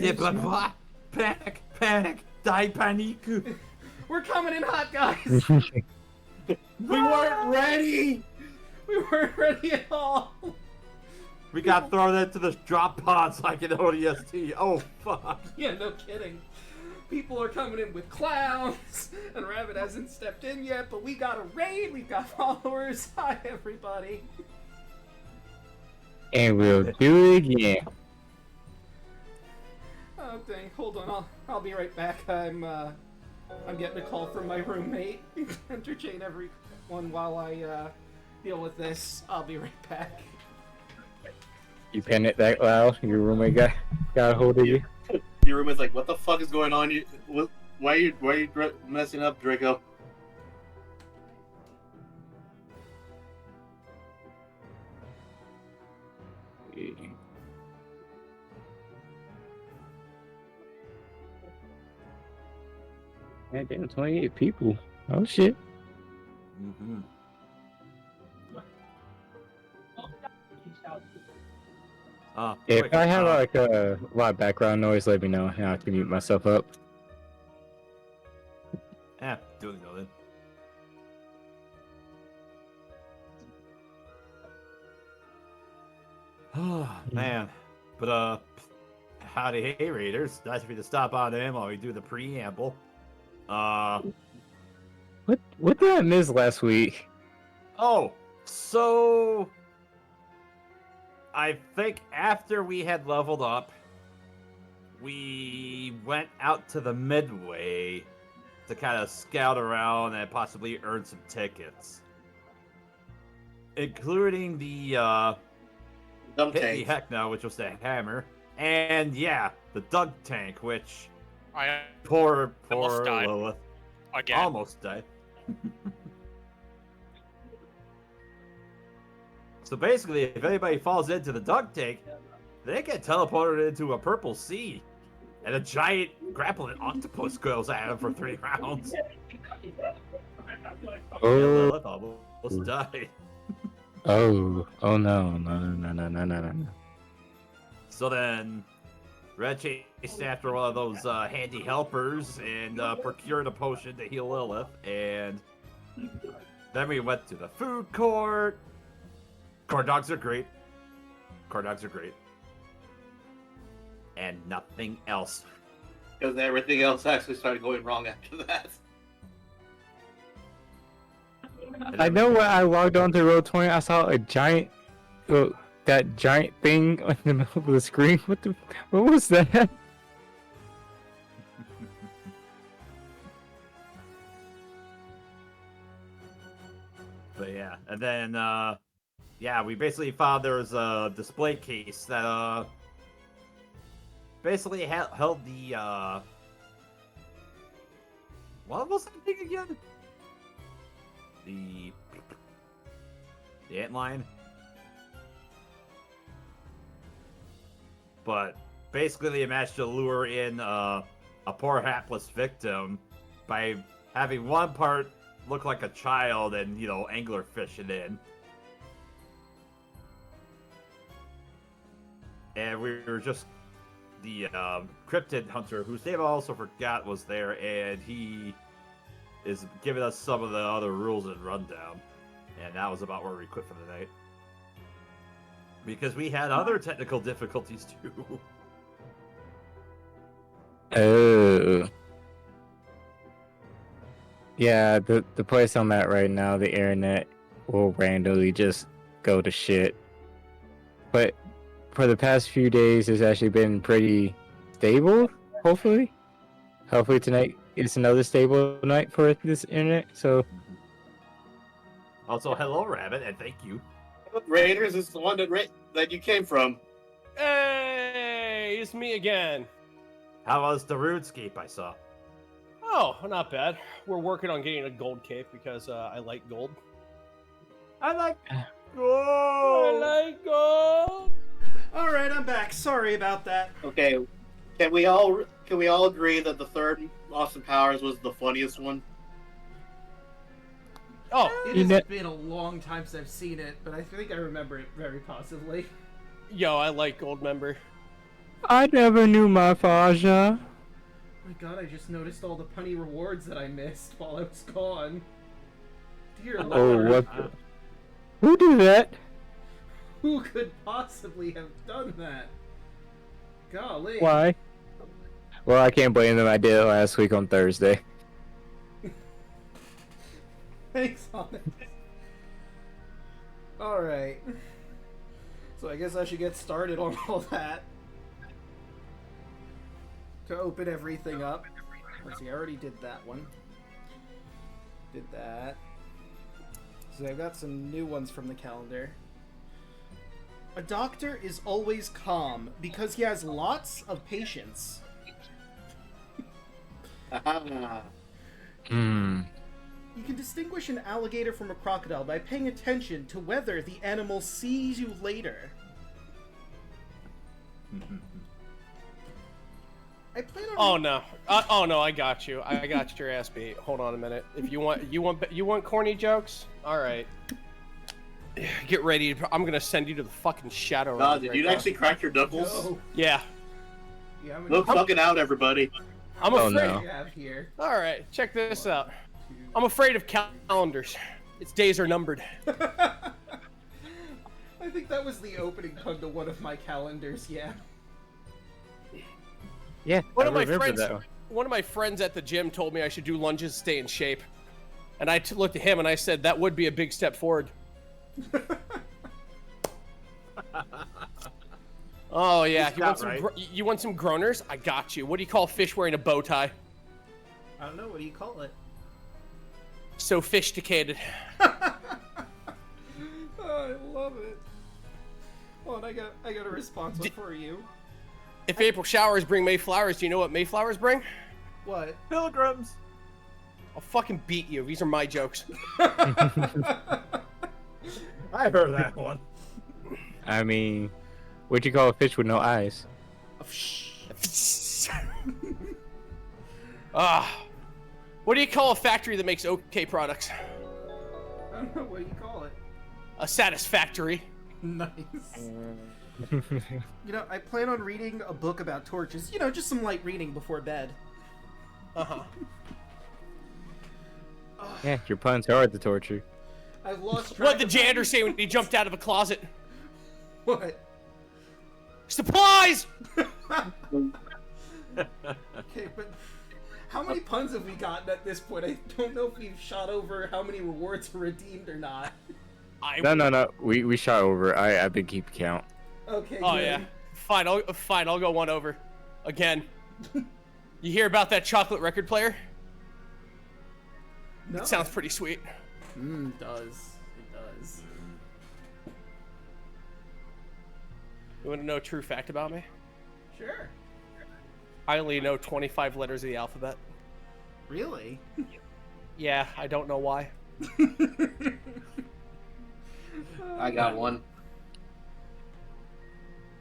de blah, panic, panic, die panique. We're coming in hot, guys. We weren't ready. We weren't ready at all. We got thrown into the drop pods like an ODST. Oh fuck. Yeah, no kidding. People are coming in with clowns, and Rabbit hasn't stepped in yet, but we got a raid, we've got followers. Hi, everybody. And we'll do it again. Oh, dang. Hold on, I'll be right back. I'm getting a call from my roommate. Entertain everyone while I, deal with this. I'll be right back. You panicked that loud? Your roommate got a hold of you? Your roommate's like, "What the fuck is going on? Why are you messing up, Draco?" Man, damn, 28 people. Oh shit. Mm-hmm. If I have like a lot of background noise, let me know and I can mute myself up. Yeah, doing it. Oh man, but howdy, hey Raiders! Nice of you to stop on in while we do the preamble. What did I miss last week? Oh, so I think after we had leveled up, we went out to the Midway to kind of scout around and possibly earn some tickets, including the Dumb hit the tank. Heckna, which was the hammer, and yeah, the Dug tank, which I poor almost died. Lilith again. almost died. So basically, if anybody falls into the Dug tank, they get teleported into a purple sea, and a giant grappling octopus goes at them for 3 rounds. Oh, Lilith almost died. oh no. So then, Red chased after one of those handy helpers and procured a potion to heal Lilith, and then we went to the food court. Corn dogs are great. Corn dogs are great. And nothing else. Because everything else actually started going wrong after that. I know when I logged on to Roll20, I saw a giant, that giant thing in the middle of the screen. What was that? But yeah, and then yeah, we basically found there was a display case that basically held the what was that thing again? The antlion. But basically they managed to lure in a poor hapless victim by having one part look like a child and, you know, anglerfish it in. And we were just the Cryptid Hunter, whose name I also forgot was there, and he is giving us some of the other rules and rundown. And that was about where we quit for the night. Because we had other technical difficulties too. Oh. Yeah, the place I'm at right now, the internet will randomly just go to shit. But for the past few days, it's actually been pretty stable, hopefully. Hopefully tonight is another stable night for this internet, so... Also, hello, Rabbit, and thank you. Raiders is the one that you came from. Hey, it's me again. How was the RuneScape I saw? Oh, not bad. We're working on getting a gold cape because I like gold. I like I gold! like gold. Alright, I'm back. Sorry about that. Okay, can we all agree that the third Austin Powers was the funniest one? Oh, It has been a long time since I've seen it, but I think I remember it very positively. yo, I like gold member. I never knew my Faja. My god, I just noticed all the punny rewards that I missed while I was gone. Dear Oh, lord. what? Who did that? Who could possibly have done that? Golly. Why? Well, I can't blame them. I did it last week on Thursday. Thanks, Honest. Alright. So I guess I should get started on all that. To open everything up. Let's see, I already did that one. Did that. So I've got some new ones from the calendar. A doctor is always calm because he has lots of patience. Hmm. You can distinguish an alligator from a crocodile by paying attention to whether the animal sees you later. I plan on. Oh no! Oh no! I got you. I got your ass beat. Hold on a minute. If you want corny jokes, all right. Get ready. I'm gonna send you to the fucking shadow. God, did you actually crack your knuckles? No. Yeah. Yeah, I'm Look fucking out, everybody. I'm Oh, afraid. no. we have here. All right, check this out. I'm afraid of calendars. Its days are numbered. I think that was the opening pun to one of my calendars. Yeah. Yeah, One I of my remember friends. that one. One of my friends at the gym told me I should do lunges to stay in shape, and I looked at him and I said that would be a big step forward. Oh yeah, He's got you want some groaners? I got you. What do you call fish wearing a bow tie? I don't know. What do you call it? Sophisticated. Oh, I love it. Oh, and I got a response one for you. If April showers bring May flowers, do you know what May flowers bring? What? Pilgrims. I'll fucking beat you. These are my jokes. I heard that one. I mean, what'd you call a fish with no eyes? What do you call a factory that makes OK products? I don't know. What do you call it? A satisfactory. Nice. You know, I plan on reading a book about torches. You know, just some light reading before bed. Uh-huh. Yeah, your puns are hard to torture. I've lost track. What did the of janitor say when he jumped out of a closet? What? Supplies! Okay, but how many puns have we gotten at this point? I don't know if we've shot over how many rewards are redeemed or not. No. We shot over. I've been keeping count. Okay. Oh good. yeah. Fine, I'll go one over. Again. You hear about that chocolate record player? No. It sounds pretty sweet. It does. It does. You want to know a true fact about me? Sure. I only know 25 letters of the alphabet. Really? Yeah, I don't know why. I got one.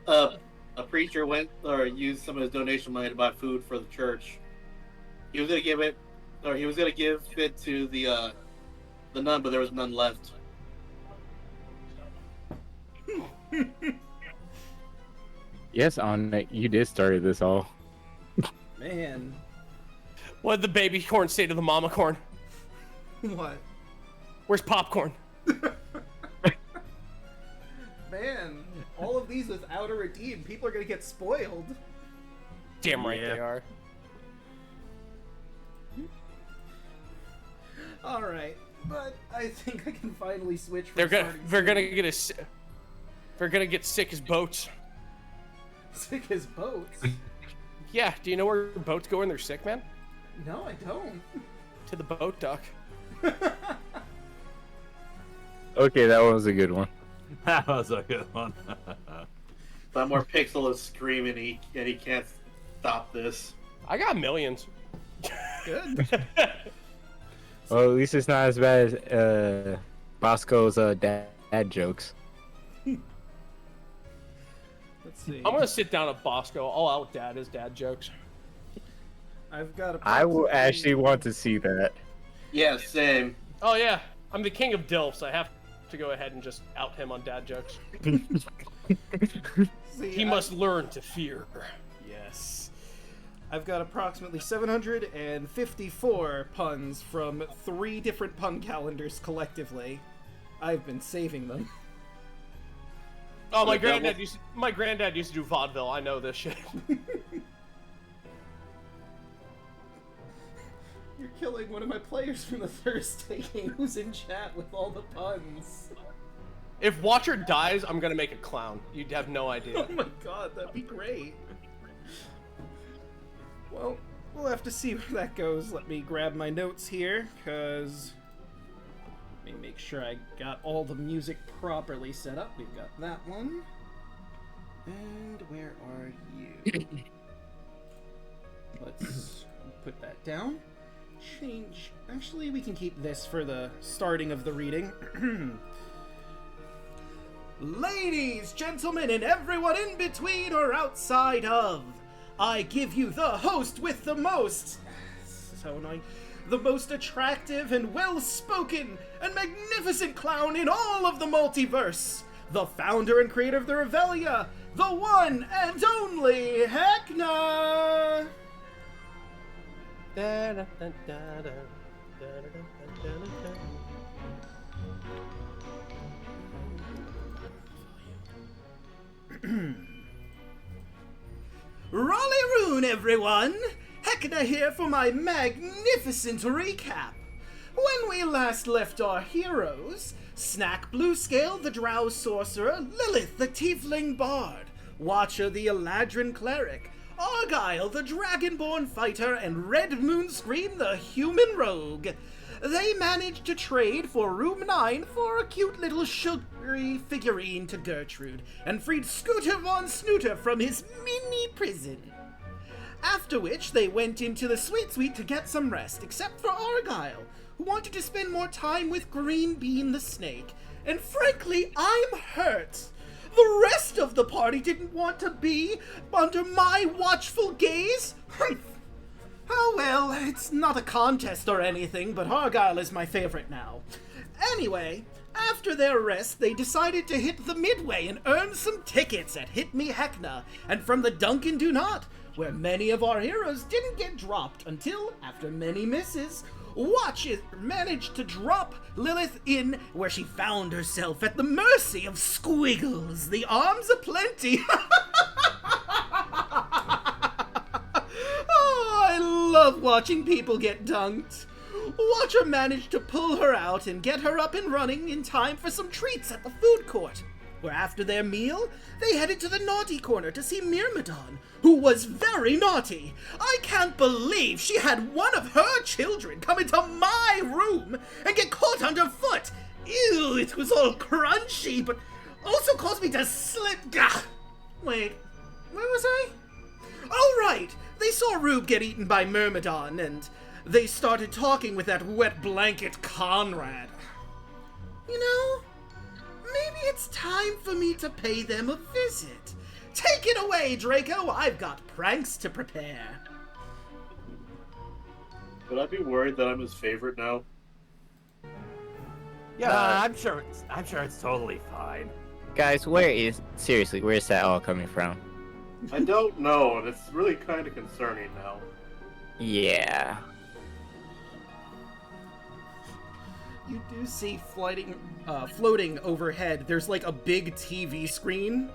A preacher went or used some of his donation money to buy food for the church. He was gonna give it to the nun, but there was none left. Yes, on you did start this all. Man. What did the baby corn say to the mama corn? What? Where's popcorn? Man, all of these without a redeem, people are gonna get spoiled. Damn right Yeah. they are. All right, but I think I can finally switch. From They're gonna starting get sick as boats. sick as boats. Yeah, do you know where boats go when they're sick, man? No, I don't. To the boat dock. Okay, that one was a good one. That was a good one. But more Pixel is screaming and he can't stop this. I got millions. Good. Well, at least it's not as bad as Bosco's dad jokes. Let's see. I'm gonna sit down at Bosco. I'll out dad his dad jokes. I've got a. I will actually want to see that. Yeah, same. Oh yeah, I'm the king of DILFs. I have to go ahead and just out him on dad jokes. See, He must learn to fear. Yes. I've got approximately 754 puns from 3 different pun calendars collectively. I've been saving them. Oh, my The devil- granddad used to do vaudeville. I know this shit. You're killing one of my players from the Thursday game who's in chat with all the puns. If Watcher dies, I'm gonna make a clown. You'd have no idea. Oh my god, that'd be great. Well, we'll have to see where that goes. Let me grab my notes here, because... Let me make sure I got all the music properly set up. We've got that one. And where are you? Let's put that down. Change. Actually, we can keep this for the starting of the reading. Ladies, gentlemen, and everyone in between or outside of, I give you the host with the most... So annoying. The most attractive and well-spoken and magnificent clown in all of the multiverse. The founder and creator of the Revelia, the one and only Heckna! Rolly-roon, everyone! Heckna here for my magnificent recap. When we last left our heroes, Snack Bluescale the Drow Sorcerer, Lilith the Tiefling Bard, Watcher the Eladrin Cleric, Argyle the Dragonborn Fighter, and Red Moonscream the Human Rogue. They managed to trade for Room 9 for a cute little sugary figurine to Gertrude, and freed Scooter von Snooter from his mini prison. After which, they went into the Sweet Suite to get some rest, except for Argyle, who wanted to spend more time with Green Bean the Snake. And frankly, I'm hurt. The rest of the party didn't want to be under my watchful gaze. Oh well, it's not a contest or anything, but Argyle is my favorite now. Anyway, after their rest, they decided to hit the Midway and earn some tickets at Hit Me Heckna and from the Dunkin' Do Not, where many of our heroes didn't get dropped until, after many misses, Watcher managed to drop Lilith in where she found herself at the mercy of Squiggles, the arms aplenty. Oh, I love watching people get dunked. Watcher managed to pull her out and get her up and running in time for some treats at the food court, where after their meal, they headed to the naughty corner to see Myrmidon, who was very naughty. I can't believe she had one of her children come into my room and get caught underfoot. Ew, it was all crunchy, but also caused me to slip. Gah! Wait, where was I? Oh, right, they saw Rube get eaten by Myrmidon, and they started talking with that wet blanket Conrad. You know, maybe it's time for me to pay them a visit. Take it away, Draco. I've got pranks to prepare. Would I be worried that I'm his favorite now? Yeah, I'm sure it's totally fine. Guys, where's that all coming from? I don't know, and it's really kind of concerning now. Yeah. You do see floating overhead, there's like a big TV screen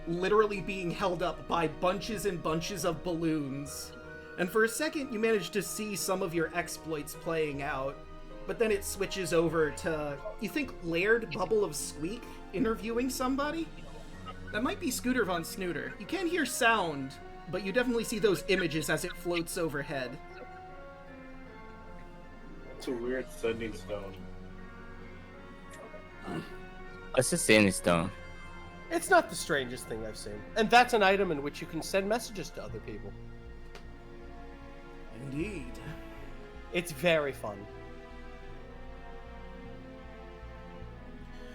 literally being held up by bunches and bunches of balloons. And for a second, you manage to see some of your exploits playing out, but then it switches over to, you think, Laird Bubble of Squeak interviewing somebody? That might be Scooter von Snooter. You can't hear sound, but you definitely see those images as it floats overhead. It's a weird sending stone. What's the sending stone? It's not the strangest thing I've seen. And that's an item in which you can send messages to other people. Indeed. It's very fun.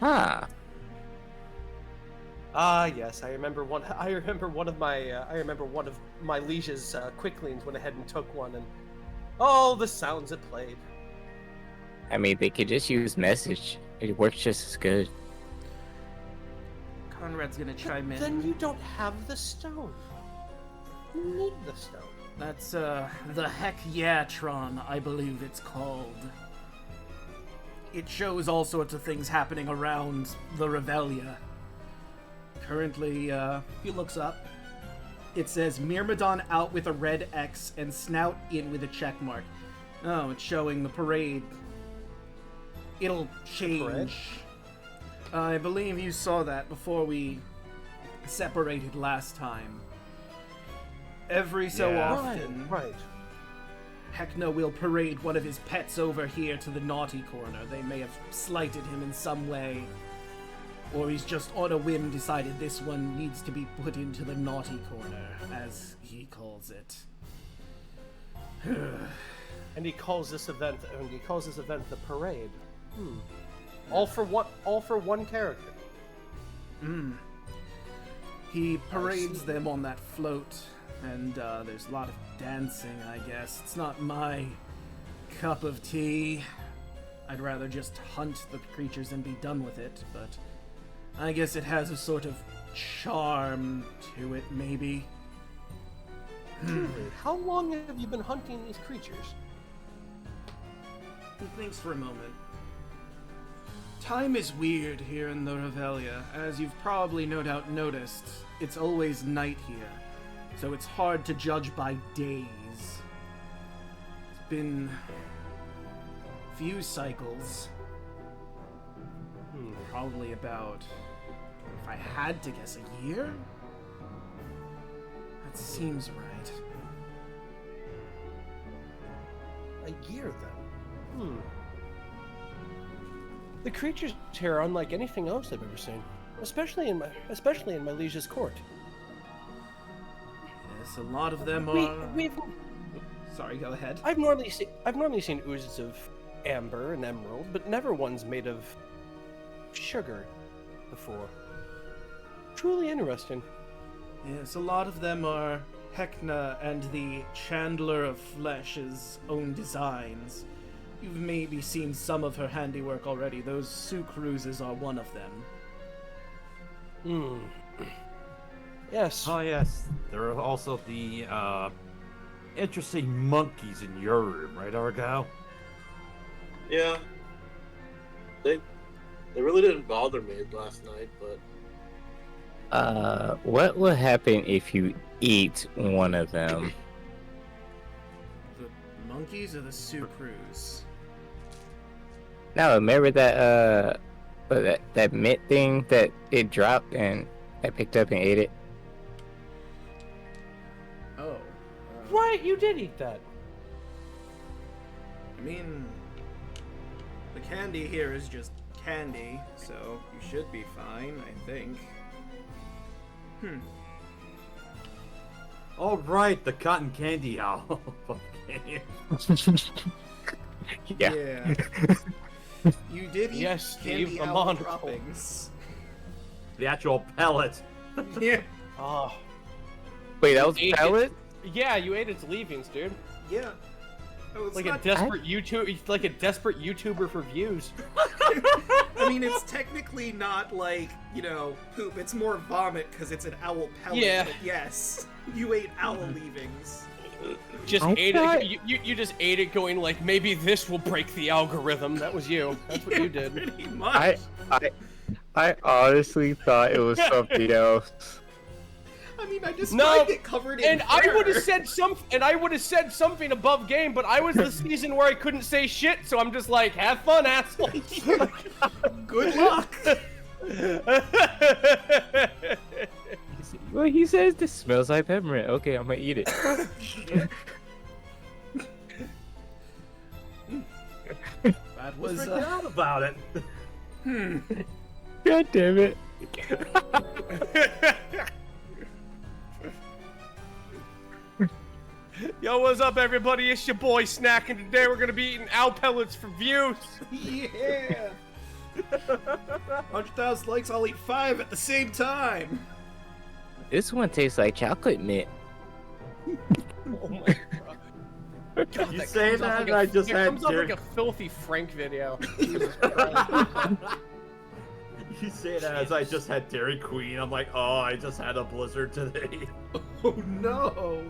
Huh. Ah, yes, I remember one of my liege's quicklings went ahead and took one, and all the sounds it played. I mean, they could just use message. It works just as good. Conrad's gonna chime in. Then you don't have the stone. You need the stone. That's, the Heckna, I believe it's called. It shows all sorts of things happening around the Revelia. Currently, he looks up. It says Myrmidon out with a red X and Snout in with a check mark. Oh, it's showing the parade. It'll change. I believe you saw that before we separated last time. Every so Yeah. often, Right. Heckna will parade one of his pets over here to the naughty corner. They may have slighted him in some way, or he's just on a whim decided this one needs to be put into the naughty corner, as he calls it. And he calls this event the parade. All for one character. He parades them on that float, and there's a lot of dancing, I guess. It's not my cup of tea. I'd rather just hunt the creatures and be done with it, but I guess it has a sort of charm to it, maybe. How long have you been hunting these creatures? He thinks for a moment. Time is weird here in the Revelia. As you've probably no doubt noticed, it's always night here, so it's hard to judge by days. It's been a few cycles. Probably about, if I had to guess, a year? That seems right. A year, then. The creatures here are unlike anything else I've ever seen, especially in my liege's court. Yes, a lot of them We've Sorry, go ahead. I've normally seen oozes of amber and emerald, but never ones made of sugar before. Truly interesting. Yes, a lot of them are Heckna and the Chandler of Flesh's own designs. You've maybe seen some of her handiwork already. Those sucruses are one of them. Yes. Oh yes, there are also the interesting monkeys in your room, right, Argyle? Yeah. They really didn't bother me last night, but What will happen if you eat one of them? The monkeys or the sucrus? No, remember that that mint thing that it dropped and I picked up and ate it? Oh. Right, you did eat that. I mean, the candy here is just candy, so you should be fine, I think. All right, the cotton candy owl. Yeah. You did eat Yes, candy Steve, the owl monocle. droppings. The actual pellet. Yeah. Oh. Wait, that was Ate it. pellet? Yeah, you ate its leavings, dude. Yeah. Oh, it's Like not- a desperate YouTuber for views. I mean, it's technically not like, poop. It's more vomit because it's an owl pellet. Yeah. But yes, you ate owl leavings. Just I ate thought- it. You just ate it, going like, maybe this will break the algorithm. That was you. That's what you did. Pretty much. I honestly thought it was something else. I mean, I just No, it covered in And I hair. would have said something above game, but I was the season where I couldn't say shit, so I'm just like, have fun, asshole. Good luck. Well, he says this smells like peppermint. Okay, I'm gonna eat it. That was Freaking out about it. God damn it. Yo, what's up, everybody? It's your boy Snack, and today we're gonna be eating owl pellets for views. Yeah. 100,000 likes. I'll eat 5 at the same time. This one tastes like chocolate mint. Oh my god. God, You that say comes off that, like and I just it had comes off Jerry- like a filthy Frank video. Jesus Christ. You say that as I just had Dairy Queen. I'm like, oh, I just had a blizzard today. Oh no!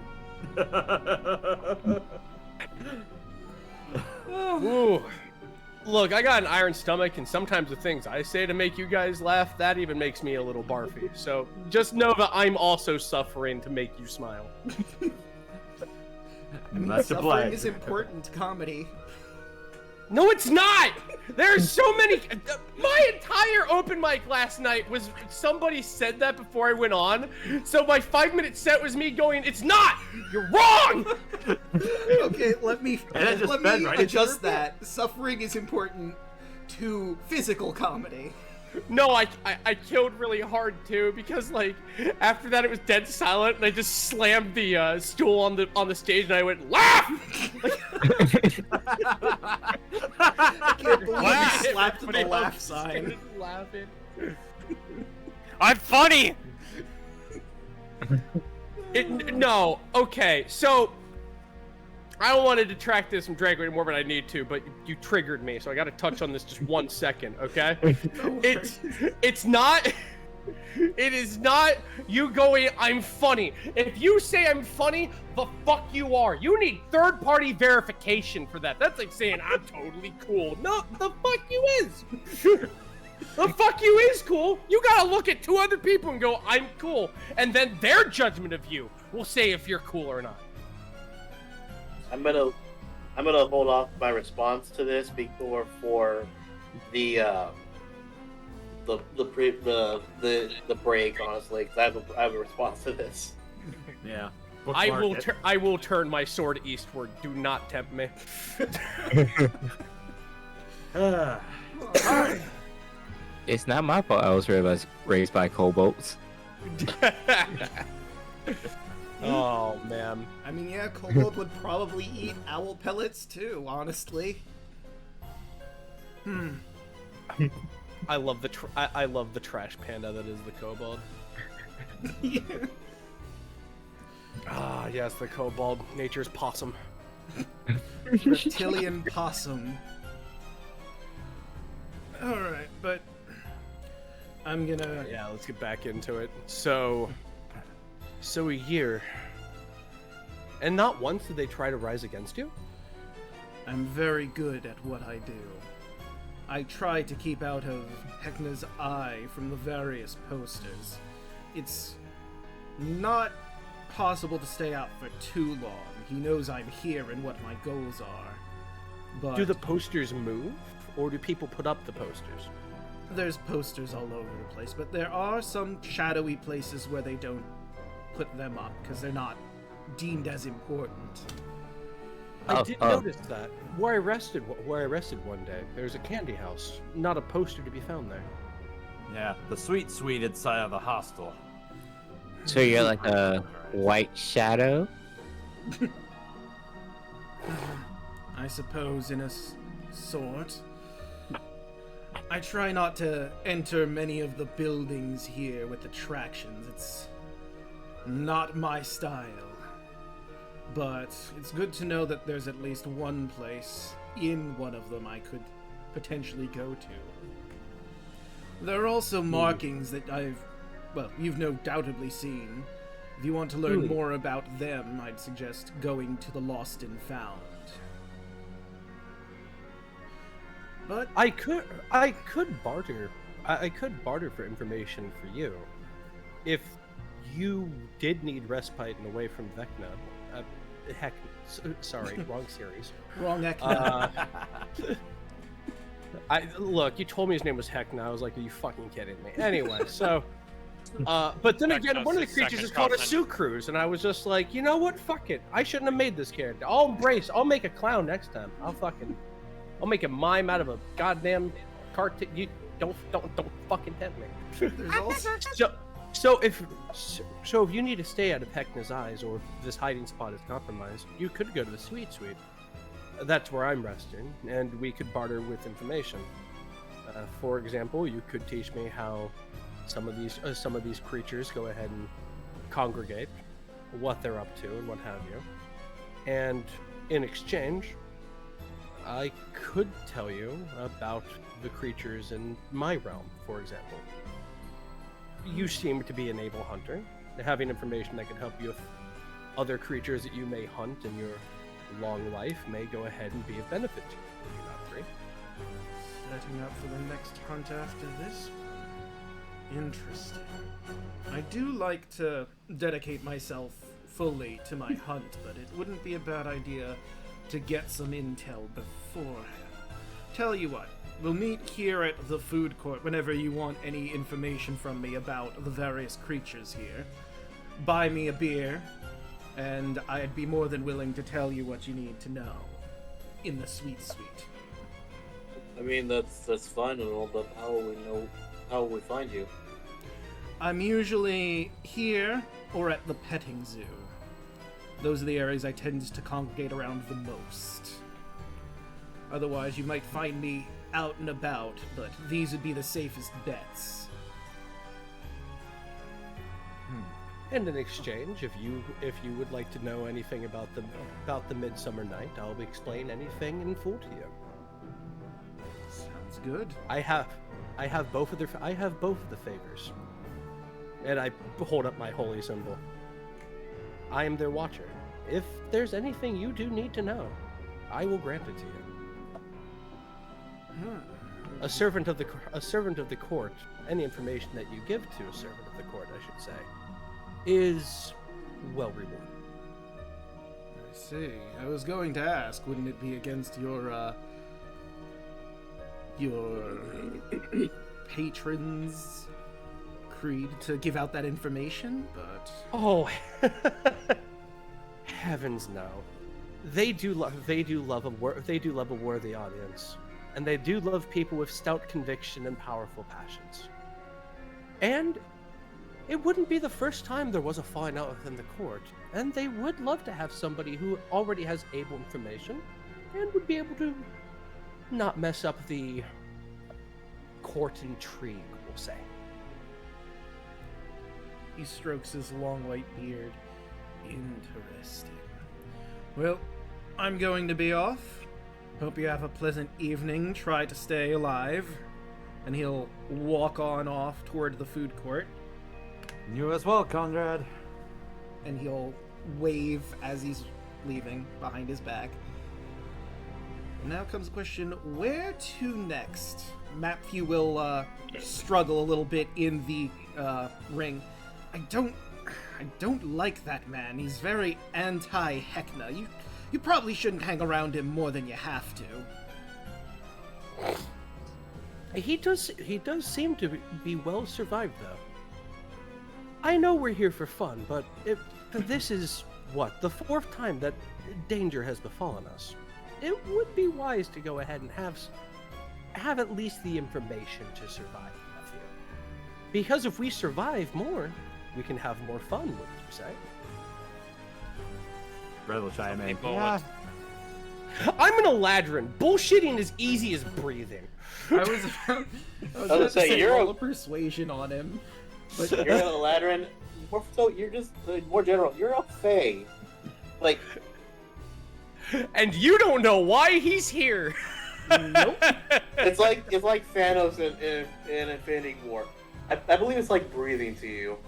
Ooh. Look, I got an iron stomach, and sometimes the things I say to make you guys laugh, that even makes me a little barfy. So just know that I'm also suffering to make you smile. I mean, That's a suffering flag. is important to comedy. No, it's not! There's so many... My entire open mic last night was... Somebody said that before I went on. So my 5-minute set was me going, it's not! You're wrong! Okay, let me And it just let fed me right into your adjust that. Suffering is important to physical comedy. No, I killed really hard too, because like after that it was dead silent, and I just slammed the stool on the stage, and I went laugh. I can't believe Laugh! you slapped the Everybody laugh else sign. started laughing. I'm funny. No, okay, so I don't want to detract this from Draco anymore, but I need to. But you triggered me, so I got to touch on this just 1 second, okay? It's not. It is not you going, I'm funny. If you say I'm funny, the fuck you are. You need third-party verification for that. That's like saying I'm totally cool. No, the fuck you is. The fuck you is cool. You gotta look at 2 other people and go, I'm cool. And then their judgment of you will say if you're cool or not. I'm gonna hold off my response to this before for the break, honestly, because I have a response to this. Yeah. I will turn my sword eastward. Do not tempt me. It's not my fault I was raised by kobolds. Oh man. I mean, yeah, kobold would probably eat owl pellets too, honestly. I love the I love the trash panda that is the kobold. Yeah. Ah, yes, the kobold, nature's possum. Reptilian possum. Alright, but I'm gonna... Yeah, let's get back into it. So a year. And not once did they try to rise against you? I'm very good at what I do. I try to keep out of Heckna's eye from the various posters. It's not possible to stay out for too long. He knows I'm here and what my goals are. But Do the posters move? Or do people put up the posters? there's posters all over the place, but there are some shadowy places where they don't put them up because they're not deemed as important. I did notice that. Where I rested one day, there's a candy house. Not a poster to be found there. Yeah, the sweet inside of the hostel. So you're like a white shadow? I suppose in a sort. I try not to enter many of the buildings here with attractions. It's not my style. But it's good to know that there's at least one place in one of them I could potentially go to. There are also markings that you've no doubtably seen. If you want to learn more about them, I'd suggest going to the Lost and Found. But I could barter. I could barter for information for you, if you did need respite and away from Vecna. Sorry, wrong series. wrong Heckna. Look, you told me his name was Heckna. I was like, are you fucking kidding me? Anyway, so. But then again, one of the creatures is called a Sucruse, and I was just like, you know what? Fuck it. I shouldn't have made this character. I'll make a clown next time. I'll make a mime out of a goddamn cartoon. You don't fucking tempt me. There's also... So if you need to stay out of Heckna's eyes, or if this hiding spot is compromised, you could go to the Sweet Suite. That's where I'm resting, and we could barter with information. For example, you could teach me how some of these creatures go ahead and congregate, what they're up to, and what have you. And in exchange, I could tell you about the creatures in my realm, for example. You seem to be an able hunter. Having information that could help you with other creatures that you may hunt in your long life may go ahead and be of benefit to you. Would you not agree? Setting up for the next hunt after this? Interesting. I do like to dedicate myself fully to my hunt, but it wouldn't be a bad idea to get some intel beforehand. Tell you what, we'll meet here at the food court whenever you want any information from me about the various creatures here. Buy me a beer, and I'd be more than willing to tell you what you need to know. In the sweet suite. I mean, that's fine and all, but how will we find you? I'm usually here or at the petting zoo. Those are the areas I tend to congregate around the most. Otherwise, you might find me out and about, but these would be the safest bets. And in exchange, if you would like to know anything about the Midsummer Night, I'll explain anything in full to you. Sounds good. I have both of the favors, and I hold up my holy symbol. I am their watcher. If there's anything you do need to know, I will grant it to you. A servant of the court. Any information that you give to a servant of the court, I should say, is well rewarded. I see. I was going to ask, wouldn't it be against your patron's creed to give out that information? But oh, heavens no! They do love a worthy audience, and they do love people with stout conviction and powerful passions. And it wouldn't be the first time there was a falling out within the court, and they would love to have somebody who already has able information and would be able to not mess up the court intrigue, we'll say. he strokes his long white beard. Interesting. Well, I'm going to be off. Hope you have a pleasant evening. Try to stay alive. And he'll walk on off toward the food court. You as well, Conrad. And he'll wave as he's leaving behind his back. Now comes the question, where to next? Matthew will struggle a little bit in the ring. I don't like that man. He's very anti-Heckna. You probably shouldn't hang around him more than you have to. He does seem to be well survived, though. I know we're here for fun, but this is, what, the fourth time that danger has befallen us. It would be wise to go ahead and have at least the information to survive, Matthew. Because if we survive more, we can have more fun, wouldn't you say? Red will chime in. Yeah. I'm an Eladrin. Bullshitting is easy as breathing. I was about to say roll a persuasion on him. But you're an Eladrin. You're just more general. You're a Fae. Like. And you don't know why he's here. Nope. It's like Thanos in Infinity War. I believe it's like breathing to you.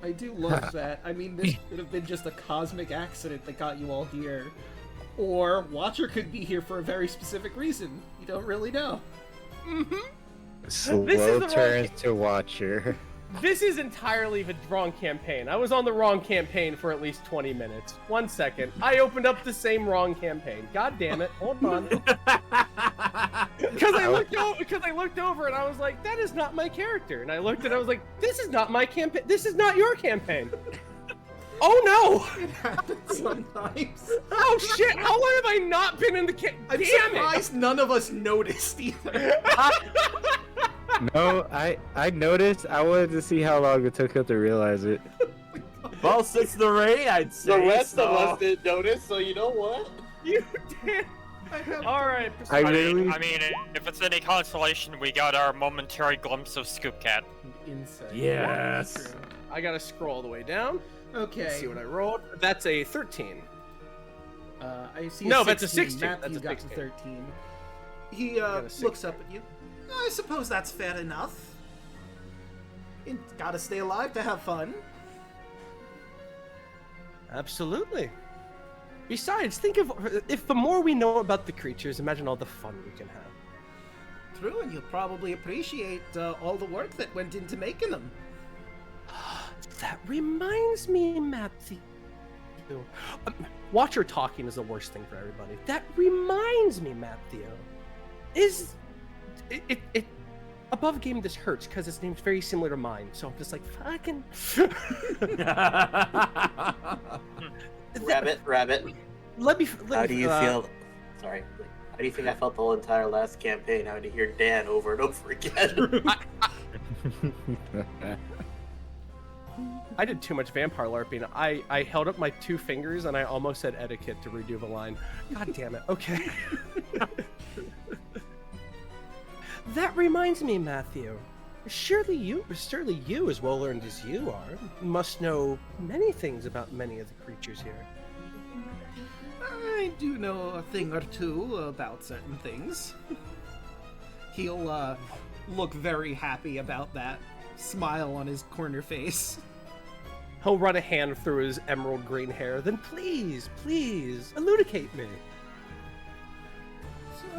I do love that. I mean, this could have been just a cosmic accident that got you all here. Or Watcher could be here for a very specific reason. You don't really know. Mm-hmm. Slow turns to Watcher. This is entirely the wrong campaign. I was on the wrong campaign for at least 20 minutes. 1 second. I opened up the same wrong campaign. God damn it. Hold on. Because I looked over and I was like, that is not my character. And I looked and I was like, this is not my campaign. This is not your campaign. Oh no! It happens sometimes. Oh shit! How long have I not been in the I'm surprised none of us noticed either. No, I noticed. I wanted to see how long it took him to realize it. Well, since the rain, I'd say. The rest of us didn't notice, so you know what? You did. All right. I mean, if it's any consolation, we got our momentary glimpse of Scoop Cat. Insight. Yes. I gotta scroll all the way down. Okay. Let's see what I rolled. That's a 13. I see. No, 16. that's a 16. Matthew That's a got 16. 13. He got a looks 16. up at you. I suppose that's fair enough. You gotta stay alive to have fun. Absolutely. Besides, think of if the more we know about the creatures, imagine all the fun we can have. True, and you'll probably appreciate all the work that went into making them. That reminds me, Matthew. Watcher talking is the worst thing for everybody. That reminds me, Matthew. Is it above game? This hurts because its name's very similar to mine. So I'm just like fucking. Rabbit. How do you feel? Sorry. How do you think I felt the whole entire last campaign? Having to hear Dan over and over again. I did too much vampire LARPing. I held up my 2 fingers and I almost said etiquette to redo the line. God damn it. Okay. That reminds me, Matthew. Surely you, as well learned as you are, must know many things about many of the creatures here. I do know a thing or two about certain things. He'll look very happy about that smile on his corner face. He'll run a hand through his emerald green hair. Then please, elucidate me.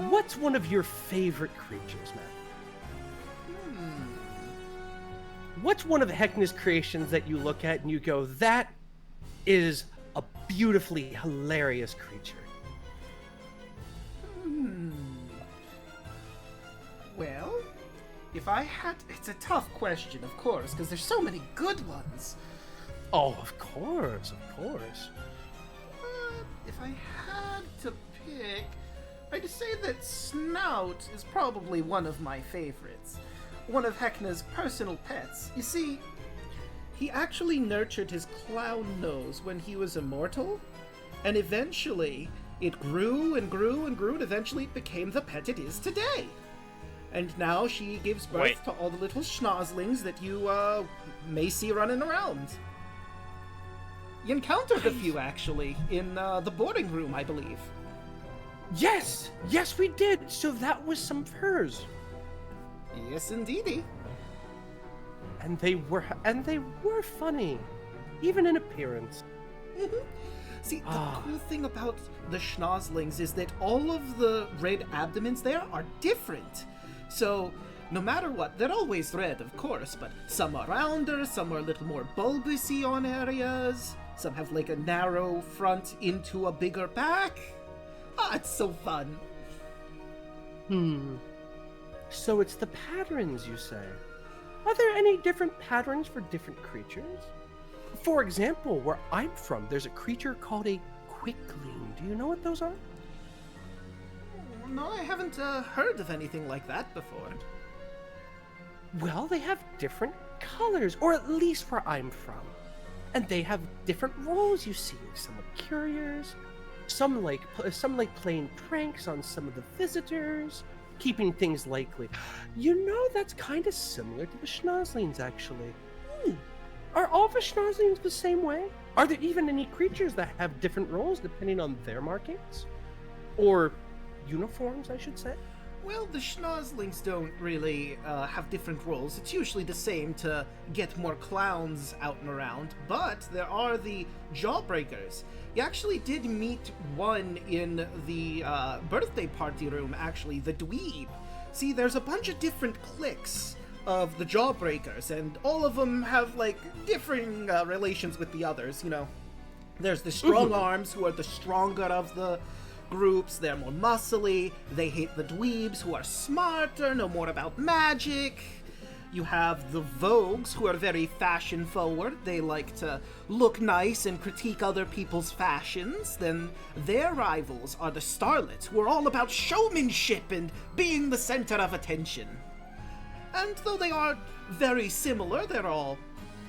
What's one of your favorite creatures, Matthew? What's one of Heckna's creations that you look at and you go, that is a beautifully hilarious creature? Well, if I had... It's a tough question, of course, because there's so many good ones. Oh, of course. If I had to pick, I'd say that Snout is probably one of my favorites. One of Heckna's personal pets. You see, he actually nurtured his clown nose when he was immortal, and eventually it grew and grew and grew, and eventually it became the pet it is today. And now she gives birth to all the little schnozzlings that you may see running around. You encountered a few, actually, in the boarding room, I believe. Yes, we did. So that was some of hers. Yes, indeedy. And they were funny, even in appearance. See, the cool thing about the schnozzlings is that all of the red abdomens there are different. So, no matter what, they're always red, of course, but some are rounder, some are a little more bulbousy on areas, some have like a narrow front into a bigger back. It's so fun. So it's the patterns, you say? Are there any different patterns for different creatures? For example, where I'm from, there's a creature called a quickling. Do you know what those are? No, I haven't heard of anything like that before. Well, they have different colors, or at least where I'm from. And they have different roles, you see. Some are couriers, some like playing pranks on some of the visitors, keeping things likely. You know, that's kind of similar to the schnozzlings, actually. Are all the schnozzlings the same way? Are there even any creatures that have different roles depending on their markings? Or uniforms, I should say? Well, the schnozzlings don't really have different roles. It's usually the same to get more clowns out and around, but there are the jawbreakers. You actually did meet one in the birthday party room, actually, the dweeb. See, there's a bunch of different cliques of the jawbreakers, and all of them have, like, differing relations with the others, you know. There's the strong arms, who are the stronger of the groups. They're more muscly. They hate the dweebs, who are smarter, know more about magic. You have the vogues, who are very fashion forward. They like to look nice and critique other people's fashions. Then their rivals are the starlets, who are all about showmanship and being the center of attention. And though they are very similar, they're all,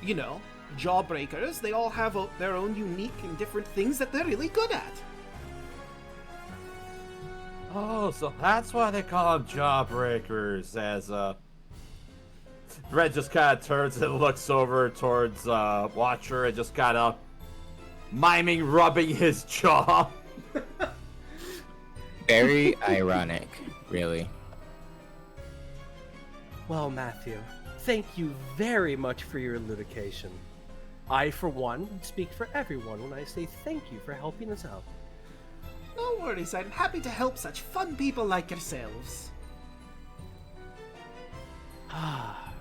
you know, jawbreakers. They all have their own unique and different things that they're really good at. Oh, so that's why they call them jawbreakers, as Red just kind of turns and looks over towards Watcher and just kind of miming rubbing his jaw. Very ironic, really. Well, Matthew, thank you very much for your elucidation. I, for one, speak for everyone when I say thank you for helping us out. No worries, I'm happy to help such fun people like yourselves. Ah.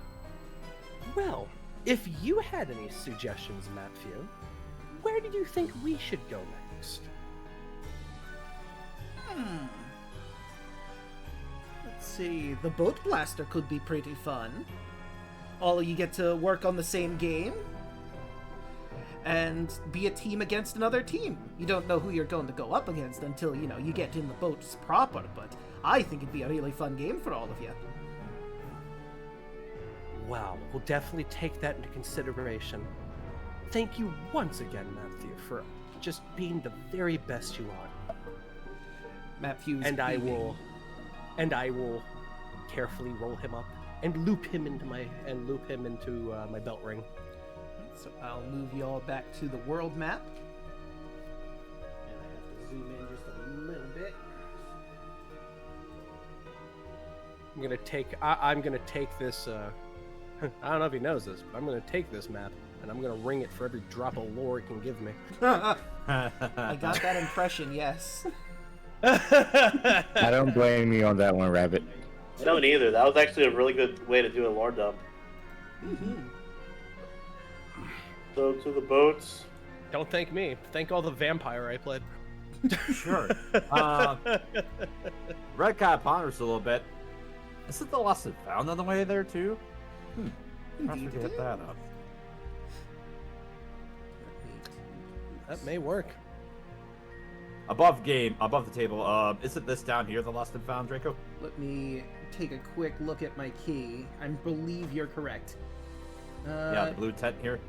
Well, if you had any suggestions, Matthew, where do you think we should go next? Let's see, the Boat Blaster could be pretty fun. All of you get to work on the same game and be a team against another team. You don't know who you're going to go up against until, you get in the boats proper, but I think it'd be a really fun game for all of you. Well, we'll definitely take that into consideration. Thank you once again, Matthew, for just being the very best you are. Matthew's And I beaming. will carefully roll him up and loop him into my belt ring. So I'll move you all back to the world map. And I have to zoom in just a little bit. I'm gonna take this. I don't know if he knows this, but I'm gonna take this map and I'm gonna ring it for every drop of lore it can give me. I got that impression, yes. I don't blame you on that one, Rabbit. I don't either. That was actually a really good way to do a lore dump. Mm-hmm. So to the boats. Don't thank me. Thank all the vampire I played. Sure. Red kind of ponders a little bit. Isn't the lost and found on the way there too? Perhaps we could hit that up. That may work. Above the table. Isn't this down here the lost and found, Draco? Let me take a quick look at my key. I believe you're correct. Yeah, the blue tent here.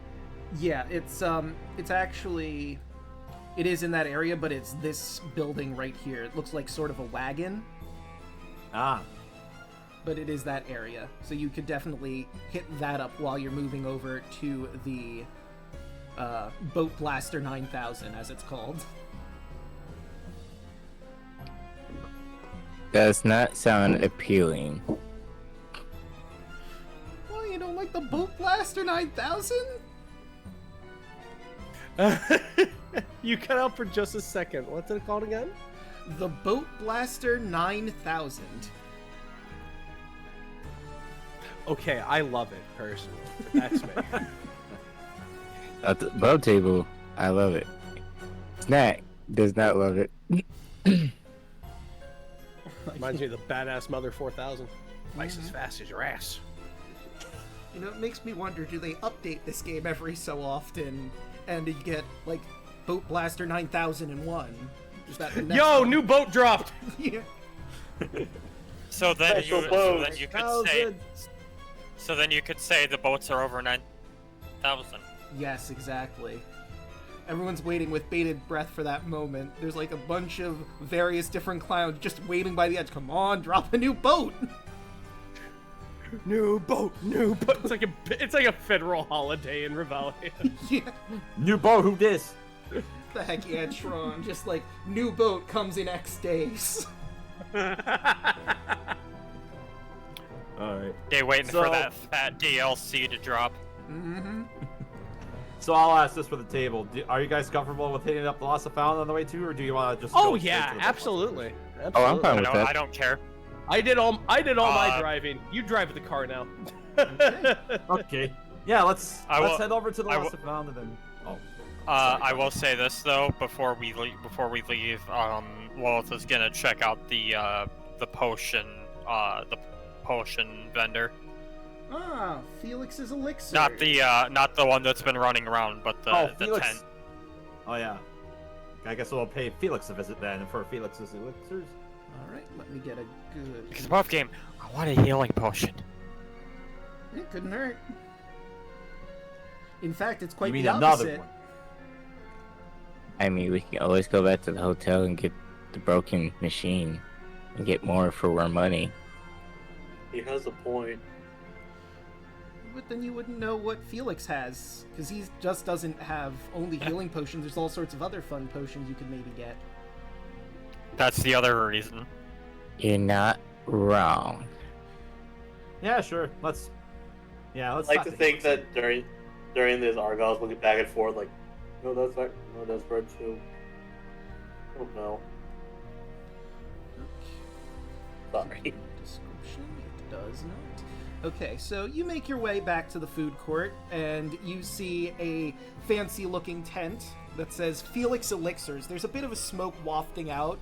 Yeah, it's actually, it is in that area, but it's this building right here. It looks like sort of a wagon, Ah, but it is that area. So you could definitely hit that up while you're moving over to the Boat Blaster 9000, as it's called. Does not sound appealing. Well, you don't like the Boat Blaster 9000? You cut out for just a second. What's it called again? The Boat Blaster 9000. Okay, I love it personally. That's me. At the boat table, I love it. Snack does not love it. Reminds me of the Badass Mother 4000. Twice as fast as your ass. You know, it makes me wonder, do they update this game every so often and you get, like, Boat Blaster 9001? Is that the next Yo, one? new boat dropped! Yeah. So then Special you boats. could say the boats are over 9,000. Yes, exactly. Everyone's waiting with bated breath for that moment. There's like a bunch of various different clowns just waiting by the edge. Come on, drop a new boat! New boat, new boat. It's like a federal holiday in Revelian. Yeah. new boat. Who dis? The heck yeah, Tron. Just like, new boat comes in X days. All right. They waiting So- for that fat DLC to drop. Mm-hmm. So I'll ask this for the table. Are you guys comfortable with hitting up the lost and found on the way too, or do you want to just? Oh go straight yeah, to the boat? absolutely. Oh, I'm fine I with don't, that. I don't care. I did all my Uh, driving. You drive the car now. Okay. Yeah, let's will- head over to the I lost will- and found and then. Oh. I will say this though before we leave. Walt is gonna check out the potion vendor. Ah, Felix's elixir. Not the one that's been running around, but the Felix. tent. Oh yeah. I guess we'll pay Felix a visit then for Felix's elixirs. Alright, let me get a good... Because above game, I want a healing potion. It couldn't hurt. In fact, it's quite You mean the another opposite. one? I mean, we can always go back to the hotel and get the broken machine and get more for our money. He has a point. But then you wouldn't know what Felix has, because he just doesn't have only healing potions. There's all sorts of other fun potions you could maybe get. That's the other reason. You're not wrong. Yeah, sure. Let's. Yeah, let's. I like not to think think that during this, Argyle's looking back and forth, like, no, that's not. No, that's red too. Oh no. Sorry. Description, it does not. Okay, so you make your way back to the food court, and you see a fancy-looking tent that says Felix Elixirs. There's a bit of a smoke wafting out,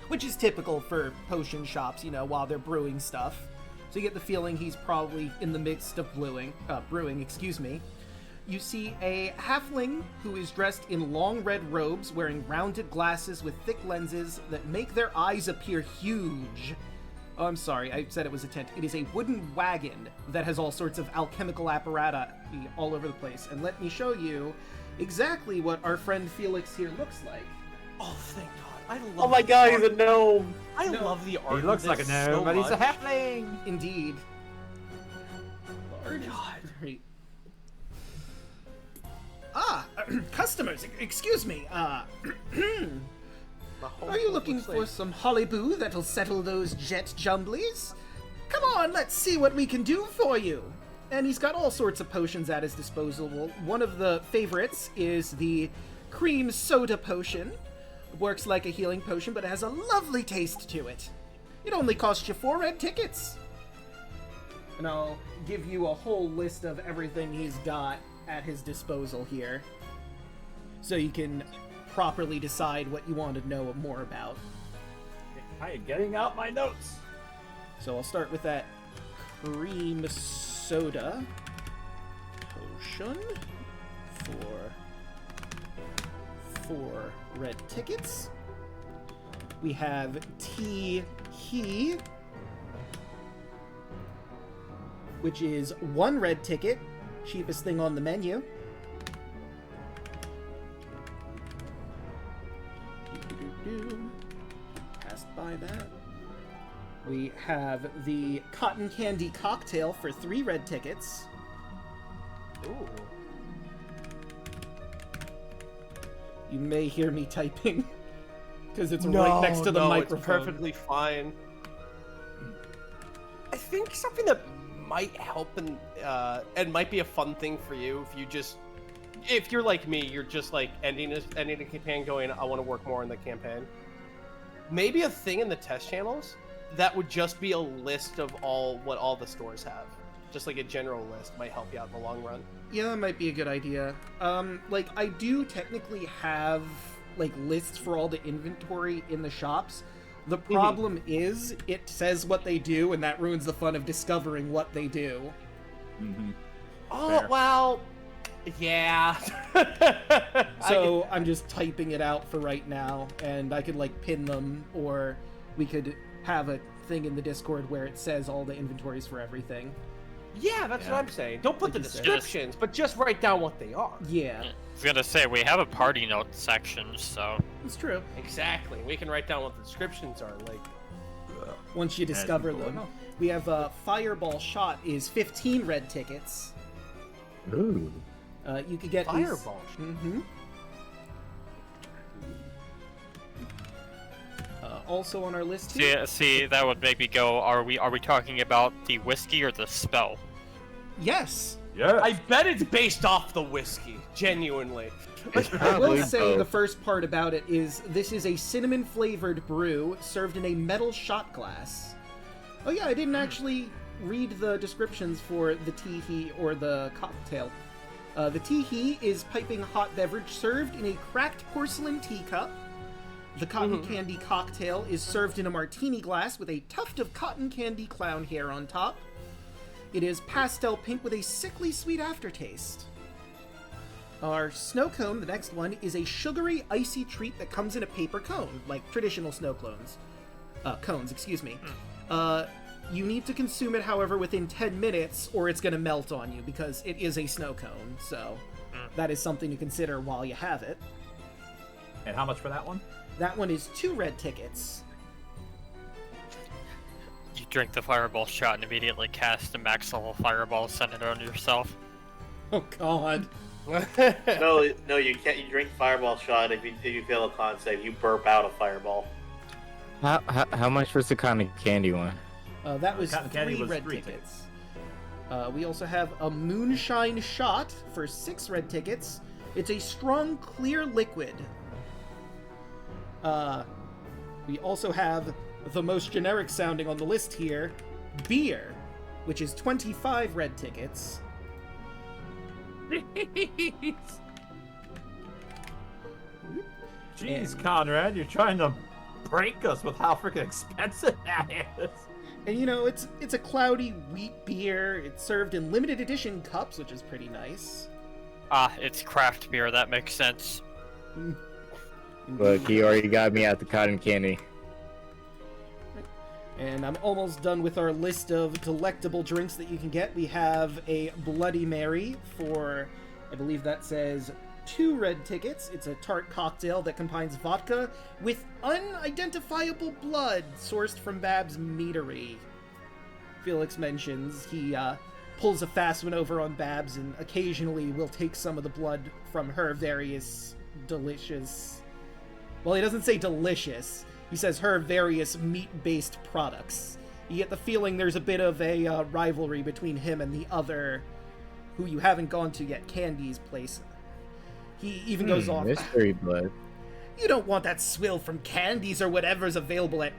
which is typical for potion shops, you know, while they're brewing stuff. So you get the feeling he's probably in the midst of brewing, excuse me. You see a halfling who is dressed in long red robes, wearing rounded glasses with thick lenses that make their eyes appear huge. Oh, I'm sorry, I said it was a tent. It is a wooden wagon that has all sorts of alchemical apparatus all over the place. And let me show you exactly what our friend Felix here looks like. Oh, thank God. I love Oh my god, he's a gnome! I love the art. He looks of like a this gnome, so but he's a much. halfling. Indeed. God. Great. Ah, customers, excuse me. Are you looking for some hollyboo that'll settle those jet jumblies? Come on, let's see what we can do for you. And he's got all sorts of potions at his disposal. One of the favorites is the cream soda potion. It works like a healing potion, but it has a lovely taste to it. It only costs you 4 red tickets. And I'll give you a whole list of everything he's got at his disposal here, so you can properly decide what you want to know more about. I am getting out my notes. So I'll start with that cream soda potion for 4 red tickets. We have tea he, which is 1 red ticket, cheapest thing on the menu. Passed by that. We have the cotton candy cocktail for 3 red tickets. Ooh. You may hear me typing because it's right next to the microphone. It's perfectly fine. I think something that might help and might be a fun thing for you if you're like me, you're just like ending a campaign going, I want to work more in the campaign. Maybe a thing in the test channels that would just be a list of what all the stores have. Just like a general list might help you out in the long run. Yeah, that might be a good idea. Like, I do technically have, like, lists for all the inventory in the shops. The problem is, it says what they do, and that ruins the fun of discovering what they do. Mm-hmm. Oh, Fair. well, yeah. So I'm just typing it out for right now, and I could, like, pin them, or we could have a thing in the Discord where it says all the inventories for everything. Yeah, that's what I'm saying. Don't put Like the you said. descriptions, but just write down what they are. Yeah, I was gonna say, we have a party notes section, so... it's true. Exactly. We can write down what the descriptions are, like... Once you discover people them. know. We have Fireball Shot is 15 red tickets. Ooh. You could get Fireball. Mm-hmm. Also on our list here. See, that would make me go, are we talking about the whiskey or the spell? Yes. Yeah. I bet it's based off the whiskey, genuinely. I will Probably say both. the first part about it is this is a cinnamon-flavored brew served in a metal shot glass. Oh yeah, I didn't actually read the descriptions for the tee-hee or the cocktail. The tee-hee is piping hot beverage served in a cracked porcelain teacup. The cotton candy cocktail is served in a martini glass with a tuft of cotton candy clown hair on top. It is pastel pink with a sickly sweet aftertaste. Our snow cone, the next one, is a sugary, icy treat that comes in a paper cone, like traditional snow cones. Cones, excuse me. You need to consume it, however, within 10 minutes, or it's going to melt on you, because it is a snow cone, so that is something to consider while you have it. And how much for that one? That one is 2 red tickets. You drink the fireball shot and immediately cast a max level fireball, send it on yourself. Oh, God. No, you can't. You drink Fireball Shot if you fail a con save, you burp out a fireball. How much was the cotton candy one? That was Cotton candy 3 was red 3 tickets. We also have a moonshine shot for 6 red tickets. It's a strong, clear liquid. We also have the most generic sounding on the list here, beer, which is 25 red tickets. Jeez, Conrad, you're trying to break us with how freaking expensive that is. And you know, it's a cloudy wheat beer. It's served in limited edition cups, which is pretty nice. It's craft beer. That makes sense. Look, he already got me out the cotton candy. And I'm almost done with our list of delectable drinks that you can get. We have a Bloody Mary for, I believe that says 2 red tickets. It's a tart cocktail that combines vodka with unidentifiable blood sourced from Bab's meadery. Felix mentions he pulls a fast one over on Babs and occasionally will take some of the blood from her various delicious... Well, he doesn't say delicious. He says her various meat-based products. You get the feeling there's a bit of a rivalry between him and the other, who you haven't gone to yet, Candy's place. He even goes off. Mystery blood. You don't want that swill from Candy's or whatever's available at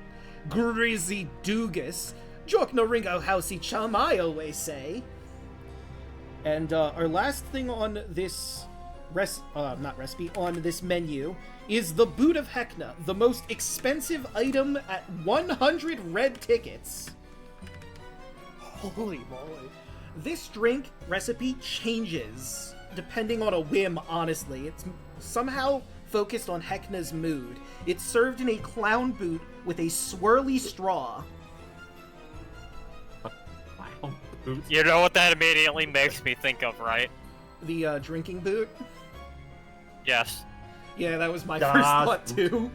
Grizzy Dugas. Joke no ringo housey chum, I always say. And our last thing on this on this menu is the Boot of Heckna, the most expensive item at 100 red tickets. Holy moly. This drink recipe changes depending on a whim, honestly. It's somehow focused on Heckna's mood. It's served in a clown boot with a swirly straw. You know what that immediately makes me think of, right? The drinking boot? Yes. Yeah, that was my first thought too.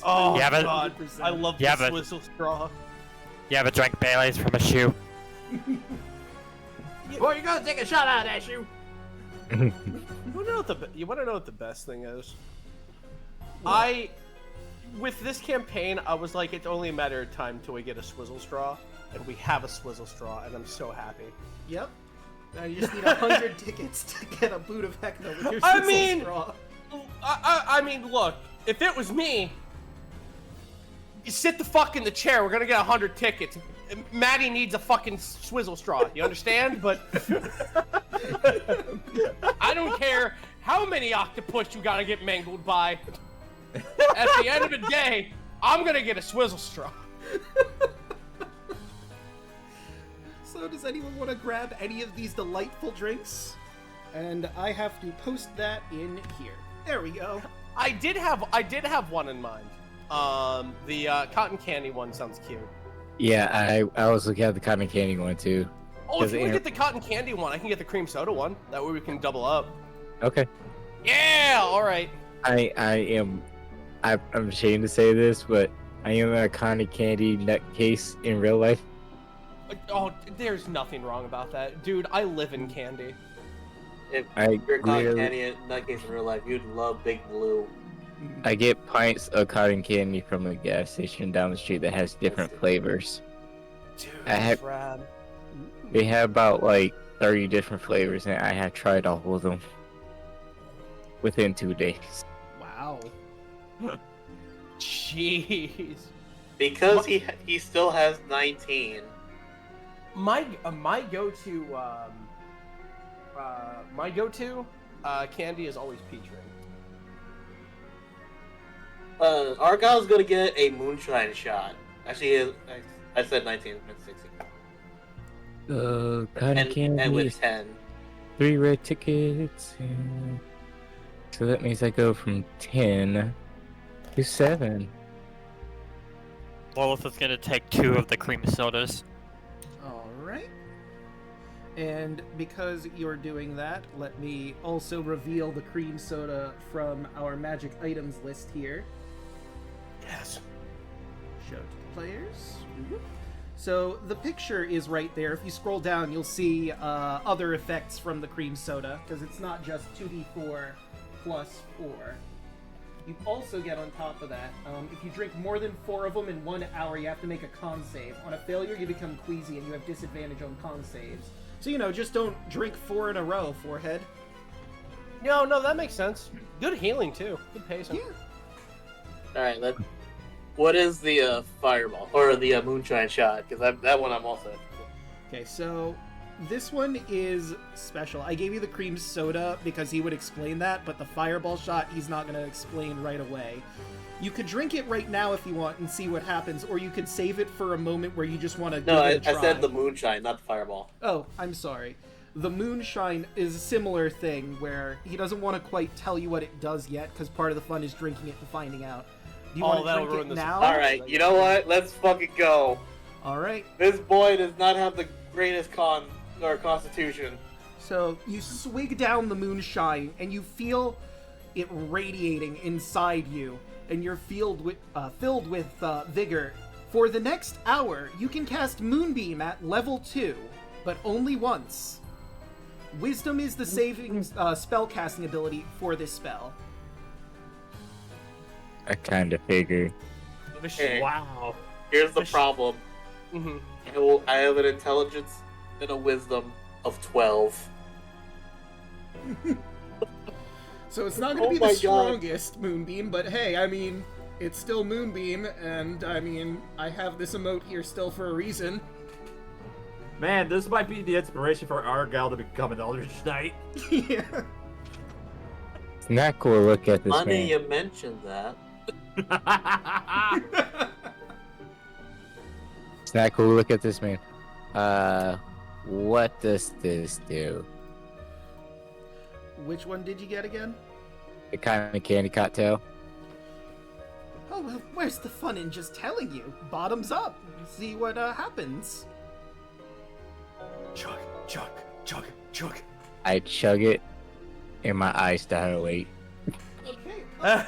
Oh, Yeah, but- God. I love Yeah, the but- swizzle straw. You ever drank Bailey's from a shoe? Boy, you're gonna take a shot out of that shoe. You want to know what the best thing is? With this campaign, I was like, it's only a matter of time till we get a swizzle straw, and we have a swizzle straw, and I'm so happy. Yep. Now you just need 100 tickets to get a Boot of Heckna with your I swizzle mean- straw. I mean, look, if it was me, you sit the fuck in the chair. We're gonna get 100 tickets. Maddie needs a fucking swizzle straw. You understand? But I don't care how many octopus you gotta get mangled by. At the end of the day, I'm gonna get a swizzle straw. So does anyone want to grab any of these delightful drinks? And I have to post that in here. There we go. I did have one in mind. The cotton candy one sounds cute. Yeah, I was looking at the cotton candy one too. Oh, if you Aaron- get the cotton candy one, I can get the cream soda one. That way we can double up. Okay. Yeah, all right. I'm ashamed to say this, but I am a cotton candy nutcase in real life. Oh, there's nothing wrong about that, dude. I live in candy. If I you're cotton literally- candy in that case in real life, you'd love Big Blue. I get pints of cotton candy from a gas station down the street that has different flavors. Dude, I have- rad. They have about like 30 different flavors, and I have tried all of them within 2 days. Wow. Jeez. Because he still has 19. My go-to candy is always peach ring. Argyle's gonna get a moonshine shot. Actually, I said 19, I meant 16. Cotton And candy with is 10. 3 red tickets. So that means I go from 10 to 7. Lilith is gonna take 2 of the cream sodas. Alright. And because you're doing that, let me also reveal the cream soda from our magic items list here. Yes. Show to the players. So the picture is right there. If you scroll down, you'll see other effects from the cream soda, because it's not just 2d4 plus 4. You also get on top of that, if you drink more than 4 of them in 1 hour, you have to make a con save. On a failure, you become queasy and you have disadvantage on con saves. So, just don't drink 4 in a row, forehead. No, that makes sense. Good healing, too. Good pacing. Yeah. Alright, what is the fireball? Or the moonshine shot? Because that one I'm also... Okay, so this one is special. I gave you the cream soda because he would explain that, but the fireball shot he's not going to explain right away. You could drink it right now if you want and see what happens, or you could save it for a moment where you just want to No, give it a try. I said the moonshine, not the fireball. Oh, I'm sorry. The moonshine is a similar thing where he doesn't want to quite tell you what it does yet because part of the fun is drinking it and finding out. Do you want to drink it now? Alright, you know what? Let's fucking go. Alright. This boy does not have the greatest constitution. So you swig down the moonshine and you feel it radiating inside you, and you're filled with vigor. For the next hour, you can cast Moonbeam at level 2, but only once. Wisdom is the saving spellcasting ability for this spell. I kind of figured. Hey, Wow. here's the problem. Mm-hmm. I have an intelligence and a wisdom of 12. So it's not going to be my the God. strongest Moonbeam, but hey, I mean, it's still Moonbeam, and I mean, I have this emote here still for a reason. Man, this might be the inspiration for Argyle to become an Eldritch Knight. Yeah. It's not cool to look at this Funny man. you mentioned that. It's not cool to look at this man. What does this do? Which one did you get again? The kind of candy cocktail? Oh, well, where's the fun in just telling you? Bottoms up. See what happens. Chug, chug, chug, chug. I chug it, and my eyes dilate. Okay.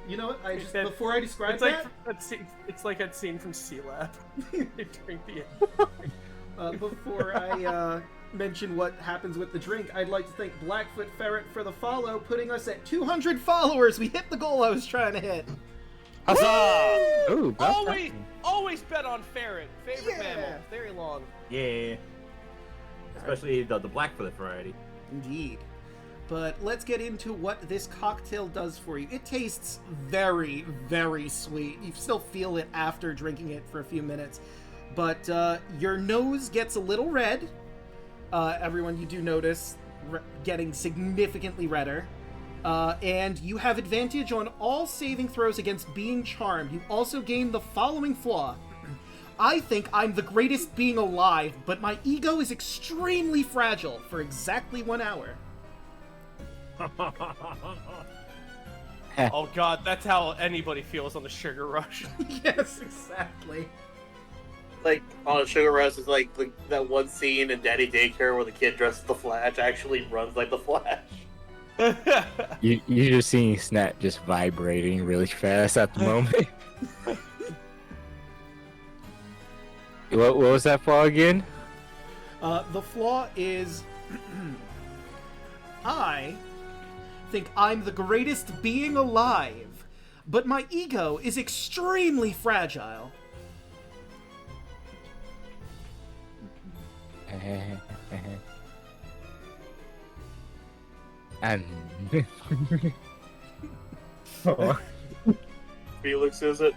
You know what? Before I describe It's like that scene from Sea Lab. They drink the before I mention what happens with the drink, I'd like to thank Blackfoot Ferret for the follow, putting us at 200 followers. We hit the goal I was trying to hit. Huzzah! Ooh, Always bet on ferret. Favorite Yeah. mammal. Very long. Yeah. Especially the Blackfoot variety. Indeed. But let's get into what this cocktail does for you. It tastes very, very sweet. You still feel it after drinking it for a few minutes. But your nose gets a little red. Everyone, you do notice getting significantly redder. And you have advantage on all saving throws against being charmed. You also gain the following flaw. I think I'm the greatest being alive, but my ego is extremely fragile for exactly 1 hour. Oh god, that's how anybody feels on the sugar rush. Yes, exactly. Like, on a Sugar Rush is like that one scene in Daddy Daycare where the kid dressed as the Flash actually runs like the Flash. You're just seeing Snap just vibrating really fast at the moment. What was that flaw again? The flaw is... I think I'm the greatest being alive, but my ego is extremely fragile. And Felix, is it?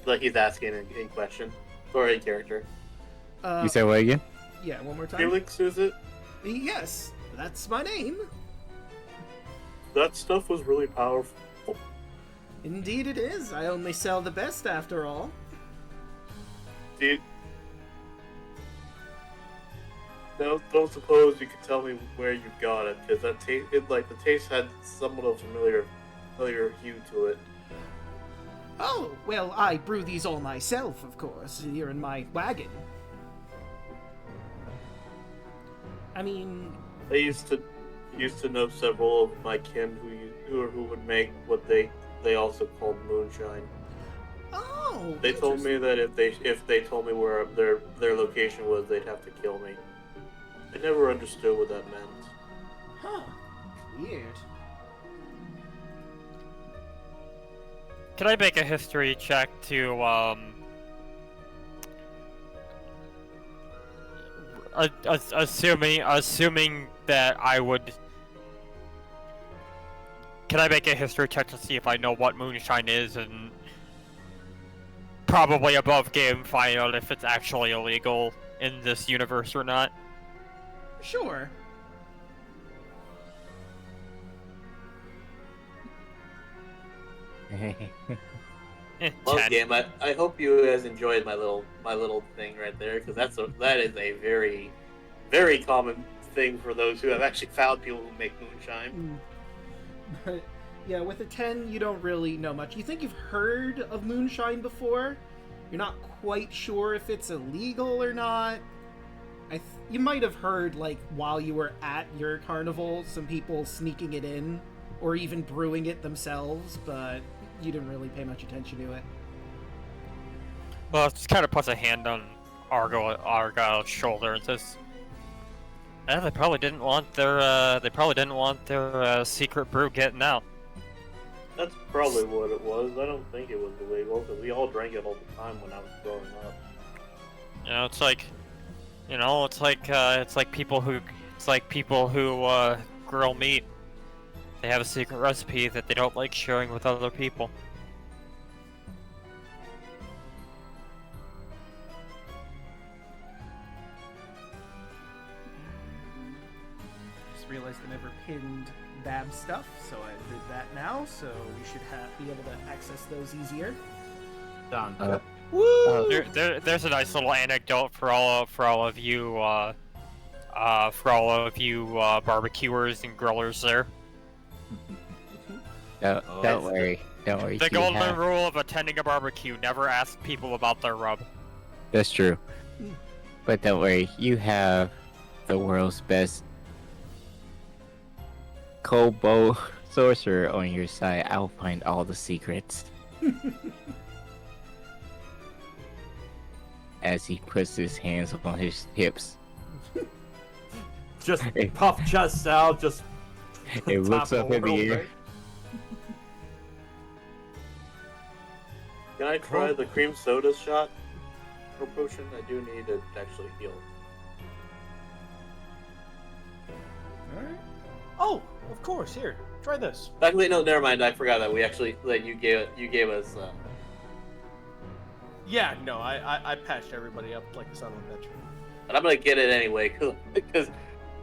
Like he's asking a question. Or a character. you said what again? Yeah, one more time. Felix, is it? Yes, that's my name. That stuff was really powerful. Indeed it is. I only sell the best after all. Dude. Don't suppose you could tell me where you got it, because that the taste had somewhat of familiar hue to it. Oh, well, I brew these all myself, of course, here in my wagon. I mean... I used to know several of my kin who would make what they also called moonshine. Oh, They told me that if they told me where their location was, they'd have to kill me. I never understood what that meant. Huh. Weird. Can I make a history check to assuming that I would? Can I make a history check to see if I know what moonshine is, and probably above game find out if it's actually illegal in this universe or not? Sure. Love 10. game. I hope you guys enjoyed my little thing right there, because that is a very, very common thing for those who have actually found people who make moonshine. But yeah, with a 10, you don't really know much. You think you've heard of moonshine before. You're not quite sure if it's illegal or not. You might have heard, like, while you were at your carnival, some people sneaking it in, or even brewing it themselves, but you didn't really pay much attention to it. Well, it just kind of puts a hand on Argyle's shoulder and says, they probably didn't want their secret brew getting out. That's probably what it was. I don't think it was illegal, because we all drank it all the time when I was growing up. You know, it's like people who grill meat. They have a secret recipe that they don't like sharing with other people. Just realized I never pinned Bab stuff, so I did that now, so we should be able to access those easier. Done. Woo! There's a nice little anecdote for all of you barbecuers and grillers there. Don't worry. The golden rule of attending a barbecue: never ask people about their rub. That's true. But don't worry, you have the world's best Kobo sorcerer on your side. I'll find all the secrets. As he puts his hands on his hips. Just puff chest out, just It looks top up in the world, air. right? Can I try the cream soda shot or potion? I do need to actually heal. Alright. Oh, of course. Here, try this. Actually, no, never mind. I forgot that you gave us. Yeah, no, I patched everybody up like a son of a bitch. But I'm gonna get it anyway, because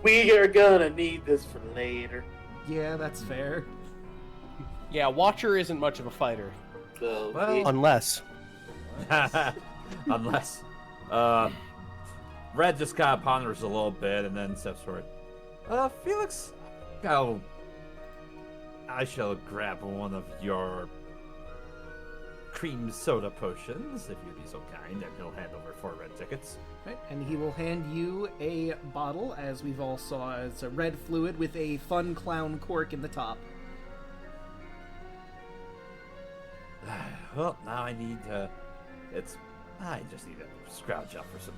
we are gonna need this for later. Yeah, that's fair. Yeah, Watcher isn't much of a fighter. So Well, Unless. Unless. Red just kind of ponders a little bit and then steps forward. Felix, I shall grab one of your cream soda potions, if you'd be so kind, and he'll hand over 4 red tickets. Right, and he will hand you a bottle, as we've all saw. It's a red fluid with a fun clown cork in the top. Well, now I just need to scrounge up for some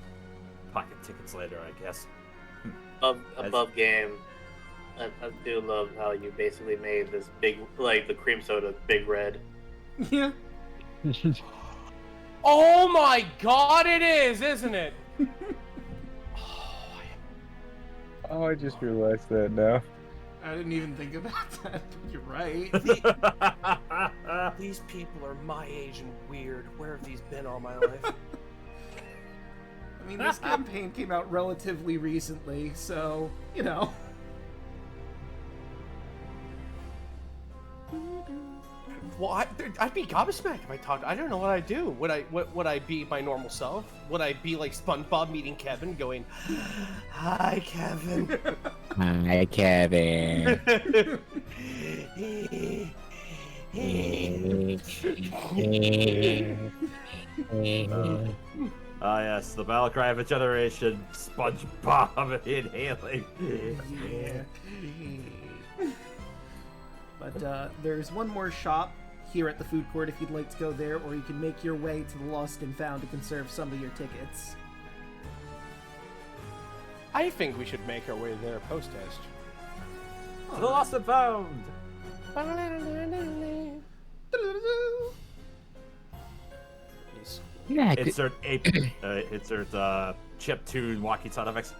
pocket tickets later, I guess. above game. I do love how you basically made this big, like the cream soda, big red. Yeah. Oh my god, it is, isn't it? Oh, I just realized that now. I didn't even think about that. You're right. These people are my age and weird. Where have these been all my life? I mean, this campaign came out relatively recently, so, you know. Well, I'd be gobsmacked if I talked. I don't know what I'd do. Would I be my normal self? Would I be like SpongeBob meeting Kevin, going, "Hi, Kevin." Hi, Kevin. Yes, the battle cry of a generation, SpongeBob inhaling. Yeah. But there's one more shop here at the food court if you'd like to go there, or you can make your way to the Lost and Found to conserve some of your tickets. I think we should make our way there post-test. To the lost and found. Yeah, Insert insert chip tune walkie sound effects.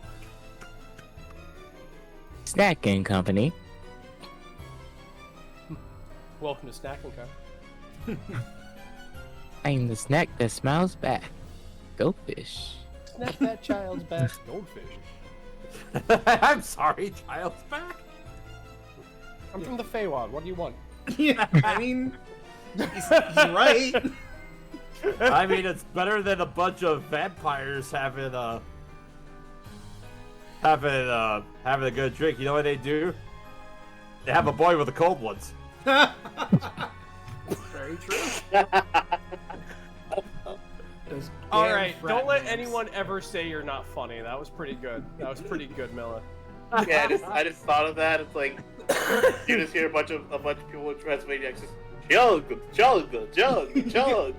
snacking company. Welcome to Snacking Co. I'm the snack that smiles back. Go fish. Snack that child's back. Goldfish. I'm sorry, child's back. I'm from the Feywild. What do you want? Yeah, I mean, he's right. I mean, it's better than a bunch of vampires having a good drink. You know what they do? They have a boy with the cold ones. Very true. Those All damn right, frat don't let names. anyone ever say you're not funny. That was pretty good. That was pretty good, Milla. Yeah, I just thought of that. It's like you just hear a bunch of people with Transylvania accents. Chug, chug, chug, chug.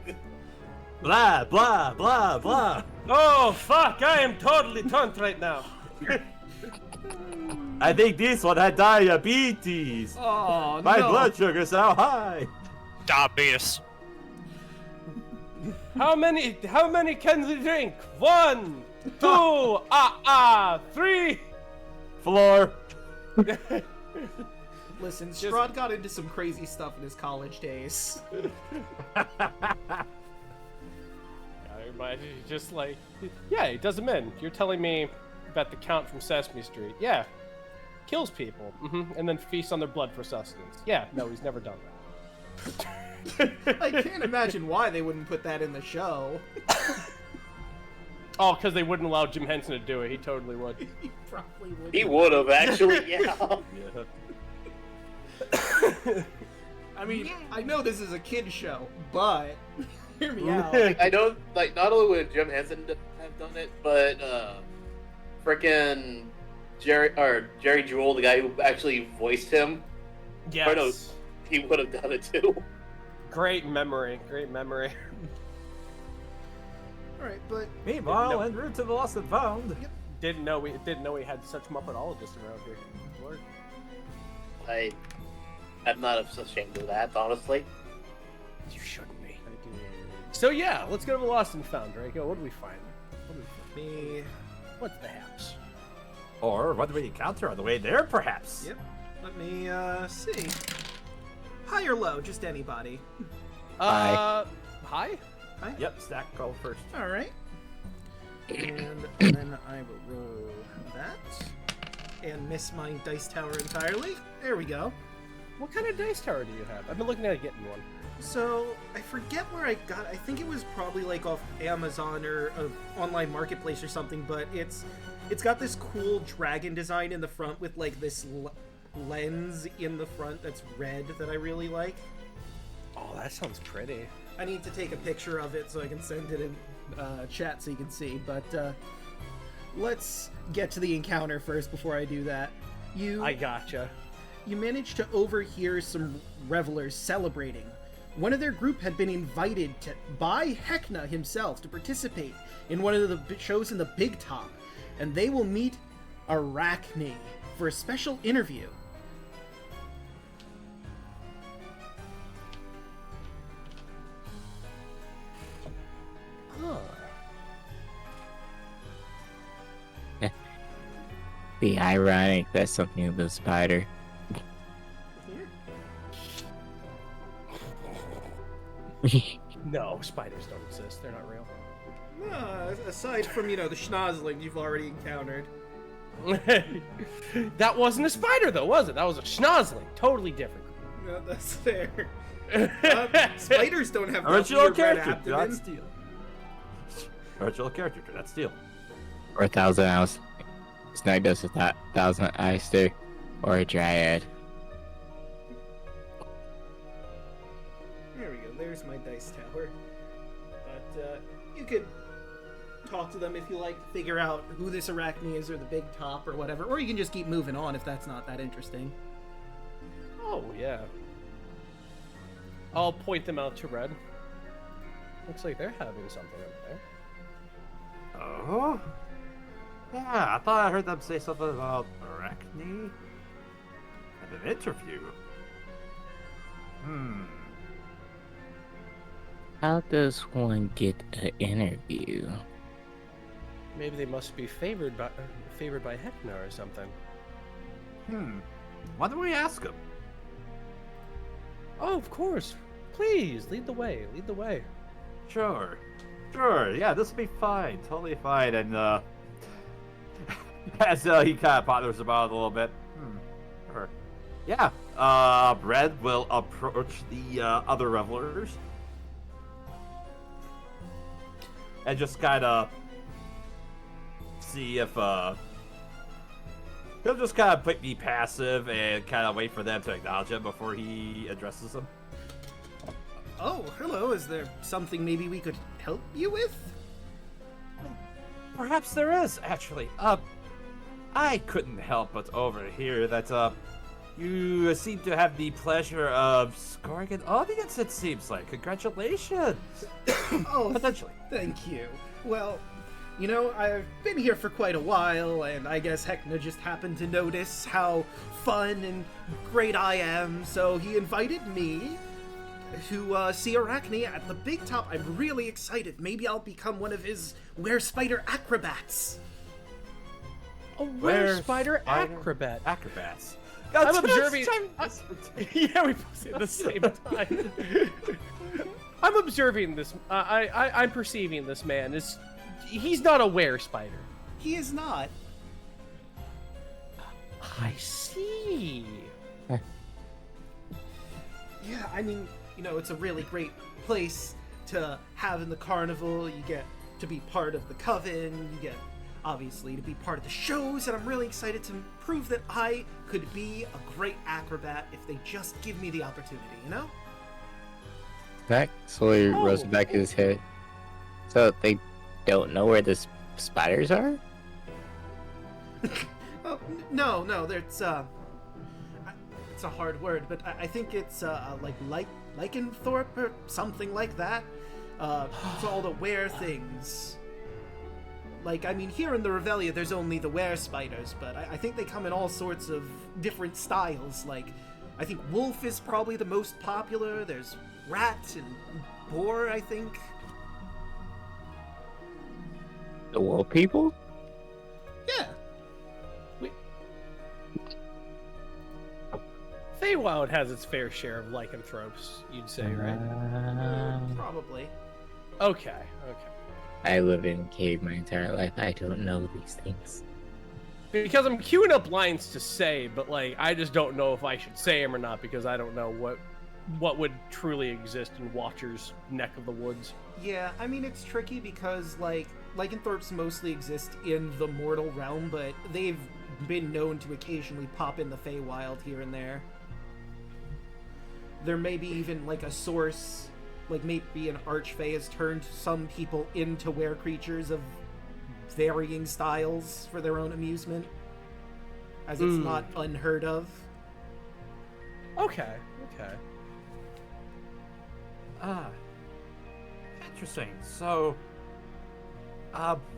Blah blah blah blah. Oh fuck! I am totally turned right now. I think this one had diabetes. Oh, My no. blood sugar's now high. Diabetes. How many can you drink? 1, 2, 3. Floor. Listen, Strahd got into some crazy stuff in his college days. Everybody just like, yeah, he does them in. You're telling me about the Count from Sesame Street? Yeah, kills people, and then feasts on their blood for sustenance. Yeah, no, he's never done that. I can't imagine why they wouldn't put that in the show. Oh, because they wouldn't allow Jim Henson to do it. He totally would. He probably would. He would have actually, yeah. I mean, I know this is a kid show, but hear me out. I know, like, not only would Jim Henson have done it, but frickin' Jerry Jewell, the guy who actually voiced him, Yes. or no, he would have done it too. Great memory. Great memory. All right, but Meanwhile, en route to the lost and found. Didn't know we had such Muppetologists around here. Lord. I'm not ashamed of that, honestly. You shouldn't be. So yeah, let's go to the Lost and Found, Draco. What do we find? me. What's the haps? Or what do we encounter on the way there, perhaps? Yep. Let me see. High or low? Just anybody. Hi. Hi. Yep, stack call first. All right. And then I will roll that and miss my dice tower entirely. There we go. What kind of dice tower do you have? I've been looking at getting one. So I forget where I got. I think it was probably like off Amazon or an online marketplace or something. But it's got this cool dragon design in the front with like this lens in the front that's red that I really like. Oh, that sounds pretty. I need to take a picture of it so I can send it in chat so you can see. But let's get to the encounter first before I do that. I gotcha. You managed to overhear some revelers celebrating. One of their group had been invited by Heckna himself to participate in one of the shows in the Big Top, and they will meet Arachne for a special interview. Be ironic, that's something of a spider. No, spiders don't exist. They're not real. Aside from, the schnozzling you've already encountered. That wasn't a spider, though, was it? That was a schnozzling. Totally different. No, that's fair. Spiders don't have Original that weird red character, do not abdomen. steal. Original character, do not steal. Or 1,000 ounce. Snag does with that 1,000 Eyster. Or a Dryad. There we go. There's my dice tower. But you could talk to them if you like, figure out who this Arachne is or the Big Top or whatever. Or you can just keep moving on if that's not that interesting. Oh, yeah. I'll point them out to Red. Looks like they're having something over there. Oh? Yeah, I thought I heard them say something about Arachne. At an interview? How does one get an interview? Maybe they must be favored by Heckna or something. Why don't we ask him? Oh, of course. Please, lead the way. Lead the way. Sure. Yeah, this will be fine. Totally fine. And as he kind of ponders about it a little bit. Sure. Yeah. Red will approach the other revelers and just kind of see if he'll just kind of be passive and kind of wait for them to acknowledge him before he addresses them. Oh, hello. Is there something maybe we could help you with? Perhaps there is, actually. I couldn't help but overhear that, you seem to have the pleasure of scoring an audience, it seems like. Congratulations! Oh, potentially. Thank you. Well, you know, I've been here for quite a while, and I guess Heckna just happened to notice how fun and great I am, so he invited me to see Arachne at the Big Top. I'm really excited. Maybe I'll become one of his were-spider acrobats. A were-spider acrobat. Acrobats. I'm observing. Yeah, we both say it at the same time. I'm observing this. I'm perceiving this man. He's not a were-spider. He is not. I see. Yeah, I mean, you know, it's a really great place to have in the carnival. You get to be part of the coven. You get, obviously, to be part of the shows. And I'm really excited to prove that I could be a great acrobat if they just give me the opportunity, you know? Zach slowly rolls back his head. So they don't know where the spiders are? Oh, no, it's a hard word, but I think it's like lycanthrope or something like that. It's all the were things. Like, I mean, here in the Revelia, there's only the were spiders, but I think they come in all sorts of different styles. Like, I think wolf is probably the most popular. There's rat and boar, I think. The wolf people? Yeah. Feywild has its fair share of lycanthropes, you'd say, right? Probably. Okay. I live in a cave my entire life. I don't know these things. Because I'm queuing up lines to say, but like I just don't know if I should say them or not because I don't know what would truly exist in Watcher's neck of the woods. Yeah, I mean, it's tricky because, like, lycanthropes mostly exist in the mortal realm, but they've been known to occasionally pop in the Feywild here and there. There may be even, like, a source, like, maybe an archfey has turned some people into were-creatures of varying styles for their own amusement, as it's not unheard of. Okay. Interesting. So,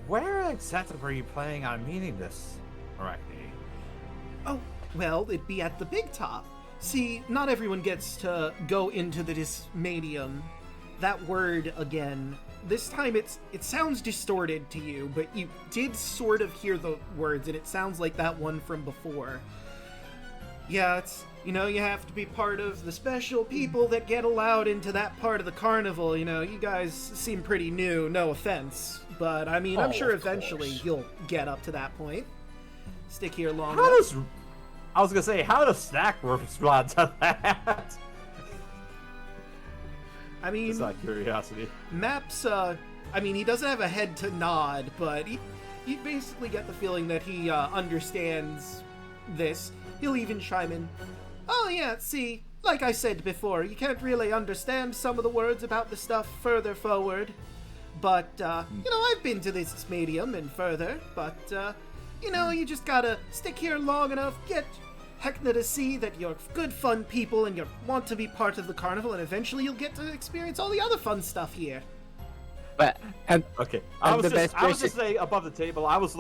where exactly were you planning on meeting this Arachne? Oh, well, it'd be at the Big Top. See, not everyone gets to go into the Dismadium. That word, again, this time it sounds distorted to you, but you did sort of hear the words, and it sounds like that one from before. Yeah, it's, you know, you have to be part of the special people that get allowed into that part of the carnival. You know, you guys seem pretty new, no offense. But, I mean, I'm sure eventually you'll get up to that point. Stick here long enough. I was gonna say, how does Snack respond to that? I mean, just out of curiosity. Maps, I mean, he doesn't have a head to nod, but you basically get the feeling that he understands this. He'll even chime in, oh yeah, see, like I said before, you can't really understand some of the words about the stuff further forward. But, you know, I've been to this medium and further, but, you know, you just gotta stick here long enough, get Heckna to see that you're good, fun people and you want to be part of the carnival, and eventually you'll get to experience all the other fun stuff here. But okay, I was just saying above the table. I was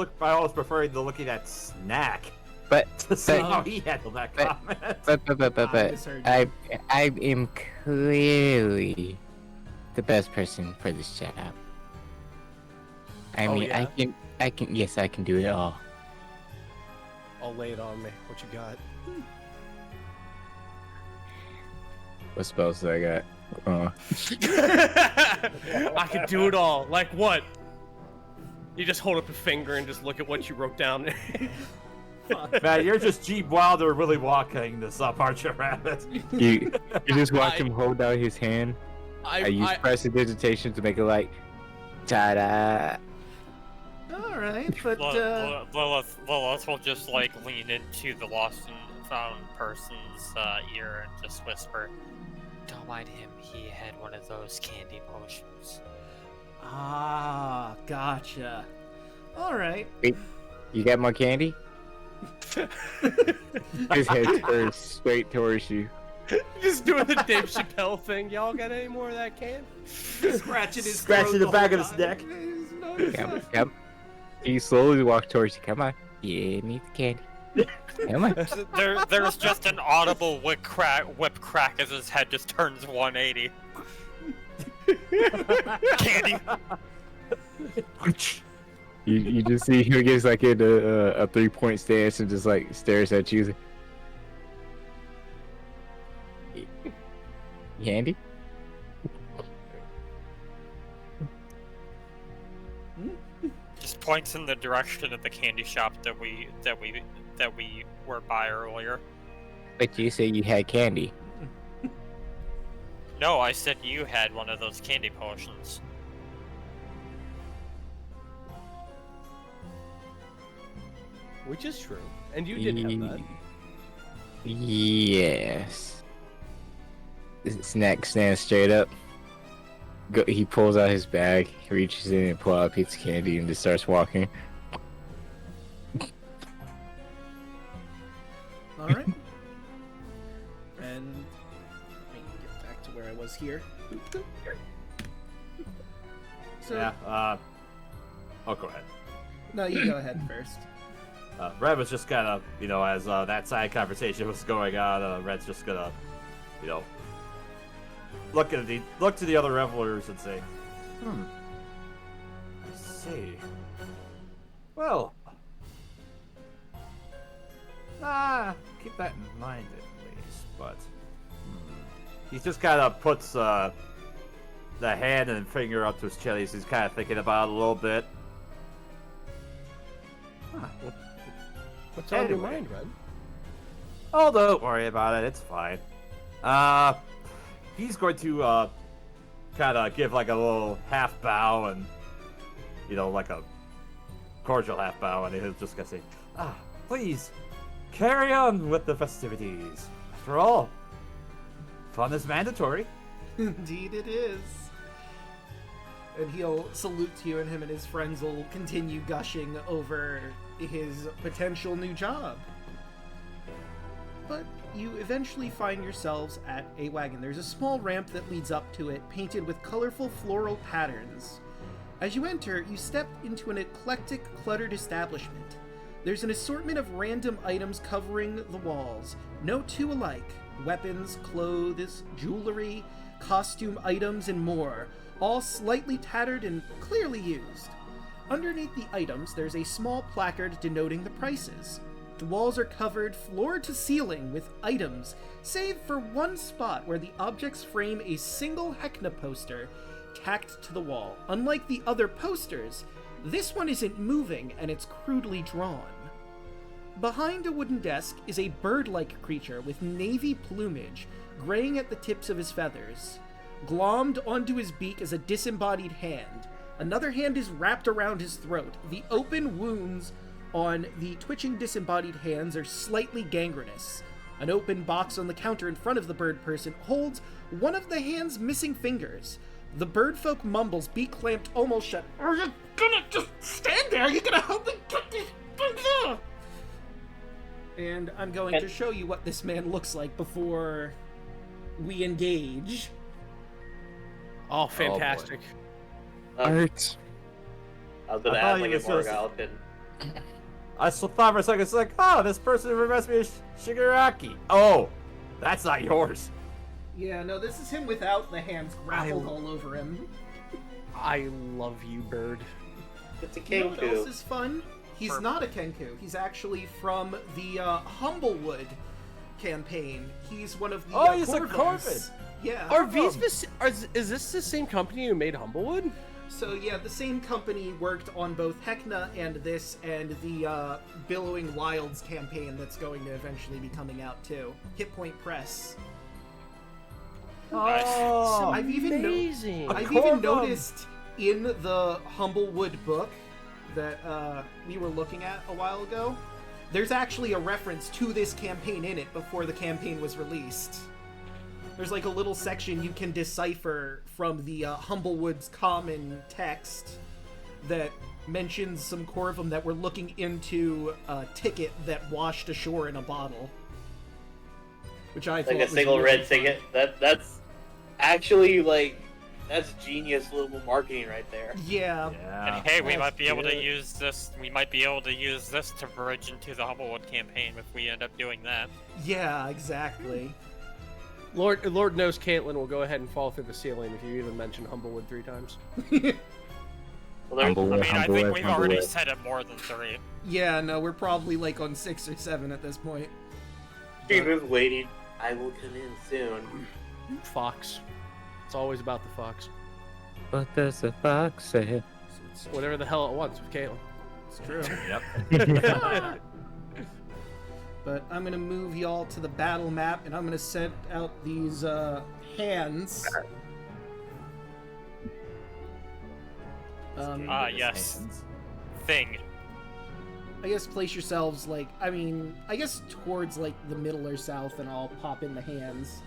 preferring to looking at Snack But to see how he handled that comment. but misheard I am clearly the best person for this job. I Oh, mean, yeah? I can, yes, I can do it all. I'll lay it on me. What you got? What spells do I got? I can do it all. Like what? You just hold up a finger and just look at what you wrote down. Man, you're just Jeep Wilder really walking this up, aren't you, Rabbit? You just watch him hold out his hand. I use I prestidigitation to make it like, ta-da. All right, but Lilith will just like lean into the lost and found person's ear and just whisper, "Don't mind him. He had one of those candy potions." gotcha. All right. You got more candy? His head turns straight towards you. just doing the Dave Chappelle thing. Y'all got any more of that can? Scratching his Scratching throat the back whole of his time. neck. Come. He slowly walks towards you. Come on. Give me the candy. Come on. There's just an audible whip crack as his head just turns 180. Candy. You just see he gives like a 3-point stance and just like stares at you. Candy? Just points in the direction of the candy shop that we were by earlier. But you say you had candy. No, I said you had one of those candy potions. Which is true. And you did have that. Yes. Snack stands straight up. He pulls out his bag, reaches in and pulls out a piece of candy and just starts walking. All right. And let me get back to where I was here. So, Yeah, oh, go ahead. no, you go ahead first. Red was just kind of, as that side conversation was going on, Red's just gonna, look to the other revelers and say, I see. Well, keep that in mind at least, but he just kind of puts the hand and finger up to his chest. He's kind of thinking about it a little bit. What's on your Anyway. mind, Red? Oh, don't worry about it. It's fine. He's going to kind of give like a little half bow and, like a cordial half bow, and he's just gonna say, please carry on with the festivities. After all, fun is mandatory. Indeed it is. And he'll salute to you, and him and his friends will continue gushing over his potential new job. But you eventually find yourselves at a wagon. There's a small ramp that leads up to it, painted with colorful floral patterns. As you enter, you step into an eclectic, cluttered establishment. There's an assortment of random items covering the walls, no two alike. Weapons, clothes, jewelry, costume items, and more, all slightly tattered and clearly used. Underneath the items, there's a small placard denoting the prices. The walls are covered floor to ceiling with items, save for one spot where the objects frame a single Heckna poster tacked to the wall. Unlike the other posters, this one isn't moving and it's crudely drawn. Behind a wooden desk is a bird-like creature with navy plumage, graying at the tips of his feathers. Glommed onto his beak is a disembodied hand. Another hand is wrapped around his throat. The open wounds on the twitching disembodied hands are slightly gangrenous. An open box on the counter in front of the bird person holds one of the hand's missing fingers. The bird folk mumbles, beak clamped almost shut. Are you gonna just stand there? Are you gonna help me get these things out? And I'm going to show you what this man looks like before we engage. Oh, fantastic. I Art. was gonna I add thought like he a was just- Morgoth and I thought for a second, it's like, oh, this person reminds me of Shigaraki. Oh, that's not yours. Yeah, no, this is him without the hands grappled all over him. I love you, bird. It's a You know what else Kenku. is fun? He's not a Kenku. He's actually from the Humblewood campaign. He's one of the Oh, he's a Corvins. Corvin. Yeah. Are these is this the same company who made Humblewood? So yeah, the same company worked on both Heckna and this, and the Billowing Wilds campaign that's going to eventually be coming out too. Hit Point Press. Oh, I've even Amazing. I've Corvin. even noticed in the Humblewood book that we were looking at a while ago, there's actually a reference to this campaign in it before the campaign was released. There's like a little section you can decipher from the Humblewood's common text that mentions some Corvum that were looking into a ticket that washed ashore in a bottle. Which I thought Like a was single really red fun. ticket. That's actually like that's genius little marketing right there. Yeah. yeah. And hey, we That's might be able to good. use this. We might be able to use this to bridge into the Humblewood campaign if we end up doing that. Yeah, exactly. Lord knows Caitlin will go ahead and fall through the ceiling if you even mention Humblewood 3 times. Well, there- I mean, I think we've already Humblewood. said it more than 3. Yeah, no, we're probably like on 6 or 7 at this point. Keep him waiting. I will come in soon. Fox. It's always about the fox. What does the fox say? Whatever the hell it wants with Caitlin. It's true. Yep. But I'm gonna move y'all to the battle map, and I'm gonna set out these hands. Yes. Thing. I guess place yourselves like, I guess towards like the middle or south, and I'll pop in the hands.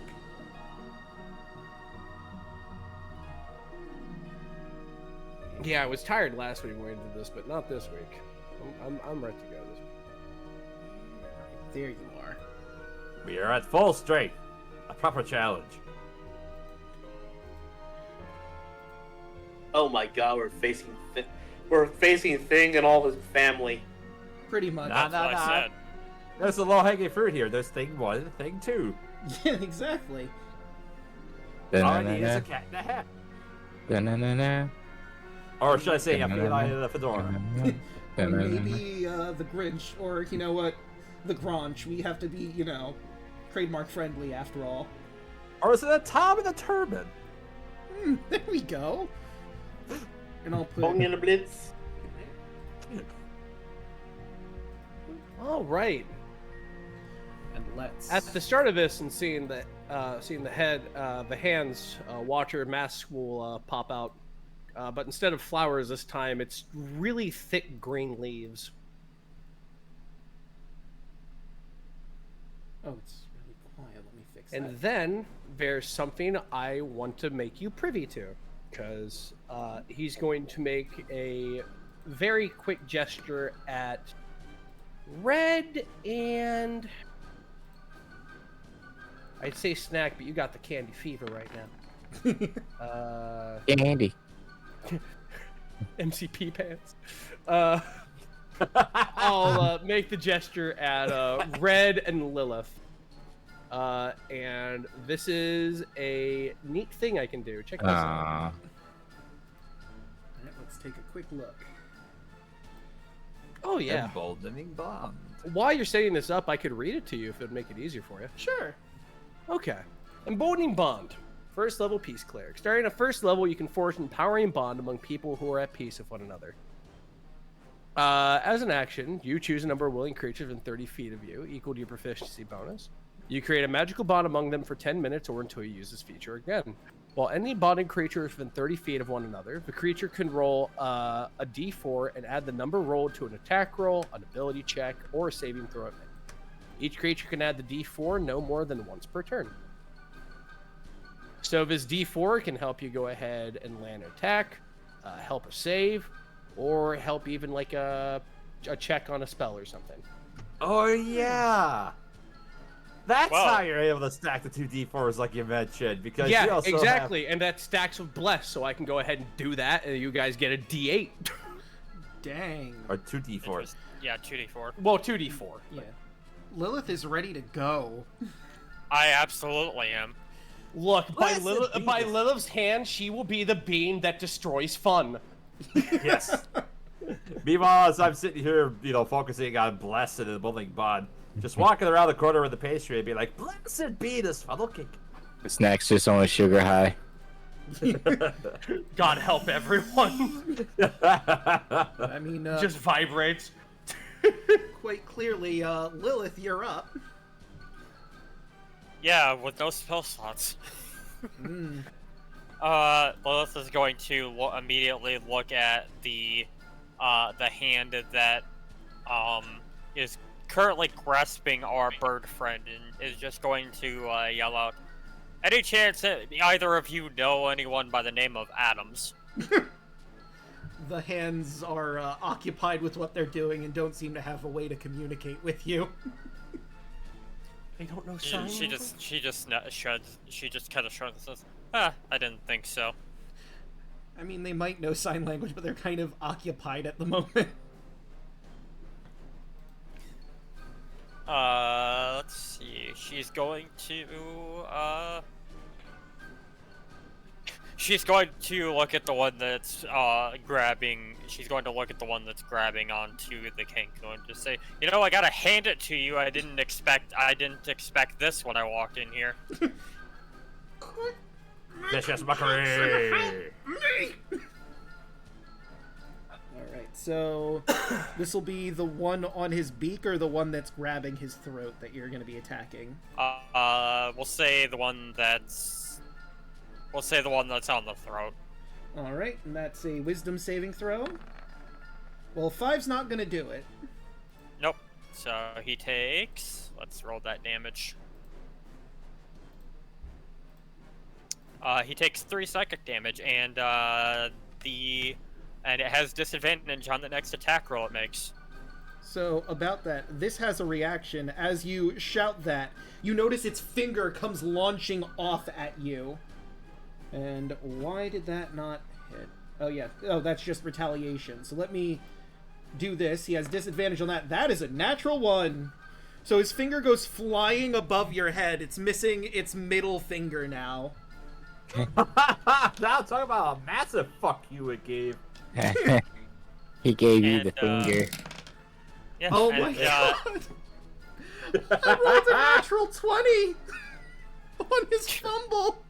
Yeah, I was tired last week when we did this, but not this week. I'm ready to go this week. There you are. We are at full strength. A proper challenge. Oh my God, we're facing Thing and all his family. Pretty much. Nah, That's what I said. There's a low-hanging fruit here. There's thing 1 and thing 2. Yeah, exactly. All I need is a cat in a hat. Da-na-na-na. Or should I say a feline in a fedora? Or maybe the Grinch, or you know what, the Gronch. We have to be, trademark friendly after all. Or is it a Tom in a turban? There we go. And I'll put. Only in the Blitz. All right. And let's. At the start of this, and seeing the hands, Watcher mask will pop out. But instead of flowers this time, it's really thick green leaves. Oh, it's really quiet. Let me fix And that. then there's something I want to make you privy to, because he's going to make a very quick gesture at Red and I'd say Snack, but you got the candy fever right now. Candy. MCP pants. I'll make the gesture at Red and Lilith. And this is a neat thing I can do. Check this out. Alright, let's take a quick look. Oh, yeah. Emboldening bond. While you're setting this up, I could read it to you if it would make it easier for you. Sure. Okay. Emboldening Bond. First level Peace Cleric. Starting at first level, you can forge an empowering bond among people who are at peace with one another. As an action, you choose a number of willing creatures within 30 feet of you, equal to your proficiency bonus. You create a magical bond among them for 10 minutes or until you use this feature again. While any bonded creature is within 30 feet of one another, the creature can roll a d4 and add the number rolled to an attack roll, an ability check, or a saving throw at minute. Each creature can add the d4 no more than once per turn. So this d4 can help you go ahead and land an attack, help a save, or help even like a check on a spell or something. Oh yeah. That's Well- how you're able to stack the 2 d4s like you mentioned, because you Yeah, also exactly. And that stacks with Bless, so I can go ahead and do that, and you guys get a d8. Dang. Or 2d4. Yeah, 2d4. Well, 2d4. Yeah. Lilith is ready to go. I absolutely am. Look, by Blessed be this- Lilith's hand, she will be the beam that destroys fun. Yes. Meanwhile, as I'm sitting here, focusing on Blessed and the Bubbling Bond, just walking around the corner with the pastry and be like, Blessed be this funnel cake. Snack's just on a sugar high. God help everyone. I mean, Just vibrates. quite clearly, Lilith, you're up. Yeah, with no spell slots. Mm. Lilith is going to immediately look at the hand that is currently grasping our bird friend and is just going to yell out, "Any chance that either of you know anyone by the name of Adams?" The hands are occupied with what they're doing and don't seem to have a way to communicate with you. They don't know sign She language? just shrugs. She just kind of shrugs and says, "Ah, I didn't think so." I mean, they might know sign language, but they're kind of occupied at the moment. Let's see. She's going to look at the one that's grabbing. She's going to look at the one that's grabbing onto the Kenku and just say, I gotta hand it to you. I didn't expect this when I walked in here. Vicious mockery. Alright, so this will be the one on his beak or the one that's grabbing his throat that you're going to be attacking? We'll say the one that's on the throat. Alright, and that's a wisdom saving throw. Well, 5's not going to do it. Nope. So he takes. Let's roll that damage. He takes 3 psychic damage, and it has disadvantage on the next attack roll it makes. So, about that, this has a reaction. As you shout that, you notice its finger comes launching off at you. And why did that not hit? Oh, yeah. Oh, that's just retaliation. So let me do this. He has disadvantage on that. That is a natural 1. So his finger goes flying above your head. It's missing its middle finger now. Now talk about a massive fuck you it gave. He gave you And, the finger. Yeah, Oh and, my god! I rolled a natural 20 on his fumble.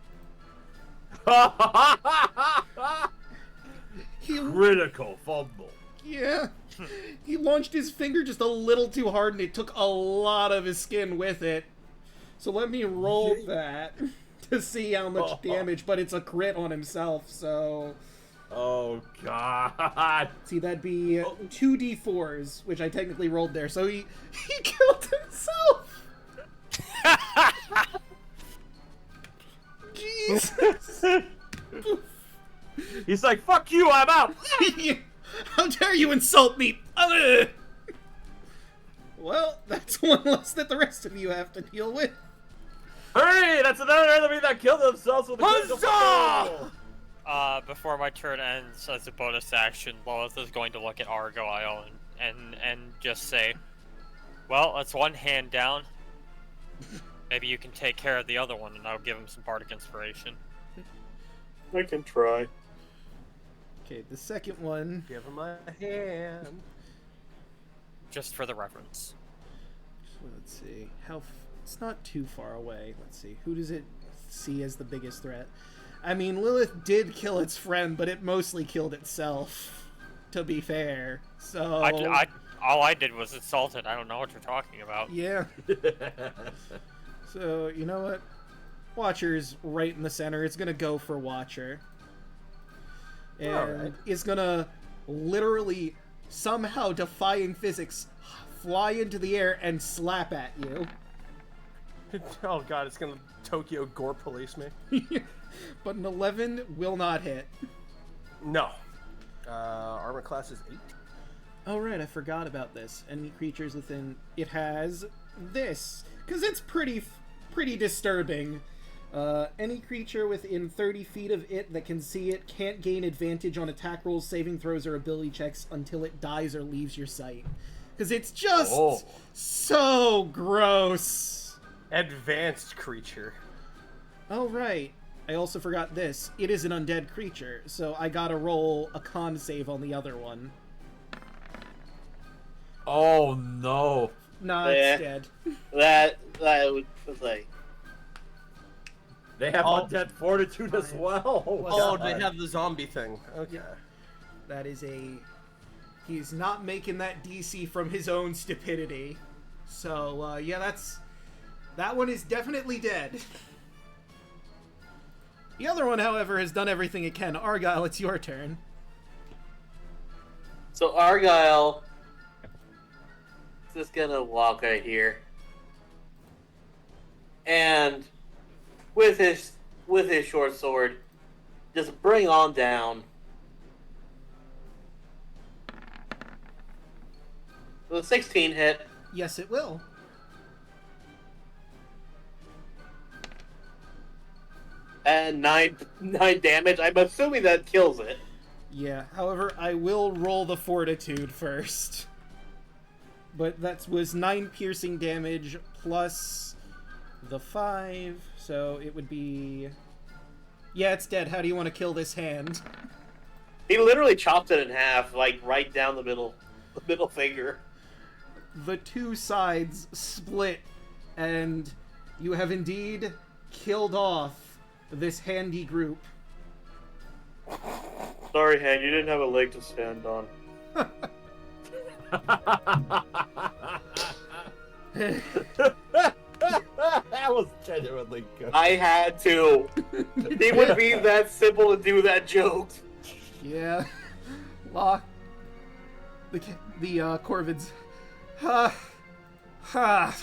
Critical fumble. Yeah. He launched his finger just a little too hard and it took a lot of his skin with it. So let me roll that to see how much damage, but it's a crit on himself, so... Oh god. See, that'd be 2d4s, which I technically rolled there, so he killed himself! Jesus! He's like, fuck you, I'm out! How dare you insult me! Well, that's one less that the rest of you have to deal with. Hurry! That's another enemy that killed themselves with a critical fumble! Before my turn ends, as a bonus action, Lilith is going to look at Argyle and just say, "Well, that's one hand down. Maybe you can take care of the other one, and I'll give him some bardic inspiration." I can try. Okay, the second one. Give him a hand. Just for the reference. Let's see. It's not too far away. Let's see. Who does it see as the biggest threat? I mean, Lilith did kill its friend, but it mostly killed itself, to be fair. So... All I did was insult it. I don't know what you're talking about. Yeah. So, you know what? Watcher's right in the center. It's gonna go for Watcher. And it's gonna literally, somehow defying physics, fly into the air and slap at you. Oh god, it's gonna Tokyo Gore police me. But an 11 will not hit. No. Armor class is 8. Oh right, I forgot about this. Enemy creatures within it has this, because it's pretty disturbing. Any creature within 30 feet of it that can see it can't gain advantage on attack rolls, saving throws, or ability checks until it dies or leaves your sight. Because it's just so gross. Advanced creature. Oh, right. I also forgot this. It is an undead creature, so I gotta roll a con save on the other one. Oh, no. Nah, Yeah. it's dead. That was like. They have Oh. undead fortitude as well. Oh, they have the zombie thing. Okay. Yeah. That is a... He's not making that DC from his own stupidity. So, yeah, that one is definitely dead. The other one, however, has done everything it can. Argyle, it's your turn. So Argyle is just gonna walk right here, and with his short sword, just bring on down. The 16 hit. Yes, it will. And 9 damage. I'm assuming that kills it. Yeah, however, I will roll the fortitude first. But that was 9 piercing damage plus the 5, so it would be... Yeah, it's dead. How do you want to kill this hand? He literally chopped it in half, like right down the middle finger. The two sides split, and you have indeed killed off this handy group. Sorry, hand, you didn't have a leg to stand on. That was genuinely good. I had to. It would be that simple to do that joke. Yeah. Lock. The Corvids. Ha. Ha.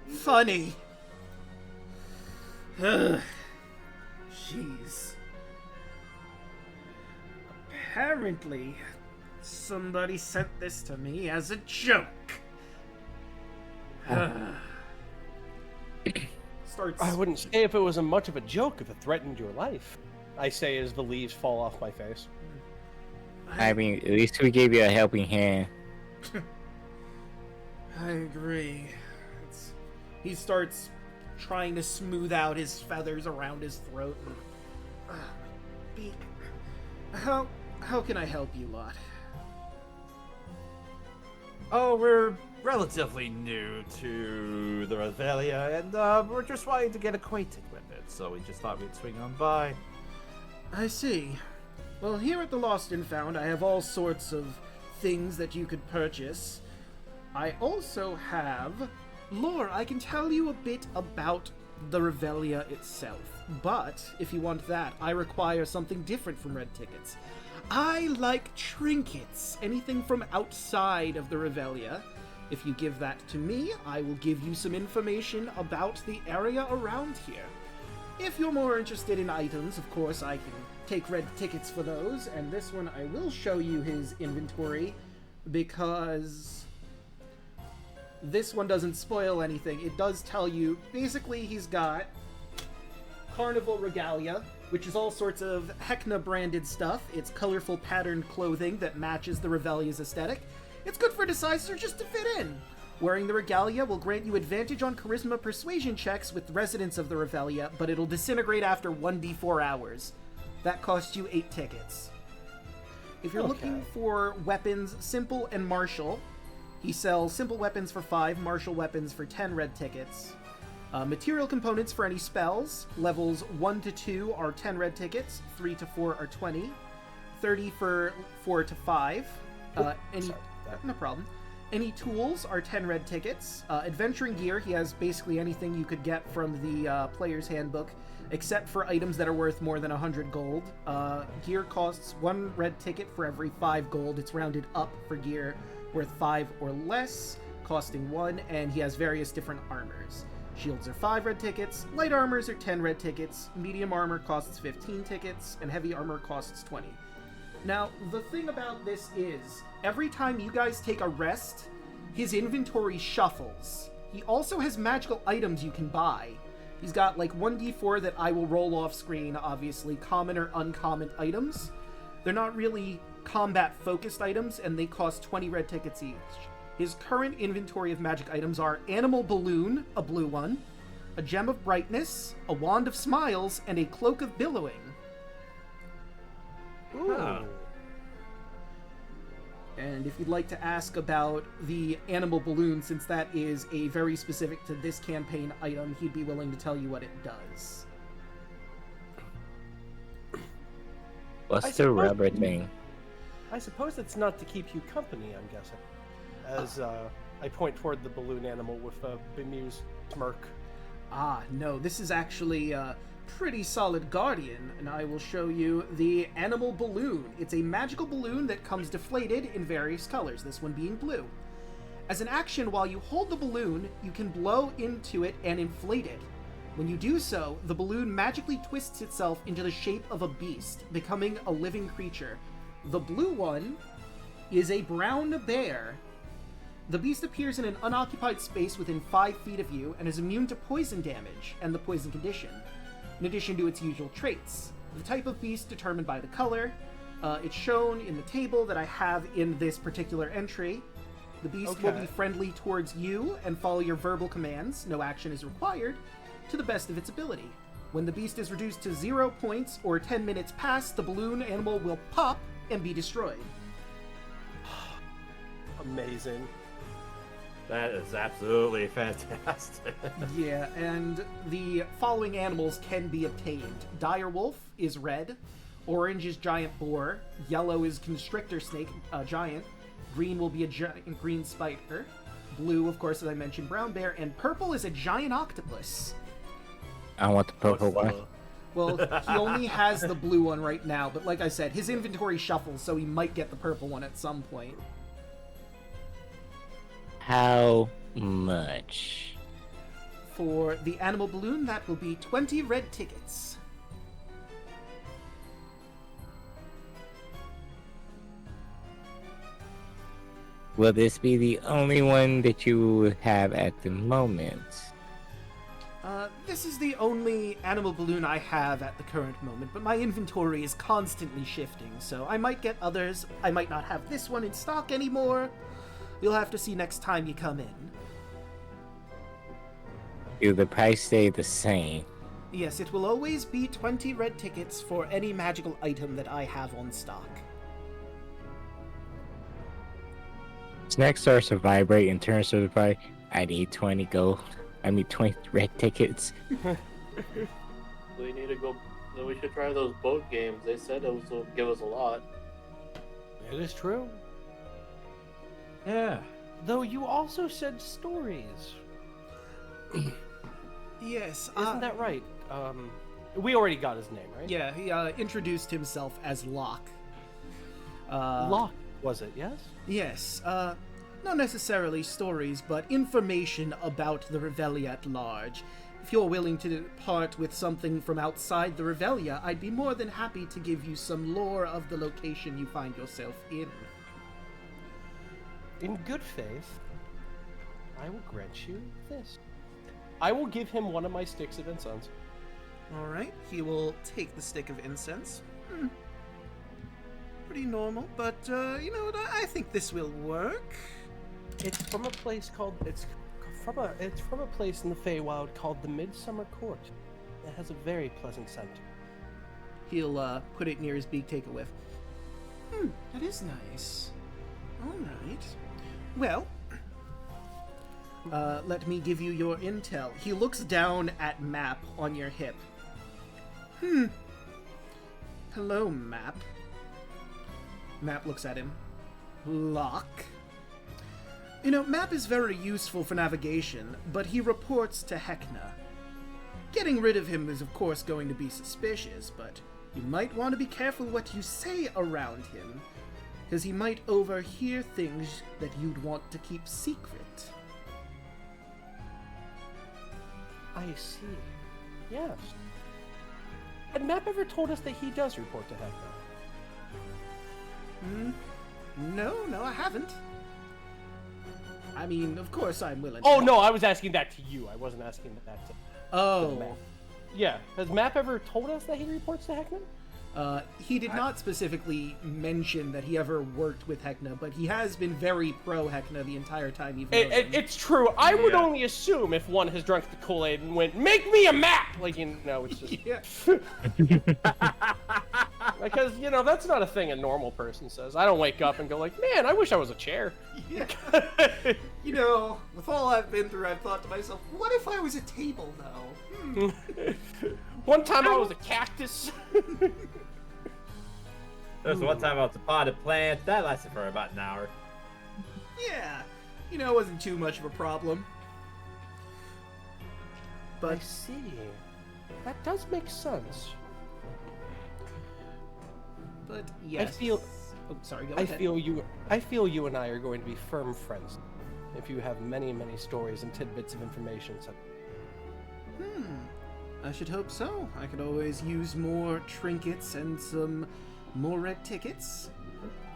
Funny. Ugh. Jeez. Apparently, somebody sent this to me as a joke. Starts. I wouldn't say if it was much of a joke if it threatened your life. I say as the leaves fall off my face. I mean, at least we gave you a helping hand. I agree. He starts trying to smooth out his feathers around his throat. My beak. How can I help you, lot? Oh, we're relatively new to the Revelia, and we're just wanting to get acquainted with it, so we just thought we'd swing on by. I see. Well, here at the Lost and Found, I have all sorts of things that you could purchase. I also have lore. I can tell you a bit about the Revelia itself, but if you want that, I require something different from red tickets. I like trinkets, anything from outside of the Revelia. If you give that to me, I will give you some information about the area around here. If you're more interested in items, of course, I can take red tickets for those, and this one I will show you his inventory, because this one doesn't spoil anything. It does tell you, basically he's got Carnival regalia, which is all sorts of Heckna branded stuff. It's colorful patterned clothing that matches the Revelia's aesthetic. It's good for decisors just to fit in. Wearing the regalia will grant you advantage on charisma persuasion checks with residents of the Revelia, but it'll disintegrate after 1d4 hours. That costs you 8 tickets. If you're looking for weapons, simple and martial, he sells simple weapons for 5, martial weapons for 10 red tickets. Material components for any spells, levels 1 to 2 are 10 red tickets, 3 to 4 are 20, 30 for 4 to 5. No problem. Any tools are 10 red tickets. Adventuring gear, he has basically anything you could get from the player's handbook, except for items that are worth more than 100 gold. Gear costs 1 red ticket for every 5 gold. It's rounded up for gear worth 5 or less, costing 1, and he has various different armors. Shields are 5 red tickets, light armors are 10 red tickets, medium armor costs 15 tickets, and heavy armor costs 20. Now, the thing about this is, every time you guys take a rest, his inventory shuffles. He also has magical items you can buy. He's got like 1d4 that I will roll off screen, obviously, common or uncommon items. They're not really combat-focused items, and they cost 20 red tickets each. His current inventory of magic items are Animal Balloon, a blue one, a Gem of Brightness, a Wand of Smiles, and a Cloak of Billowing. Ooh. And if you'd like to ask about the Animal Balloon, since that is a very specific to this campaign item, he'd be willing to tell you what it does. What's the rubber thing? I suppose it's not to keep you company, I'm guessing. As I point toward the balloon animal with a bemused smirk. Ah, no, this is actually a pretty solid guardian, and I will show you the Animal Balloon. It's a magical balloon that comes deflated in various colors, this one being blue. As an action, while you hold the balloon, you can blow into it and inflate it. When you do so, the balloon magically twists itself into the shape of a beast, becoming a living creature. The blue one is a brown bear. The beast appears in an unoccupied space within 5 feet of you and is immune to poison damage and the poison condition, in addition to its usual traits. The type of beast determined by the color. It's shown in the table that I have in this particular entry. The beast will be friendly towards you and follow your verbal commands. No action is required, to the best of its ability. When the beast is reduced to 0 points or 10 minutes pass, the balloon animal will pop and be destroyed. Amazing. That is absolutely fantastic. Yeah, and the following animals can be obtained. Direwolf is red, orange is giant boar, yellow is constrictor snake, giant, green will be a giant green spider, blue, of course, as I mentioned, brown bear, and purple is a giant octopus. I want the purple one. Well, he only has the blue one right now, but like I said, his inventory shuffles, so he might get the purple one at some point. How much? For the animal balloon, that will be 20 red tickets. Will this be the only one that you have at the moment? This is the only animal balloon I have at the current moment, but my inventory is constantly shifting, so I might get others. I might not have this one in stock anymore. You'll have to see next time you come in. Do the price stay the same? Yes, it will always be 20 red tickets for any magical item that I have on stock. Snack starts to vibrate and turns to the price. I need 20 gold. I need 20 red tickets. We need to go. We should try those boat games. They said it will give us a lot. It is true. Yeah. Though you also said stories. Yes. Isn't that right? We already got his name, right? Yeah, he introduced himself as Locke. Locke, was it, yes? Yes, not necessarily stories, but information about the Revelia at large. If you're willing to part with something from outside the Revelia, I'd be more than happy to give you some lore of the location you find yourself in. In good faith, I will grant you this. I will give him one of my sticks of incense. Alright, he will take the stick of incense. Pretty normal, but, you know what, I think this will work. It's from a place called, it's from a place in the Feywild called the Midsummer Court. It has a very pleasant scent. He'll, put it near his beak, take a whiff. That is nice. Alright. Well, let me give you your intel. He looks down at Map on your hip. Hello, Map. Map looks at him. Locke. You know, Map is very useful for navigation, but he reports to Heckna. Getting rid of him is of course going to be suspicious, but you might want to be careful what you say around him, because he might overhear things that you'd want to keep secret. I see. Yes. Had Map ever told us that he does report to Heckna? No, I haven't. I mean, of course I'm willing Oh, to no, I was asking that to you. I wasn't asking that to... Oh. Yeah. Has Map ever told us that he reports to Heckna? He did not specifically mention that he ever worked with Heckna, but he has been very pro Heckna the entire time you've known him. It's true. I would Yeah. only assume if one has drunk the Kool-Aid and went, "Make me a map!" Like, you know, it's just... Yeah. Because, you know, that's not a thing a normal person says. I don't wake up and go like, "Man, I wish I was a chair." Yeah. You know, with all I've been through, I've thought to myself, what if I was a table, though? One time I was a cactus. There's one time I was a potted plant. That lasted for about an hour. Yeah. You know, it wasn't too much of a problem. I But, see. That does make sense. yes. I feel... Oh, sorry, go I ahead. feel you and I are going to be firm friends. If you have many, many stories and tidbits of information. So... I should hope so. I could always use more trinkets and some more red tickets.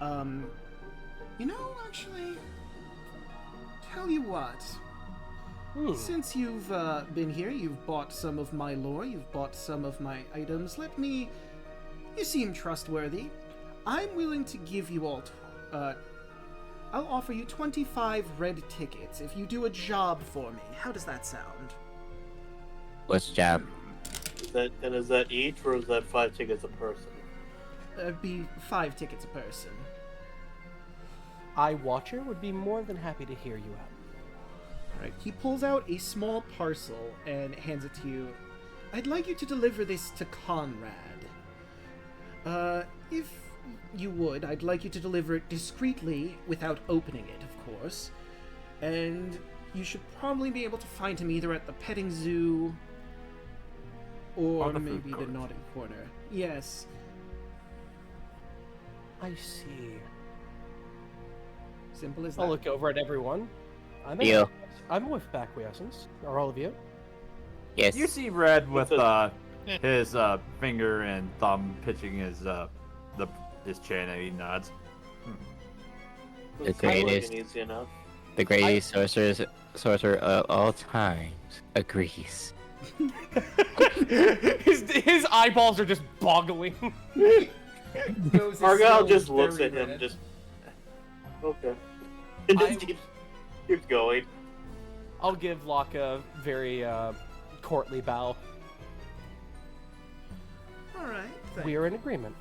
You know, actually, tell you what. Since you've been here, you've bought some of my lore, you've bought some of my items. You seem trustworthy. I'm willing to give you all. I'll offer you 25 red tickets if you do a job for me. How does that sound? What's job? Is that each, or is that 5 tickets a person? It'd be 5 tickets a person. I, Watcher, would be more than happy to hear you out. Alright, he pulls out a small parcel and hands it to you. I'd like you to deliver this to Conrad. If you would, I'd like you to deliver it discreetly without opening it, of course. And you should probably be able to find him either at the petting zoo or the food maybe the court. Naughty Corner. Yes. I see. Simple as that. I'll look over at everyone. I'm You. I'm with Acquiescence. Are all of you? Yes. You see Red with his finger and thumb pitching his chin, and he nods. The Sounds like greatest- an easy enough. The greatest sorcerer of all times agrees. his eyeballs are just boggling. Nose is Argyle still just looks very at him, red. just okay, and just I- keeps going. I'll give Locke a very courtly bow. Alright, thank We are in agreement.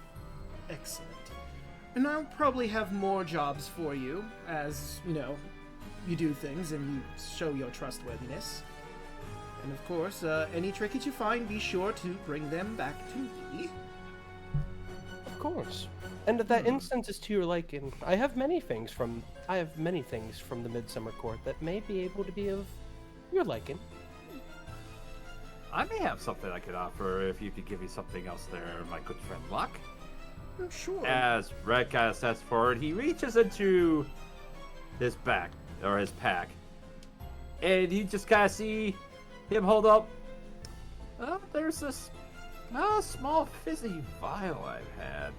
Excellent. And I'll probably have more jobs for you as, you know, you do things and you show your trustworthiness. And of course, any trinkets you find, be sure to bring them back to me. Of course. And if that instance is to your liking, I have many things from the Midsummer Court that may be able to be of your liking. I may have something I could offer if you could give me something else there, my good friend Locke. Sure. As Red kind of steps forward, he reaches into his back, or his pack, and you just kind of see him hold up. There's this small fizzy vial I've had,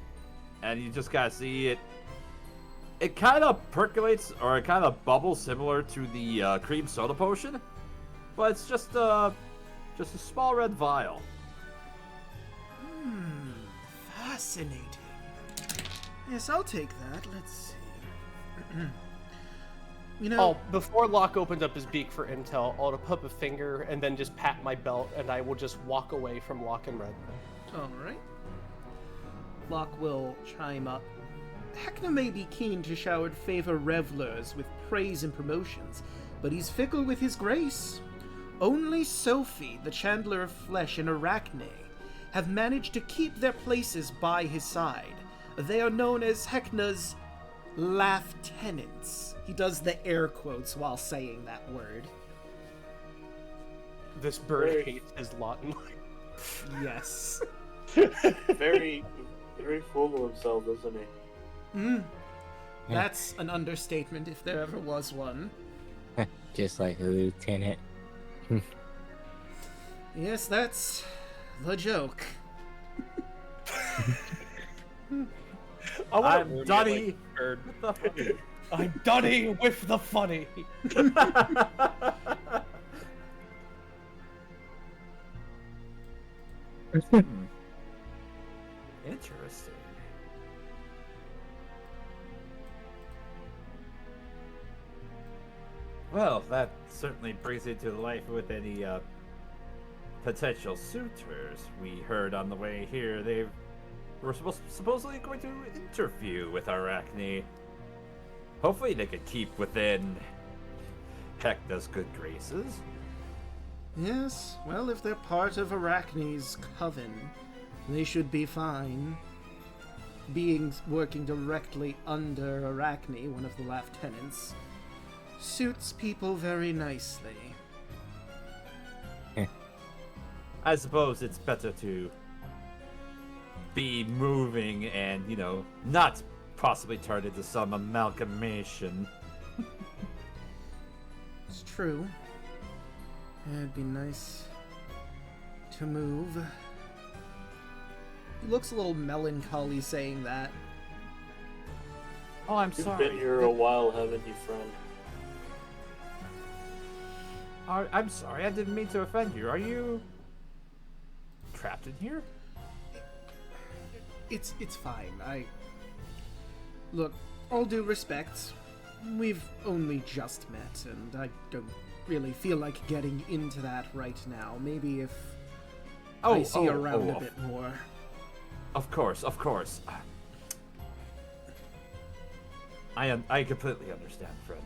and you just kind of see it. It kind of percolates, or it kind of bubbles, similar to the cream soda potion, but it's just a small red vial. Fascinating. Yes, I'll take that. Let's see. You know, Oh, before Locke opens up his beak for intel, I'll put up a finger and then just pat my belt, and I will just walk away from Locke and Red. alright. Locke will chime up. Heckna may be keen to favor revelers with praise and promotions, but he's fickle with his grace. Only Sophie, the Chandler of Flesh, and Arachne have managed to keep their places by his side. They are known as Heckna's lieutenants. He does the air quotes while saying that word. This bird Very- hates his lot in life. Yes. Very, very full of himself, isn't he? That's an understatement if there ever was one. Just like a lieutenant. Yes, that's the joke. I wanna I'm ruin your, Dunny. like, bird. What the fuck? I'm Dunny with the funny. Interesting. Well, that certainly brings into life with any potential suitors. We heard on the way here they were supposedly going to interview with Arachne. Hopefully they could keep within Heckna's good graces. Yes, well, if they're part of Arachne's coven, they should be fine. Working directly under Arachne, one of the lieutenants, suits people very nicely. I suppose it's better to be moving and, not possibly turn into some amalgamation. It's true. It'd be nice to move. He looks a little melancholy saying that. Oh, I'm You've sorry. been here a while, haven't you, friend? I'm sorry, I didn't mean to offend you. Are you trapped in here? It's fine. Look, all due respect, we've only just met, and I don't really feel like getting into that right now. Maybe if I see you around a bit more. Of course. I completely understand, friend.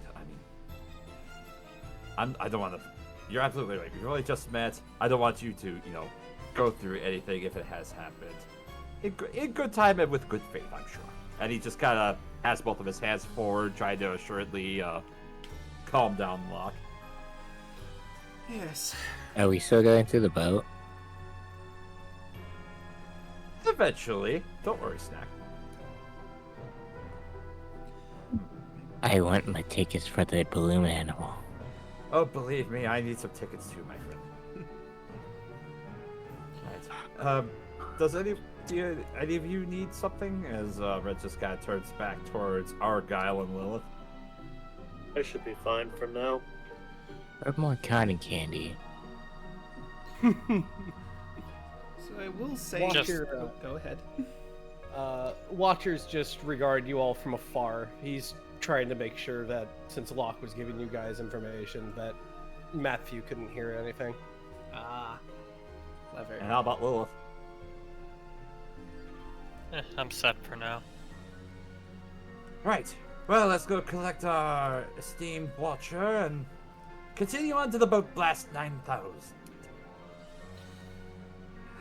I don't want to. You're absolutely right. We've only just met. I don't want you to, go through anything if it has happened. In good time and with good faith, I'm sure. And he just kind of has both of his hands forward, trying to assuredly calm down Locke. Yes. Are we still going to the boat? Eventually. Don't worry, Snack. I want my tickets for the balloon animal. Oh, believe me, I need some tickets too, my friend. Right. Does any of you need something? As Red just kind of turns back towards Argyle and Lilith. I should be fine for now. Or more cotton candy. So I will say... Watcher, go ahead. Watchers just regard you all from afar. He's trying to make sure that, since Locke was giving you guys information, that Matthew couldn't hear anything. Ah. Clever. And how about Lilith? I'm set for now. Right. Well, let's go collect our esteemed Watcher and continue on to the boat Blast 9000.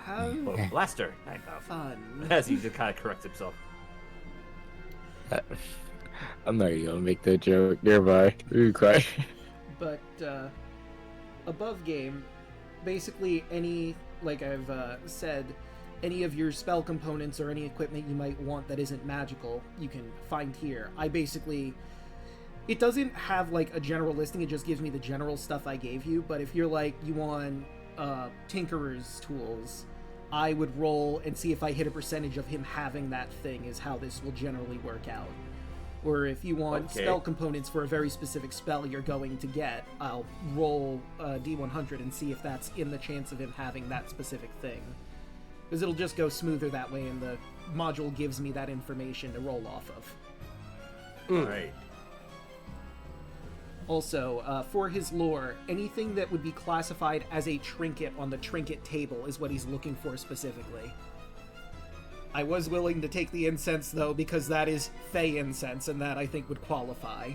Have Boat Blaster 9000. fun. As he just kind of corrects himself. I'm not even gonna make that joke. Nearby. Be quiet. But above game, basically like I've said, any of your spell components or any equipment you might want that isn't magical, you can find here. It doesn't have like a general listing, it just gives me the general stuff I gave you, but if you're like, you want Tinkerer's tools, I would roll and see if I hit a percentage of him having that thing is how this will generally work out. Or if you want spell components for a very specific spell you're going to get, I'll roll D100 and see if that's in the chance of him having that specific thing. Because it'll just go smoother that way, and the module gives me that information to roll off of. Right. Also, for his lore, anything that would be classified as a trinket on the trinket table is what he's looking for specifically. I was willing to take the incense, though, because that is Fey incense, and that I think would qualify.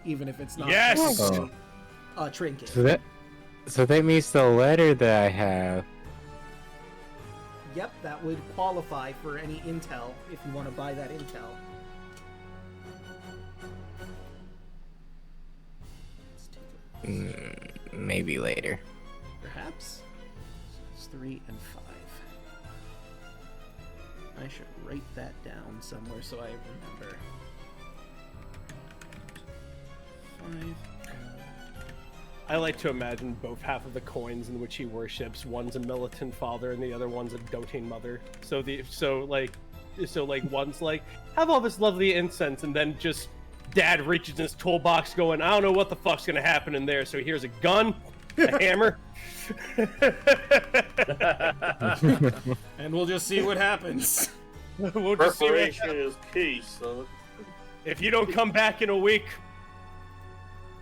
Even if it's not a trinket. So that means the letter that I have. Yep, that would qualify for any intel, if you want to buy that intel. Let's take Maybe later. Perhaps? It's 3 and 5. I should write that down somewhere so I remember. 5. I like to imagine both half of the coins in which he worships. One's a militant father and the other one's a doting mother. So one's like, have all this lovely incense, and then just dad reaches in his toolbox going, I don't know what the fuck's gonna happen in there, so here's a gun, A hammer. And we'll just see what happens. We'll just see what Preparation is key, son. if you don't come back in a week,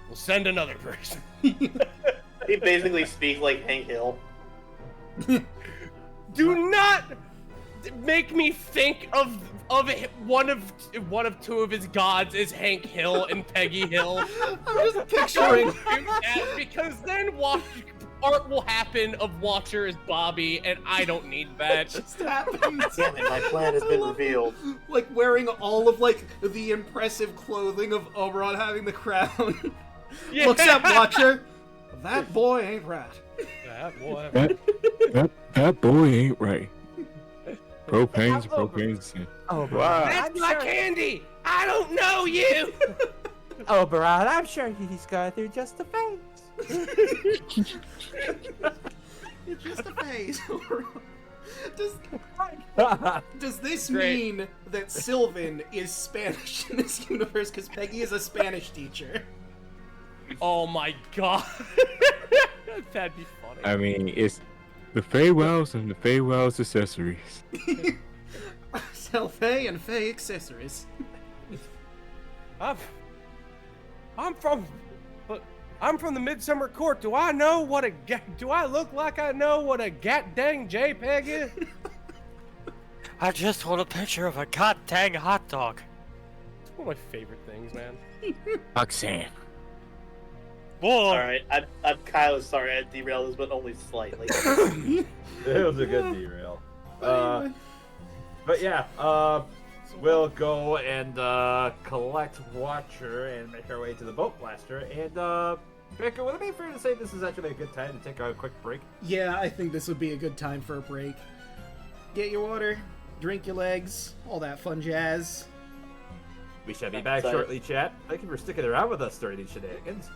we'll send another person. He basically speaks like Hank Hill. Do not make me think of one of two of his gods is Hank Hill and Peggy Hill. I'm just picturing. Do that, because then art will happen of Watcher as Bobby, and I don't need that. Just happened. Damn it, my plan has been revealed. Like wearing all of like the impressive clothing of Oberon having the crown. Yeah. Looks up, Watcher. That boy ain't right. That boy. That boy ain't right. Propane's. Oh, Wow. That's my candy. I don't know you. Oberon, I'm sure he's going through just a phase. It's just a phase. Does this Great. mean that Sylvan is Spanish in this universe because Peggy is a Spanish teacher? Oh my god. That'd be funny. I mean, it's the Feywells and the Feywells accessories. Sell Faye and Faye accessories. I'm from the Midsummer Court. Do I know what do I look like I know what a gat dang JPEG is? I just want a picture of a god dang hot dog. It's one of my favorite things, man. Roxanne. Whoa. Alright, I'm kind of sorry I derailed this, but only slightly. It was a good derail. But yeah, we'll go and collect Watcher and make our way to the Boat Blaster. And Draco, would it be fair to say this is actually a good time to take a quick break? Yeah, I think this would be a good time for a break. Get your water, drink your legs, all that fun jazz. We shall be back Sorry. shortly, chat. Thank you for sticking around with us during these shenanigans.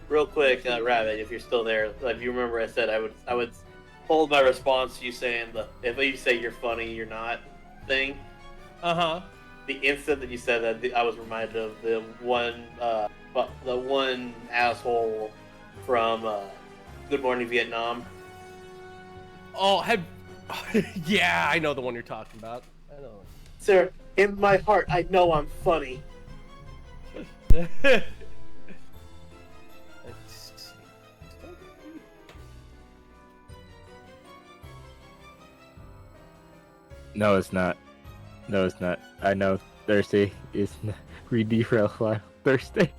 Real quick, Rabbit, if you're still there, if you remember, I said I would hold my response to you saying if you say you're funny, you're not thing. The instant that you said that, I was reminded of the one asshole from Good Morning Vietnam. Oh, yeah, I know the one you're talking about. I know. Sir, in my heart, I know I'm funny. Let's see. No, it's not. No, it's not. I know Thursday is re-derail file Thursday.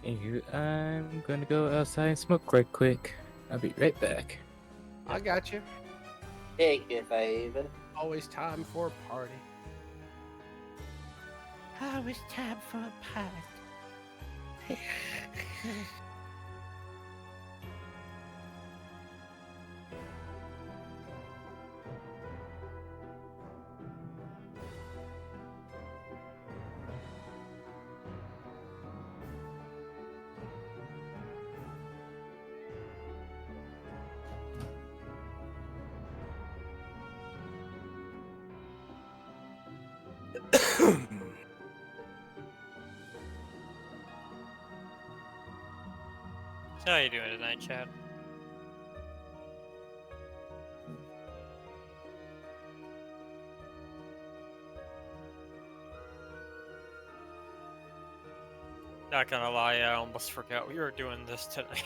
Anywho, I'm gonna go outside and smoke right quick. I'll be right back. I got you. Take it, baby. Always time for a party. Always time for a party. So how you doing tonight, Chad? Not gonna lie, I almost forgot we were doing this tonight.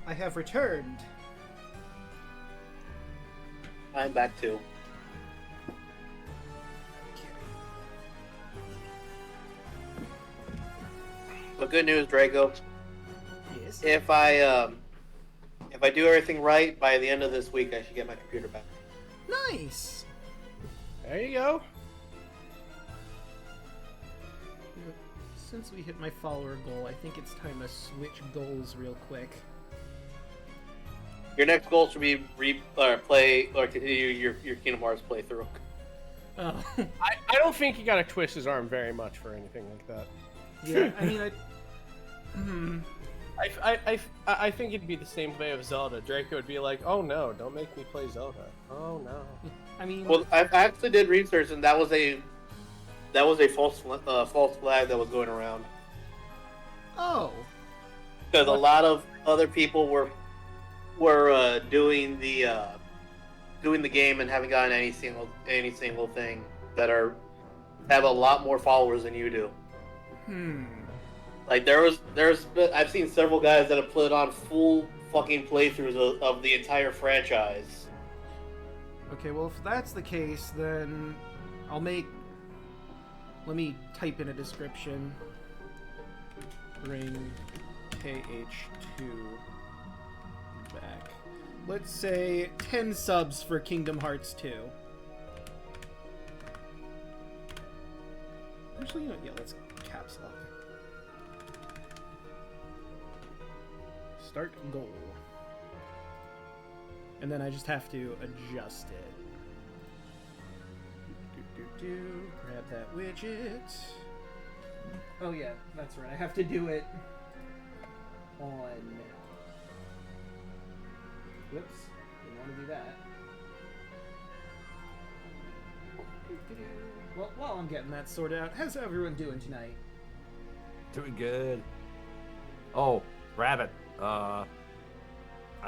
I have returned. I'm back too. But good news, Draco. Yes. If I do everything right, by the end of this week, I should get my computer back. Nice. There you go. Since we hit my follower goal, I think it's time to switch goals real quick. Your next goal should be play or continue your Kingdom Hearts playthrough. Oh. I don't think he got to twist his arm very much for anything like that. Yeah, I mean, I think it'd be the same way of Zelda. Draco would be like, "Oh no, don't make me play Zelda." Oh no. I mean, Well, I actually did research, and that was a false flag that was going around. oh, Because a lot of other people were doing the game and haven't gotten any single thing that have a lot more followers than you do. Like there's I've seen several guys that have put on full fucking playthroughs of the entire franchise. okay. Well, if that's the case, then I'll make. Let me type in a description. Bring KH2 back. Let's say 10 subs for Kingdom Hearts 2. Actually, you know, yeah, let's caps lock. Start goal. And then I just have to adjust it. Grab that widget. Oh yeah, that's right. I have to do it on... Whoops. Didn't want to do that. Well, while I'm getting that sorted out, how's everyone doing tonight? Doing good. Oh, Rabbit. I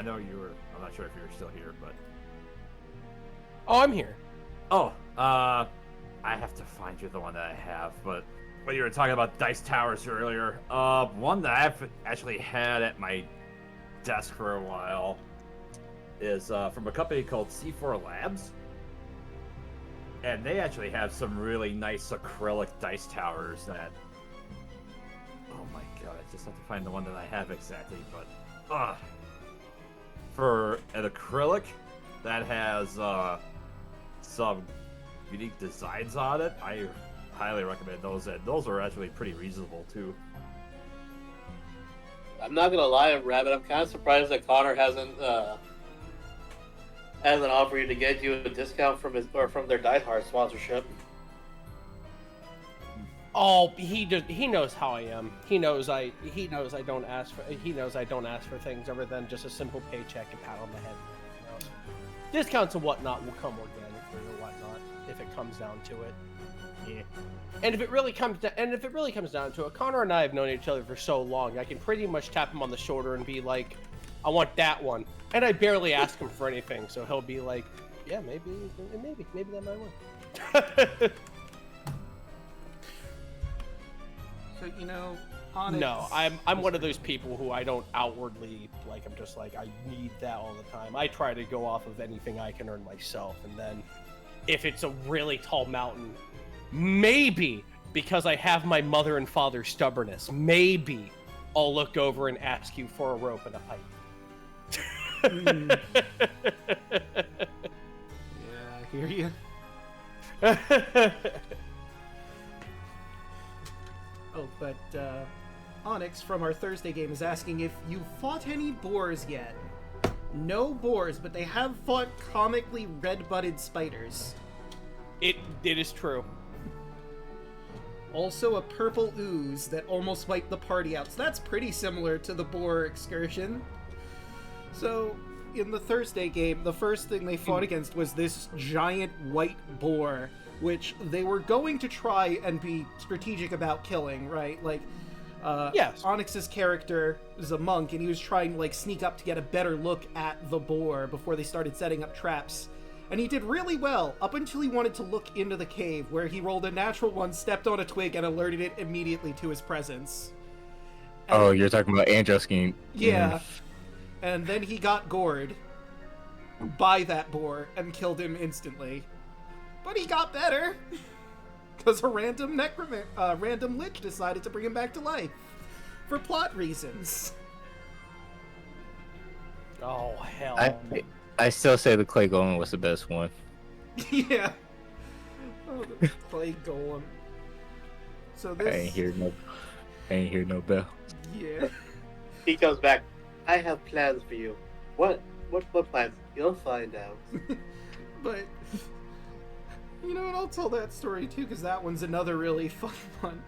know you were. I'm not sure if you were still here, but. Oh, I'm here. Oh, I have to find you the one that I have, but when you were talking about dice towers earlier, one that I've actually had at my desk for a while is from a company called C4 Labs. And they actually have some really nice acrylic dice towers that... Oh my god, I just have to find the one that I have exactly, but... For an acrylic that has some unique designs on it, I highly recommend those, and those are actually pretty reasonable too. I'm not gonna lie, Rabbit. I'm kind of surprised that Connor hasn't offered you to get you a discount from their Die Hard sponsorship. Oh, he knows how I am. He knows I don't ask for things other than just a simple paycheck and pat on the head. You know? Discounts and whatnot will come organically or whatnot if it comes down to it. Yeah. And if it really comes down to it, Connor and I have known each other for so long. I can pretty much tap him on the shoulder and be like, "I want that one," and I barely ask him for anything, so he'll be like, "Yeah, maybe that might work." So, you know, Onyx... No, I'm one of those people who I don't outwardly, like, I'm just like, I need that all the time. I try to go off of anything I can earn myself, and then if it's a really tall mountain, maybe, because I have my mother and father's stubbornness, maybe I'll look over and ask you for a rope and a pipe. Yeah, I hear you. Oh, but Onyx from our Thursday game is asking if you fought any boars yet. No boars, but they have fought comically red-butted spiders. It is true. Also a purple ooze that almost wiped the party out. So that's pretty similar to the boar excursion. So, in the Thursday game, the first thing they fought against was this giant white boar, which they were going to try and be strategic about killing, right? Like, yes. Onyx's character is a monk, and he was trying to, like, sneak up to get a better look at the boar before they started setting up traps. And he did really well, up until he wanted to look into the cave, where he rolled a natural one, stepped on a twig, and alerted it immediately to his presence. And Oh, you're talking about Androskin. yeah. and then he got gored by that boar and killed him instantly. But he got better because a random lich decided to bring him back to life for plot reasons. Oh hell! I still say the clay golem was the best one. Yeah. Oh, the clay golem. So this. I ain't hear no bell. Yeah. He comes back. I have plans for you. What plans? You'll find out. But you know what? I'll tell that story too, because that one's another really fun one.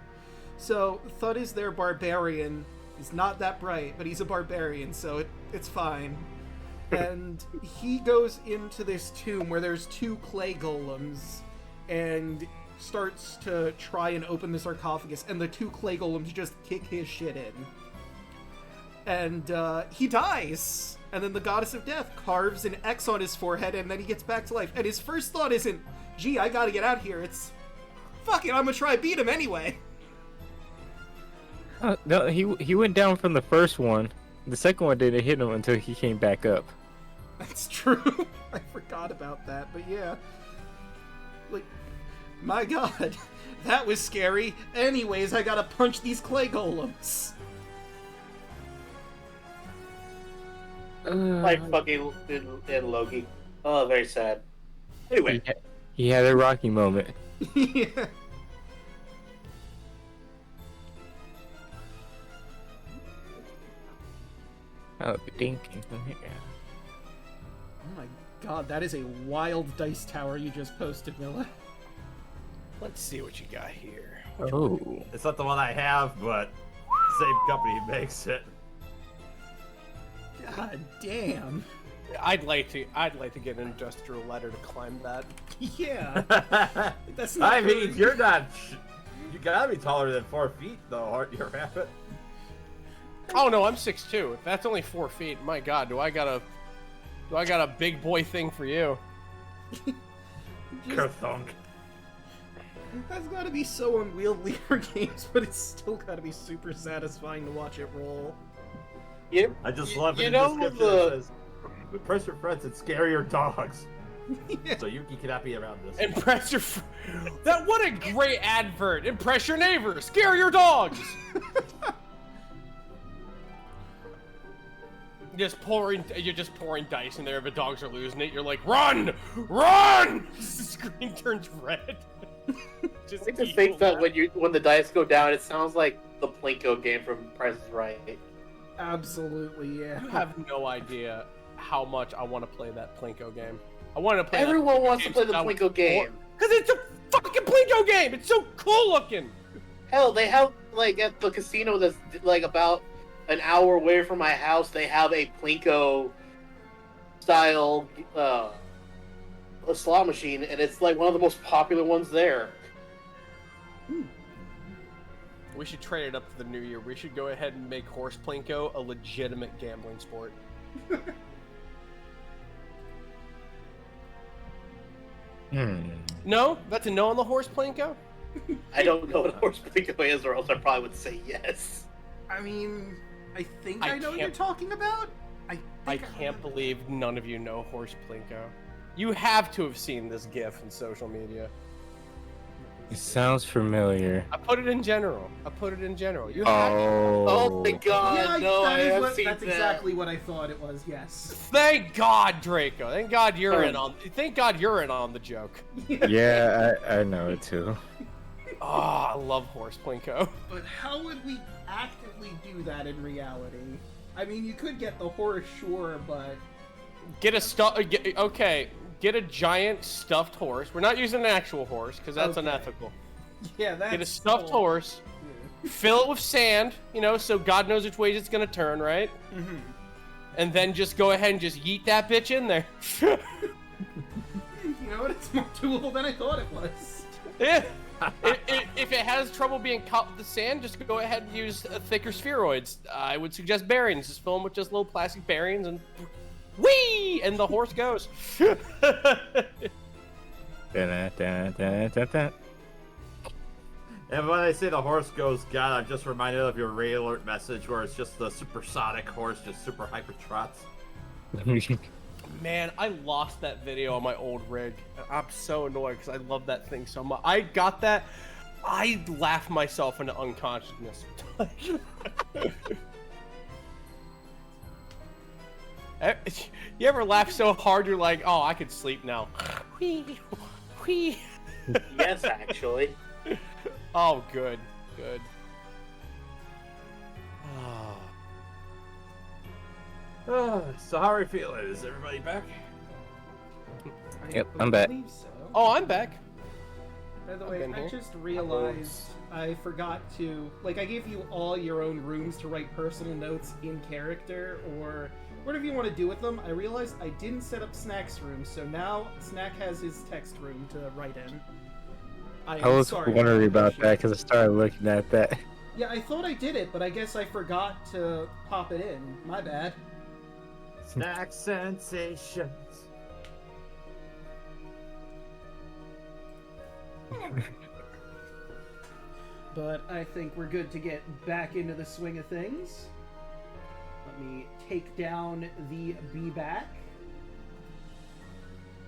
So Thud is their barbarian. He's not that bright, but he's a barbarian, so it's fine. And he goes into this tomb where there's 2 clay golems, and starts to try and open the sarcophagus, and the 2 clay golems just kick his shit in. And he dies. And then the goddess of death carves an X on his forehead, and then he gets back to life. And his first thought isn't, gee, I gotta get out here. It's, fuck it, I'm gonna try beat him anyway. No, he went down from the first one. The second one didn't hit him until he came back up. That's true. I forgot about that, but yeah. Like, my god, that was scary. Anyways, I gotta punch these clay golems. Like fucking in Loki. Oh, very sad. Anyway. He had a Rocky moment. Yeah. Oh, dinking from here. Oh my god, that is a wild dice tower you just posted, Milla. Let's see what you got here. Oh. It's not the one I have, but same company makes it. God damn. I'd like to get an industrial ladder to climb that. Yeah. That's not I mean, you're not. You gotta be taller than 4 feet, though, aren't you, Rabbit? Oh no, I'm 6'2". If that's only 4 feet, my god, do I got a big boy thing for you? Kerthunk. That's gotta be so unwieldy for games, but it's still gotta be super satisfying to watch it roll. Yep. I just love it. You in know the description it says, "Impress your friends and scare your dogs." Yeah. So Yuki cannot be around this. Impress your that what a great advert! Impress your neighbors, scare your dogs. You're just pouring dice in there. If the dogs are losing it, you're like, run, run! The screen turns red. Just I just think that when the dice go down, it sounds like the Plinko game from Price is Right. Absolutely, yeah. You have no idea how much I want to play that Plinko game. I want to play. Everyone wants to play the Plinko game. Because it's a fucking Plinko game. It's so cool looking. Hell, they have like at the casino that's like about an hour away from my house. They have a Plinko style a slot machine, and it's like one of the most popular ones there. We should trade it up to the new year. We should go ahead and make horse Plinko a legitimate gambling sport. No? That's a no on the horse Plinko? I don't know what horse Plinko is, or else I probably would say yes. I mean, I think I know what can't- you're talking about. I can't believe none of you know horse Plinko. You have to have seen this GIF in social media. It sounds familiar. I put it in general. You have Oh my god, Yeah, no, I have seen that's that. exactly what I thought it was. Yes. Thank God, Draco. Thank God you're in on the joke. Yeah, I know it too. Oh, I love horse Plinko. But how would we actively do that in reality? I mean, you could get the horse, sure, but Get a giant stuffed horse. We're not using an actual horse because that's Okay. unethical. yeah, that's Get a stuffed cool. horse, fill it with sand, so God knows which ways it's gonna turn, right? Mhm. And then just go ahead and just yeet that bitch in there. You know what? It's more doable than I thought it was. Yeah. If it has trouble being caught with the sand, just go ahead and use thicker spheroids. I would suggest bearings. Just fill them with just little plastic bearings and whee! And the horse goes. Da-da-da-da-da-da. And when I say the horse goes God, I'm just reminded of your Ray Alert message where it's just the supersonic horse just super hyper trots. Man, I lost that video on my old rig. I'm so annoyed because I love that thing so much. I got that. I laughed myself into unconsciousness. You ever laugh so hard you're like, oh, I could sleep now. Whee, whee. Yes, actually. Oh, good. So how are we feeling? Is everybody back? Yep, I'm back. believe so. Oh, I'm back. By the I've way, been I here. just realized I forgot to, like, I gave you all your own rooms to write personal notes in character, or whatever you want to do with them. I realized I didn't set up Snack's room, so now Snack has his text room to write in. I was sorry, wondering about that because I started looking at that. Yeah, I thought I did it, but I guess I forgot to pop it in. My bad. Snack sensations. But I think we're good to get back into the swing of things. Let me take down the B-back.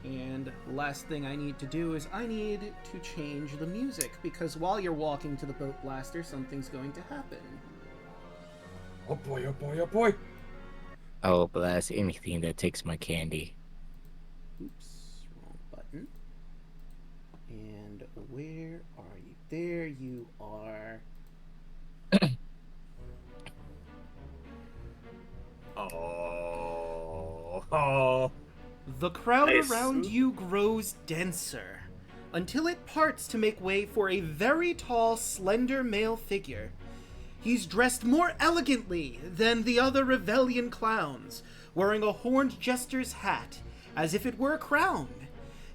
And last thing I need to do is I need to change the music, because while you're walking to the boat blaster, something's going to happen. Oh boy, oh boy, oh boy. Oh, blast anything that takes my candy. Oops, wrong button. And where are you? There you are. Oh. The crowd Nice. around you grows denser, until it parts to make way for a very tall, slender male figure. He's dressed more elegantly than the other Revelian clowns, wearing a horned jester's hat, as if it were a crown.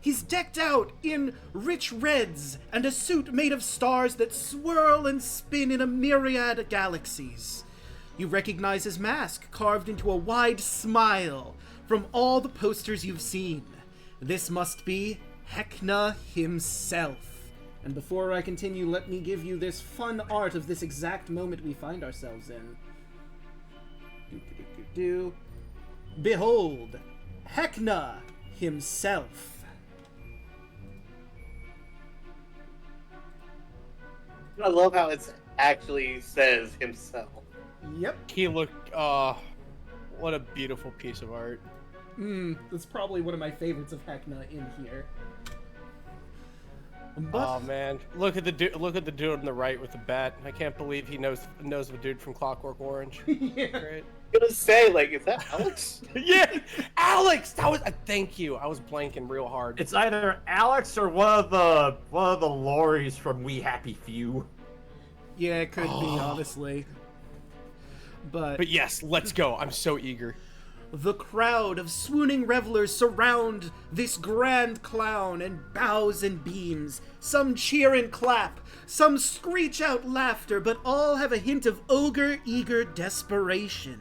He's decked out in rich reds and a suit made of stars that swirl and spin in a myriad of galaxies. You recognize his mask carved into a wide smile from all the posters you've seen. This must be Heckna himself. And before I continue, let me give you this fun art of this exact moment we find ourselves in. Behold, Heckna himself. I love how it actually says himself. Yep. He looked, what a beautiful piece of art. That's probably one of my favorites of Heckna in here. But Oh man, look at the dude on the right with the bat. I can't believe he knows the dude from Clockwork Orange. yeah. Great. I was gonna say, like, is that Alex? Yeah, Alex. That was. Thank you. I was blanking real hard. It's either Alex or one of the Lories from We Happy Few. Yeah, it could be, honestly. But yes, let's go. I'm so eager. the crowd of swooning revelers surround this grand clown and bows and beams. Some cheer and clap, some screech out laughter, but all have a hint of ogre-eager desperation.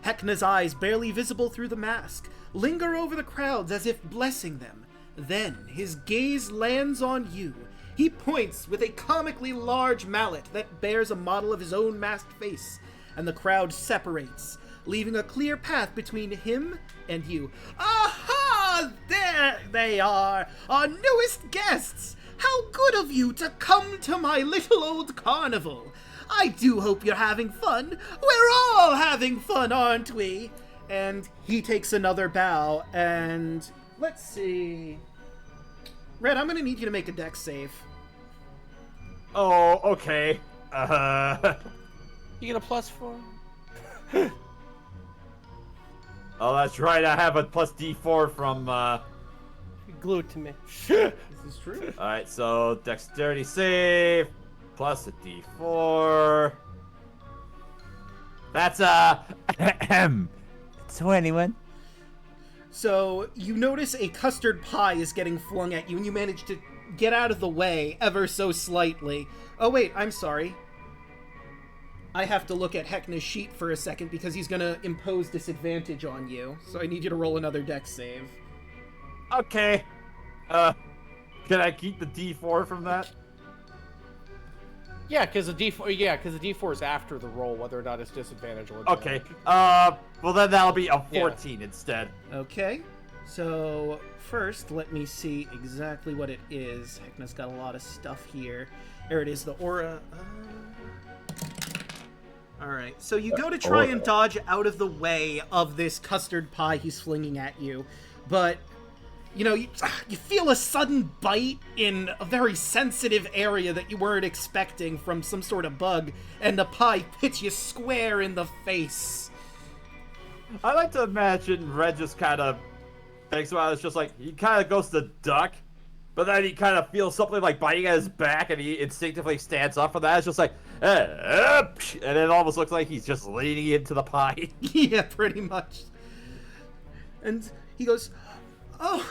Heckna's eyes, barely visible through the mask, linger over the crowds as if blessing them. Then his gaze lands on you. He points with a comically large mallet that bears a model of his own masked face, and the crowd separates, leaving a clear path between him and you. Aha! There they are, our newest guests! How good of you to come to my little old carnival! I do hope you're having fun. We're all having fun, aren't we? And he takes another bow, and let's see. Red, I'm gonna need you to make a dex save. Oh, okay. You get a +4. Oh, that's right. I have a plus D4 from. Glue it to me. This is true. All right, so dexterity save plus a D4. That's 21. So you notice a custard pie is getting flung at you, and you manage to get out of the way ever so slightly. Oh wait, I'm sorry. I have to look at Heckna's sheet for a second because he's gonna impose disadvantage on you. So I need you to roll another dex save. okay. Can I keep the D4 from that? Yeah, because the D4 is after the roll, whether or not it's disadvantage or Okay. advantage. Well then that'll be a 14 instead. Okay. So first, let me see exactly what it is. Heckna's got a lot of stuff here. There it is, the aura. All right. So you go to try and dodge out of the way of this custard pie he's flinging at you, but you know, you feel a sudden bite in a very sensitive area that you weren't expecting from some sort of bug, and the pie hits you square in the face. I like to imagine Red just kind of thinks about it. It's just like he kind of goes to duck, but then he kind of feels something like biting at his back, and he instinctively stands up for that. It's just like, and it almost looks like he's just leaning into the pie. Yeah, pretty much. And he goes, "Oh,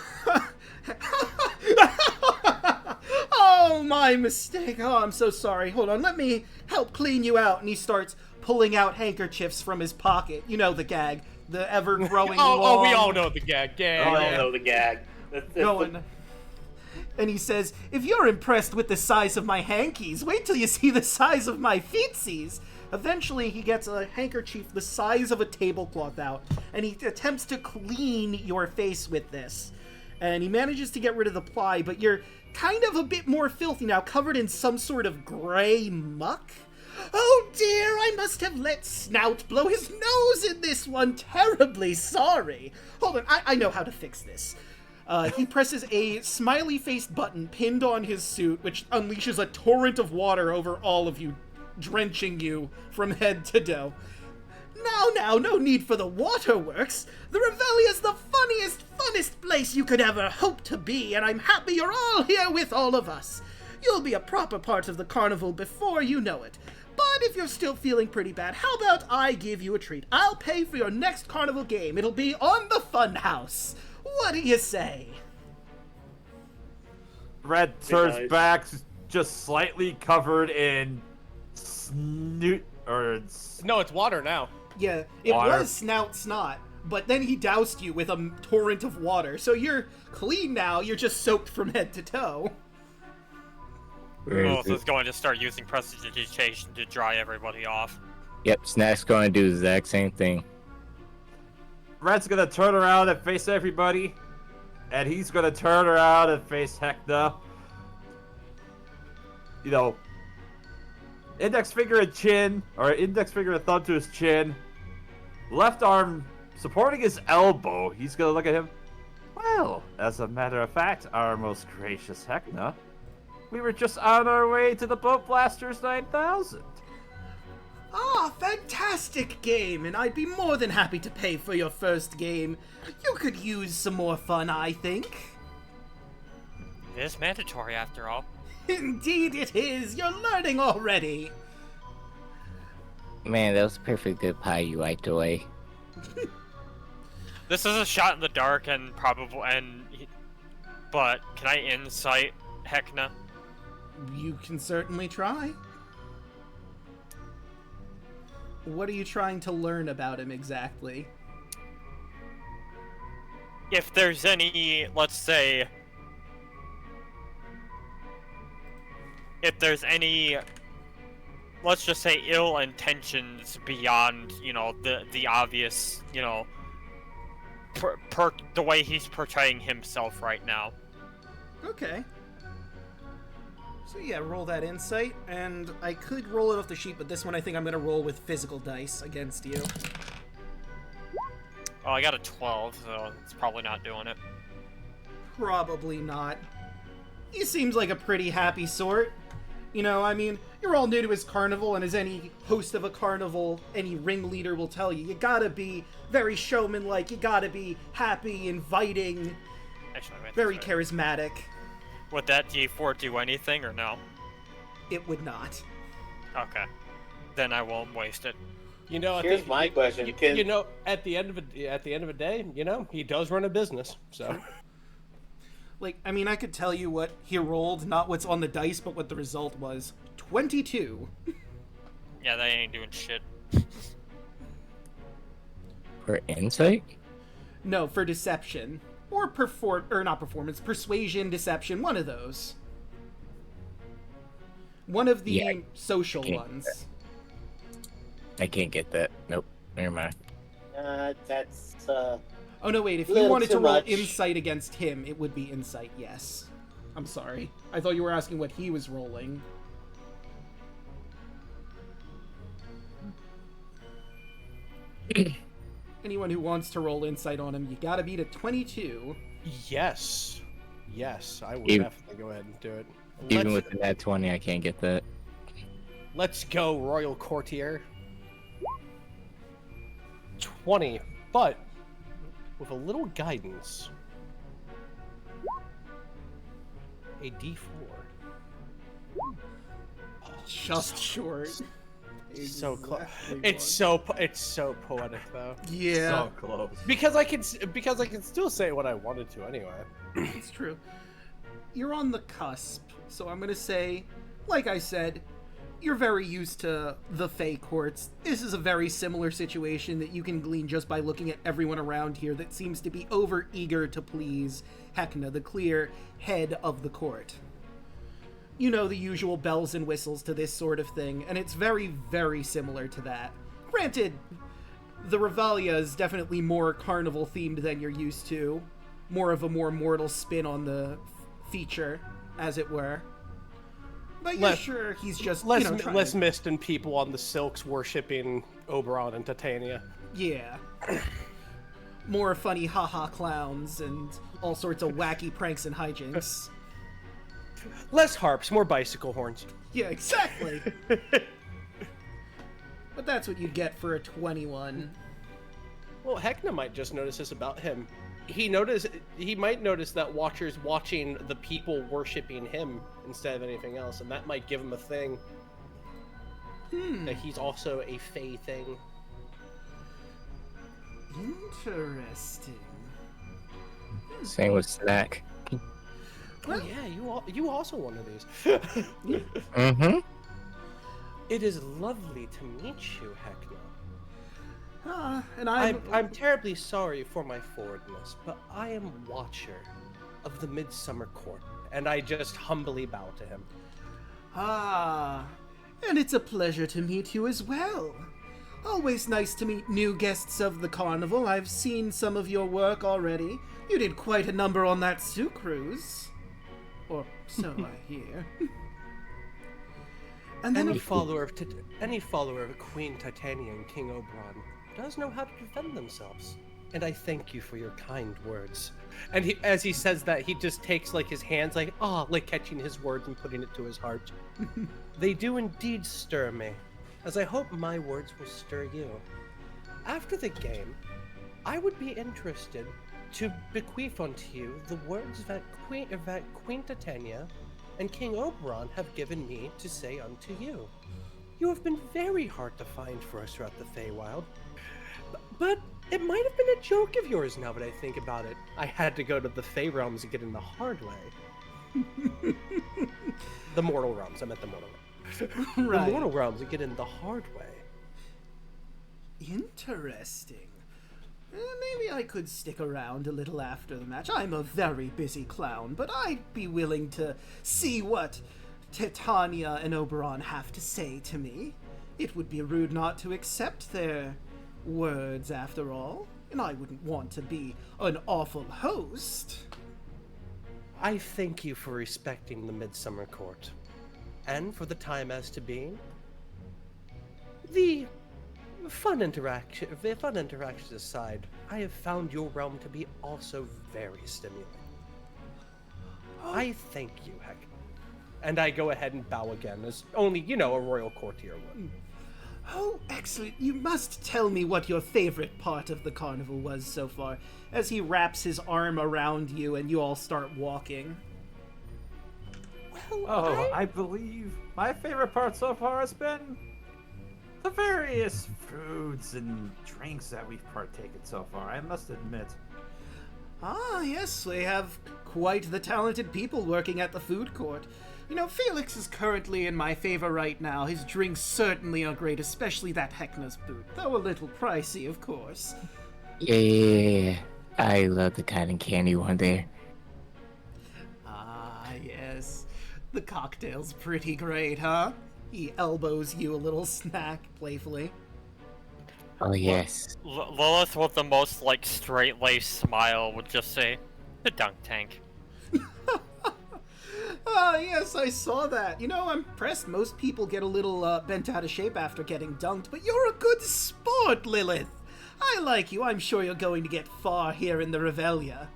oh, my mistake. Oh, I'm so sorry. Hold on, let me help clean you out." And he starts pulling out handkerchiefs from his pocket. You know the gag, the ever-growing long... we all know the gag. We all know the gag. Going. And he says, "If you're impressed with the size of my hankies, wait till you see the size of my feetsies." Eventually, he gets a handkerchief the size of a tablecloth out, and he attempts to clean your face with this. And he manages to get rid of the ply, but you're kind of a bit more filthy now, covered in some sort of gray muck. "Oh dear, I must have let Snout blow his nose in this one. Terribly sorry. Hold on, I know how to fix this." He presses a smiley-faced button pinned on his suit, which unleashes a torrent of water over all of you, drenching you from head to toe. Now, no need for the waterworks. The Revelia's the funniest, funnest place you could ever hope to be, and I'm happy you're all here with all of us. You'll be a proper part of the carnival before you know it. But if you're still feeling pretty bad, how about I give you a treat? I'll pay for your next carnival game. It'll be on the Funhouse. What do you say? Red turns back, just slightly covered in snoot or No, it's water now. Yeah, it Water. was snot, but then he doused you with a torrent of water. So you're clean now, you're just soaked from head to toe. Willis is going to start using prestidigitation to dry everybody off. Yep, Snack's going to do the exact same thing. Red's gonna turn around and face everybody, and he's gonna turn around and face Heckna. You know, index finger and chin, or index finger and thumb to his chin, left arm supporting his elbow. He's gonna look at him. "Well, as a matter of fact, our most gracious Heckna, we were just on our way to the Boat Blasters 9000. Ah, fantastic game, and I'd be more than happy to pay for your first game. You could use some more fun, I think." It is mandatory after all. Indeed it is. You're learning already. Man, that was a perfect good pie you wiped away. This is a shot in the dark and but can I insight Heckna? You can certainly try. What are you trying to learn about him exactly? If there's any, let's say, let's just say ill intentions beyond, you know, the obvious, you know, the way he's portraying himself right now. Okay. So yeah, roll that insight, and I could roll it off the sheet, but this one I think I'm gonna roll with physical dice against you. Oh, I got a 12, so it's probably not doing it. Probably not. He seems like a pretty happy sort. You know, I mean, you're all new to his carnival, and as any host of a carnival, any ringleader will tell you, you gotta be very showman-like, you gotta be happy, inviting, Actually, wait, very sorry. charismatic. Would that D4 do anything or no? It would not. Okay. Then I won't waste it. You know, Here's my question. You know, at the end of a day, you know, he does run a business. So, Like, I mean, I could tell you what he rolled, not what's on the dice, but what the result was. 22. Yeah, they ain't doing shit. For insight? No, for deception. Or not performance, persuasion, deception, one of those. One of the Yeah, social can't- ones. I can't get that. Nope. Never mind. That's Oh no, wait, if you Little wanted to too roll much. insight against him, it would be insight, yes. I'm sorry. I thought you were asking what he was rolling. Anyone who wants to roll insight on him, you gotta beat a 22. Yes. Yes, I will Even- definitely go ahead and do it. Even Let's- with the nat 20, I can't get that. Let's go, Royal Courtier. 20, but with a little guidance. A D4. Just short. So close. Exactly It's so poetic though. Yeah, So close. Because I can still say what I wanted to anyway. it's true. You're on the cusp, so I'm gonna say, like I said, you're very used to the Fey courts. This is a very similar situation that you can glean just by looking at everyone around here that seems to be over eager to please Heckna, the clear head of the court. You know, the usual bells and whistles to this sort of thing, and it's very, very similar to that. Granted, the Revelia is definitely more carnival themed than you're used to. More of a more mortal spin on the feature, as it were. But you're sure he's just, less trying less to... mist and people on the silks worshipping Oberon and Titania. Yeah. More funny haha clowns and all sorts of wacky pranks and hijinks. Less harps, more bicycle horns. Yeah, exactly. But that's what you get for a 21. Well, Heckna might just notice this about him. He might notice that Watcher's watching the people worshipping him instead of anything else, and that might give him a thing. That he's also a Fey thing. Interesting. Same with Snack. Well- Oh yeah, you also one of these. Mm-hmm. It is lovely to meet you, Heckna. And I'm terribly sorry for my forwardness, but I am Watcher of the Midsummer Court, and I just humbly bow to him. And it's a pleasure to meet you as well. Always nice to meet new guests of the Carnival. I've seen some of your work already. You did quite a number on that Sioux cruise. Or so I hear. And then Any follower of Queen Titania and King Oberon does know how to defend themselves, and I thank you for your kind words. And as he says that, he just takes like his hands, like catching his words and putting it to his heart. They do indeed stir me, as I hope my words will stir you. After the game, I would be interested to bequeath unto you the words that Queen Titania and King Oberon have given me to say unto you. You have been very hard to find for us throughout the Feywild, but it might have been a joke of yours now that I think about it. I had to go to the Fey realms and get in the hard way. The mortal realms, I meant the mortal realms. Right. The mortal realms and get in the hard way. Interesting. Maybe I could stick around a little after the match. I'm a very busy clown, but I'd be willing to see what Titania and Oberon have to say to me. It would be rude not to accept their words, after all, and I wouldn't want to be an awful host. I thank you for respecting the Midsummer Court, and for the time as to be. The fun interactions aside, I have found your realm to be also very stimulating. I thank you, Heck. And I go ahead and bow again, as only, a royal courtier would. Oh, excellent. You must tell me what your favorite part of the carnival was so far, as he wraps his arm around you and you all start walking. Oh, I believe my favorite part so far has been the various foods and drinks that we've partaken so far, I must admit. Ah, yes, they have quite the talented people working at the food court. Felix is currently in my favor right now. His drinks certainly are great, especially that Heckna's boot, though a little pricey, of course. Yeah, I love the cotton candy one there. Ah, yes. The cocktail's pretty great, huh? He elbows you a little snack playfully. Oh yes. Lilith with the most like straight-laced smile would just say, "The dunk tank." Ah, yes, I saw that. You know, I'm impressed most people get a little bent out of shape after getting dunked, but you're a good sport, Lilith. I like you. I'm sure you're going to get far here in the Revelia.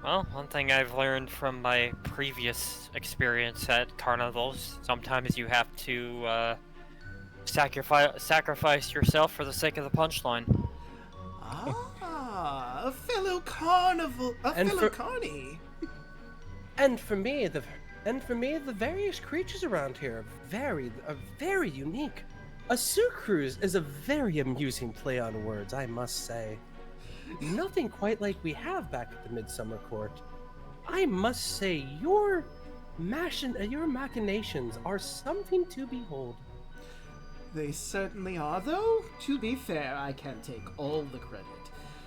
Well, one thing I've learned from my previous experience at carnivals, sometimes you have to sacrifice yourself for the sake of the punchline. Ah, a fellow carnival, carny. And for me, the various creatures around here are very unique. A sucruse is a very amusing play on words, I must say. Nothing quite like we have back at the Midsummer Court. I must say, your machinations are something to behold. They certainly are, though. To be fair, I can't take all the credit.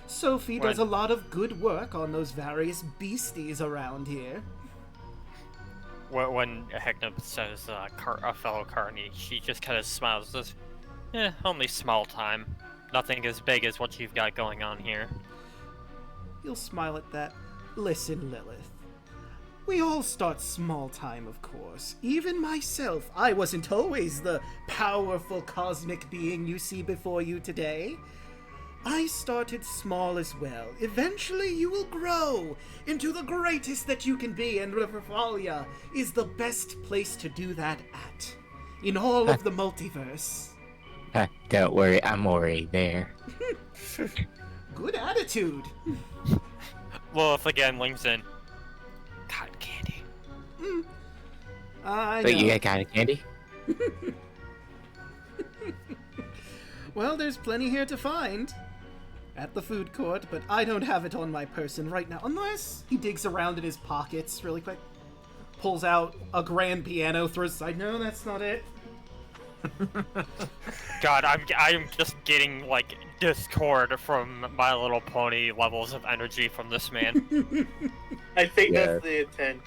Sophie does a lot of good work on those various beasties around here. When Heckna says a fellow carny, she just kind of smiles and says, only small time. Nothing as big as what you've got going on here. You'll smile at that. Listen, Lilith. We all start small time, of course. Even myself, I wasn't always the powerful cosmic being you see before you today. I started small as well. Eventually you will grow into the greatest that you can be, and Revelia is the best place to do that at. In all of the multiverse. Don't worry, I'm already there. Good attitude. Lilith again leans in. Cotton candy. I But know. you got cotton candy? Well, there's plenty here to find. At the food court, but I don't have it on my person right now. Unless he digs around in his pockets really quick. Pulls out a grand piano, throws aside. No, that's not it. God, I'm just getting like discord from My Little Pony levels of energy from this man. I think Yeah. that's the intent.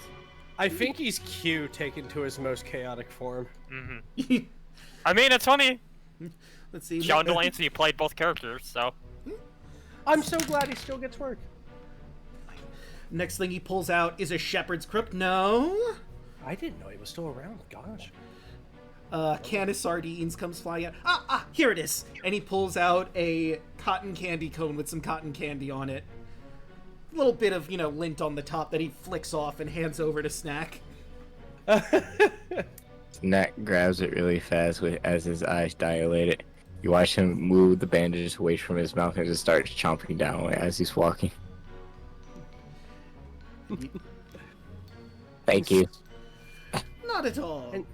I think he's Q taken to his most chaotic form. Mm-hmm. I mean, it's funny. Let's see. John Delancey played both characters, so. I'm so glad he still gets work. Next thing he pulls out is a shepherd's crook. No. I didn't know he was still around. Gosh. Can of sardines comes flying out. Here it is. And he pulls out a cotton candy cone with some cotton candy on it. A little bit of, lint on the top that he flicks off and hands over to Snack. Snack grabs it really fast as his eyes dilate. You watch him move the bandages away from his mouth and just starts chomping down as he's walking. Thank you. Not at all. And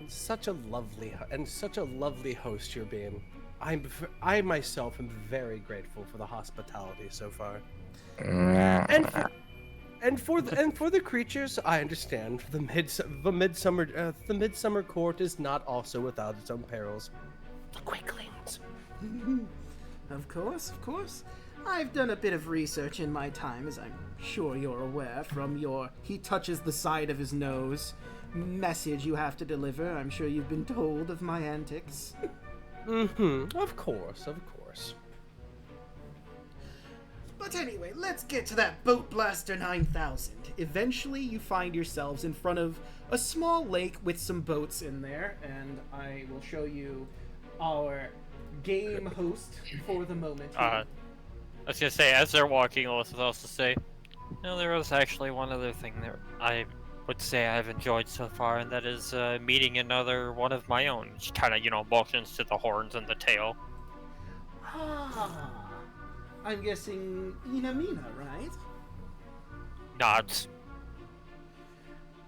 such a lovely host you're being. I myself am very grateful for the hospitality so far. And for the creatures, I understand. The midsummer court is not also without its own perils. The quicklings. Of course. I've done a bit of research in my time, as I'm sure you're aware, from he touches the side of his nose, message you have to deliver. I'm sure you've been told of my antics. Of course. But anyway, let's get to that Boat Blaster 9000. Eventually, you find yourselves in front of a small lake with some boats in there, and I will show you our game host for the moment. I was gonna say, as they're walking, Lilith was also say, there was actually one other thing that I would say I've enjoyed so far, and that is meeting another one of my own. She kind of, motions to the horns and the tail. I'm guessing Inamina, right? Nods.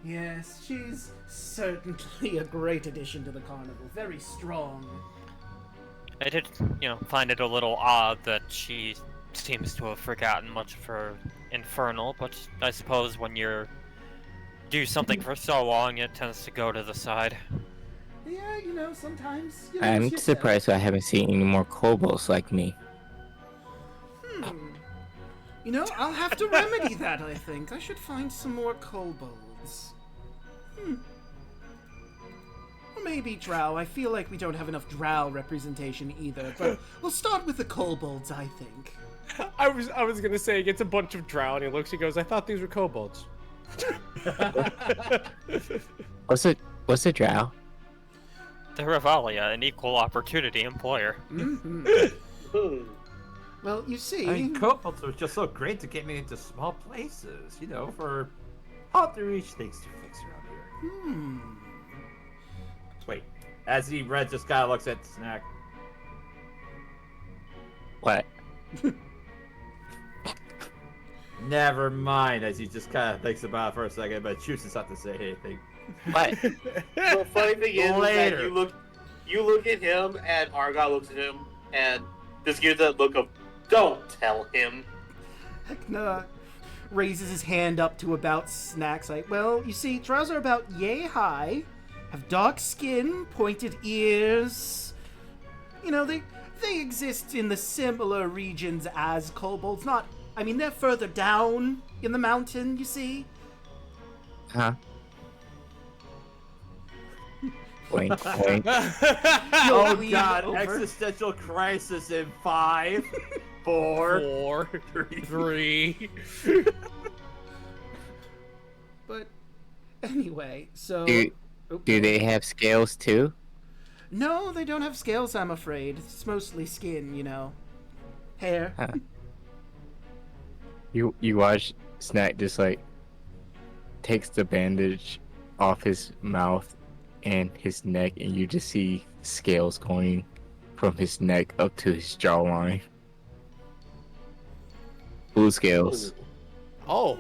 Yes, she's certainly a great addition to the carnival. Very strong. I did, find it a little odd that she seems to have forgotten much of her infernal, but I suppose when you do something for so long, it tends to go to the side. Yeah, sometimes. I'm surprised I haven't seen any more kobolds like me. I'll have to remedy that, I think. I should find some more kobolds. Or maybe drow. I feel like we don't have enough drow representation either, but we'll start with the kobolds, I think. I was gonna say he gets a bunch of drow and he looks, he goes, I thought these were kobolds. What's a drow? The Revelia, an equal opportunity employer. Well, you see... I mean, kobolds are just so great to get me into small places, you know, for hard to reach things to fix around here. Wait, as he Red just kind of looks at Snack. What? Never mind, as he just kind of thinks about it for a second, but chooses not to say anything. What? The funny thing is that Later. you look at him, and Argyle looks at him, and just gives that look of, don't tell him. Heckna raises his hand up to about Snack's height. Well, you see, drows are about yay high, have dark skin, pointed ears. You know, they exist in the similar regions as kobolds. Not, I mean, they're further down in the mountain, you see. Huh? Wink, wink. Oh lean god, over. existential crisis in 5, 4, 4, 3. But anyway, so... Do they have scales too? No, they don't have scales, I'm afraid. It's mostly skin, you know. Hair. Huh. You watch Snack just like takes the bandage off his mouth and his neck, and you just see scales going from his neck up to his jawline. Blue scales. Oh.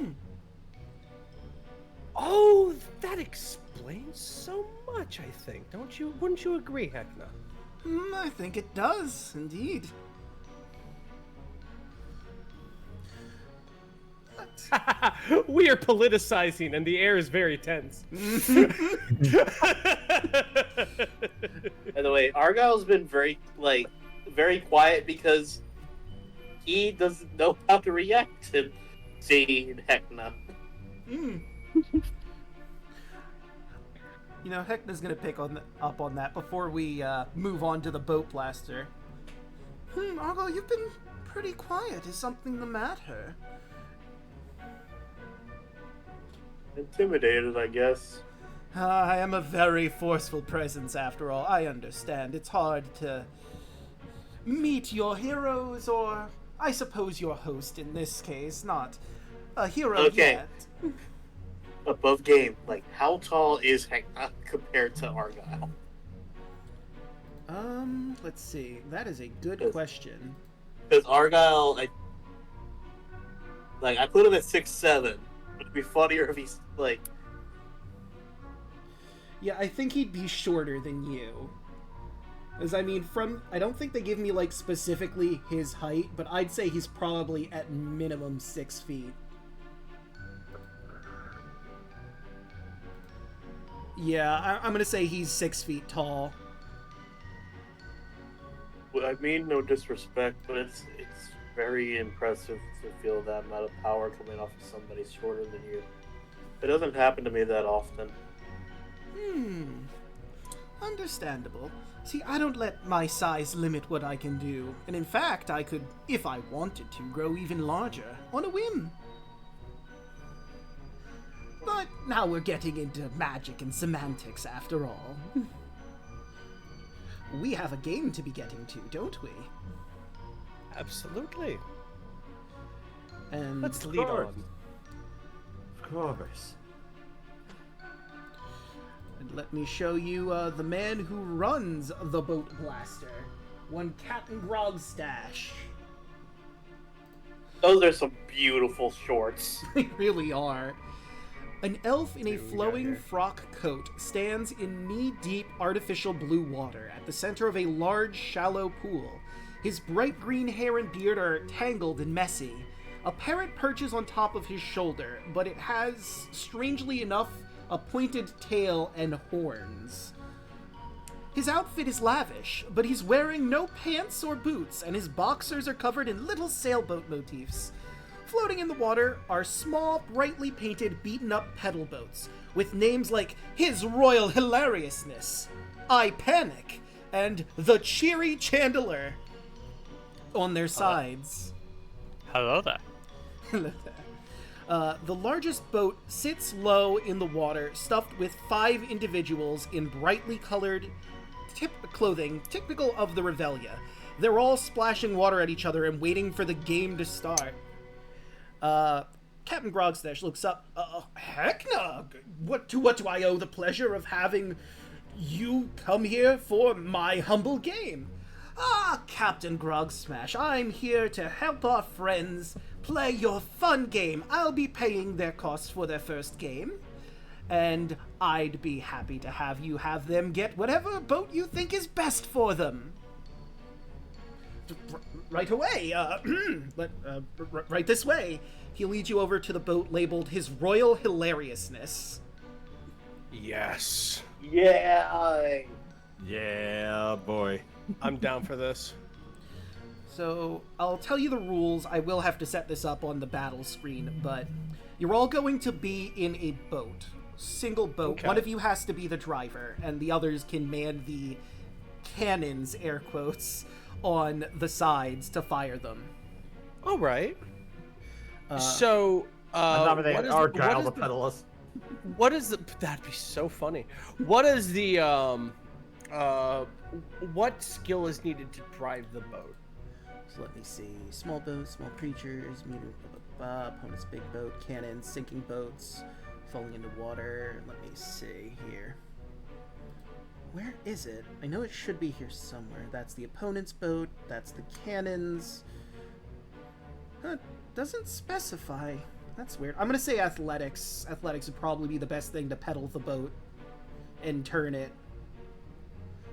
Oh, that explains so much, I think. Wouldn't you agree, Heckna? I think it does, indeed. We are politicizing, and the air is very tense. By the way, Argyle's been very quiet because he doesn't know how to react to seeing Heckna. You know, Heckna's gonna pick up on that before we move on to the boat blaster. Argyle, you've been pretty quiet. Is something the matter? Intimidated, I guess. I am a very forceful presence, after all. I understand. It's hard to meet your heroes, or I suppose your host in this case, not a hero yet. Above game, like, how tall is Heckna compared to Argyle? Let's see. That is a good question. Because Argyle, I put him at 6'7". It'd be funnier if he's like... Yeah, I think he'd be shorter than you. Because, I mean, I don't think they give me, like, specifically his height, but I'd say he's probably at minimum 6 feet. Yeah, I'm gonna say he's 6 feet tall. Well, I mean no disrespect, but it's very impressive to feel that amount of power coming off of somebody shorter than you. It doesn't happen to me that often. Understandable. See, I don't let my size limit what I can do, and in fact, I could, if I wanted to, grow even larger, on a whim. But now we're getting into magic and semantics after all. We have a game to be getting to, don't we? Absolutely. And Let's lead on. Of course. And let me show you the man who runs the boat blaster. One Captain Grogstash. Those are some beautiful shorts. They really are. An elf in a flowing frock coat stands in knee-deep artificial blue water at the center of a large, shallow pool. His bright green hair and beard are tangled and messy. A parrot perches on top of his shoulder, but it has, strangely enough, a pointed tail and horns. His outfit is lavish, but he's wearing no pants or boots, and his boxers are covered in little sailboat motifs. floating in the water are small, brightly painted, beaten-up pedal boats with names like His Royal Hilariousness, I Panic, and The Cheery Chandler on their sides. Hello there. The largest boat sits low in the water, stuffed with 5 individuals in brightly colored clothing, typical of the Revelia. They're all splashing water at each other and waiting for the game to start. Captain Grogstash looks up. Heckna! What do I owe the pleasure of having you come here for my humble game? Captain Grogsmash, I'm here to help our friends play your fun game. I'll be paying their costs for their first game, and I'd be happy to have you have them get whatever boat you think is best for them. Right away, right this way. He'll lead you over to the boat labeled His Royal Hilariousness. Yes. Yeah. Yeah, boy. I'm down for this. So, I'll tell you the rules. I will have to set this up on the battle screen, but you're all going to be in a boat. Single boat. Okay. One of you has to be the driver, and the others can man the cannons, air quotes, on the sides to fire them. All right. I what nominate is Argyle the- to pedal us. What is the? That'd be so funny. What is the what skill is needed to drive the boat? So let me see. Small boats, small creatures, medium, opponent's big boat, cannons, sinking boats, falling into water. Let me see here. Where is it? I know it should be here somewhere. That's the opponent's boat. That's the cannons. Doesn't specify. That's weird. I'm gonna say athletics. Athletics would probably be the best thing to pedal the boat and turn it.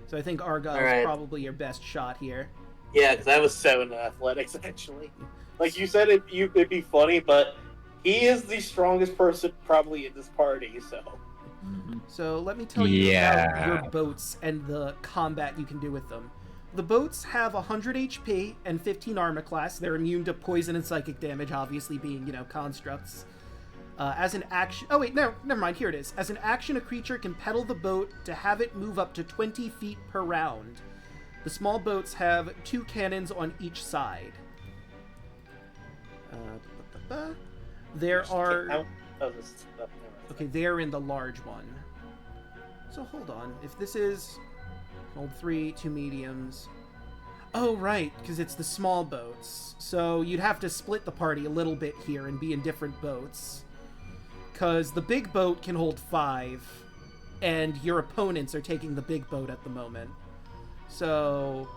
So I think Argyle is probably your best shot here. Yeah, because I was 7 in athletics, actually. Like you said, it'd be funny, but he is the strongest person probably in this party, so... So let me tell you about your boats and the combat you can do with them. The boats have 100 HP and 15 armor class. They're immune to poison and psychic damage, obviously being, constructs. As an action... Oh, wait, no, never mind. Here it is. As an action, a creature can pedal the boat to have it move up to 20 feet per round. The small boats have 2 cannons on each side. There are... Okay, they're in the large one. So hold on. If this is... Hold 3, 2 mediums. Oh, right, because it's the small boats. So you'd have to split the party a little bit here and be in different boats. Because the big boat can hold 5, and your opponents are taking the big boat at the moment. So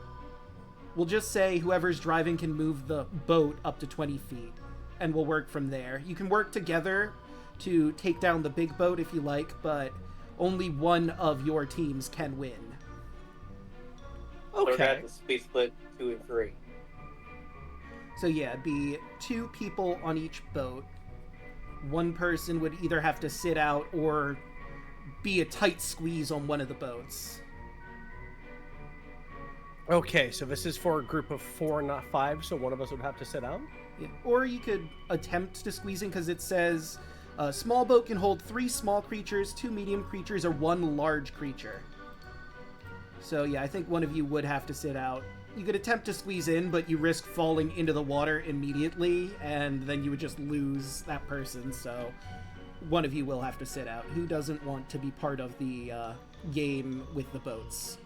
we'll just say whoever's driving can move the boat up to 20 feet, and we'll work from there. You can work together to take down the big boat if you like, but only one of your teams can win. So we're gonna have to be split 2 and 3. So yeah, it'd be 2 people on each boat. One person would either have to sit out or be a tight squeeze on one of the boats. Okay, so this is for a group of 4, not 5, so one of us would have to sit out? Yeah. Or you could attempt to squeeze in, because it says a small boat can hold 3 small creatures, 2 medium creatures, or 1 large creature. So yeah, I think one of you would have to sit out. You could attempt to squeeze in, but you risk falling into the water immediately, and then you would just lose that person, so one of you will have to sit out. Who doesn't want to be part of the game with the boats?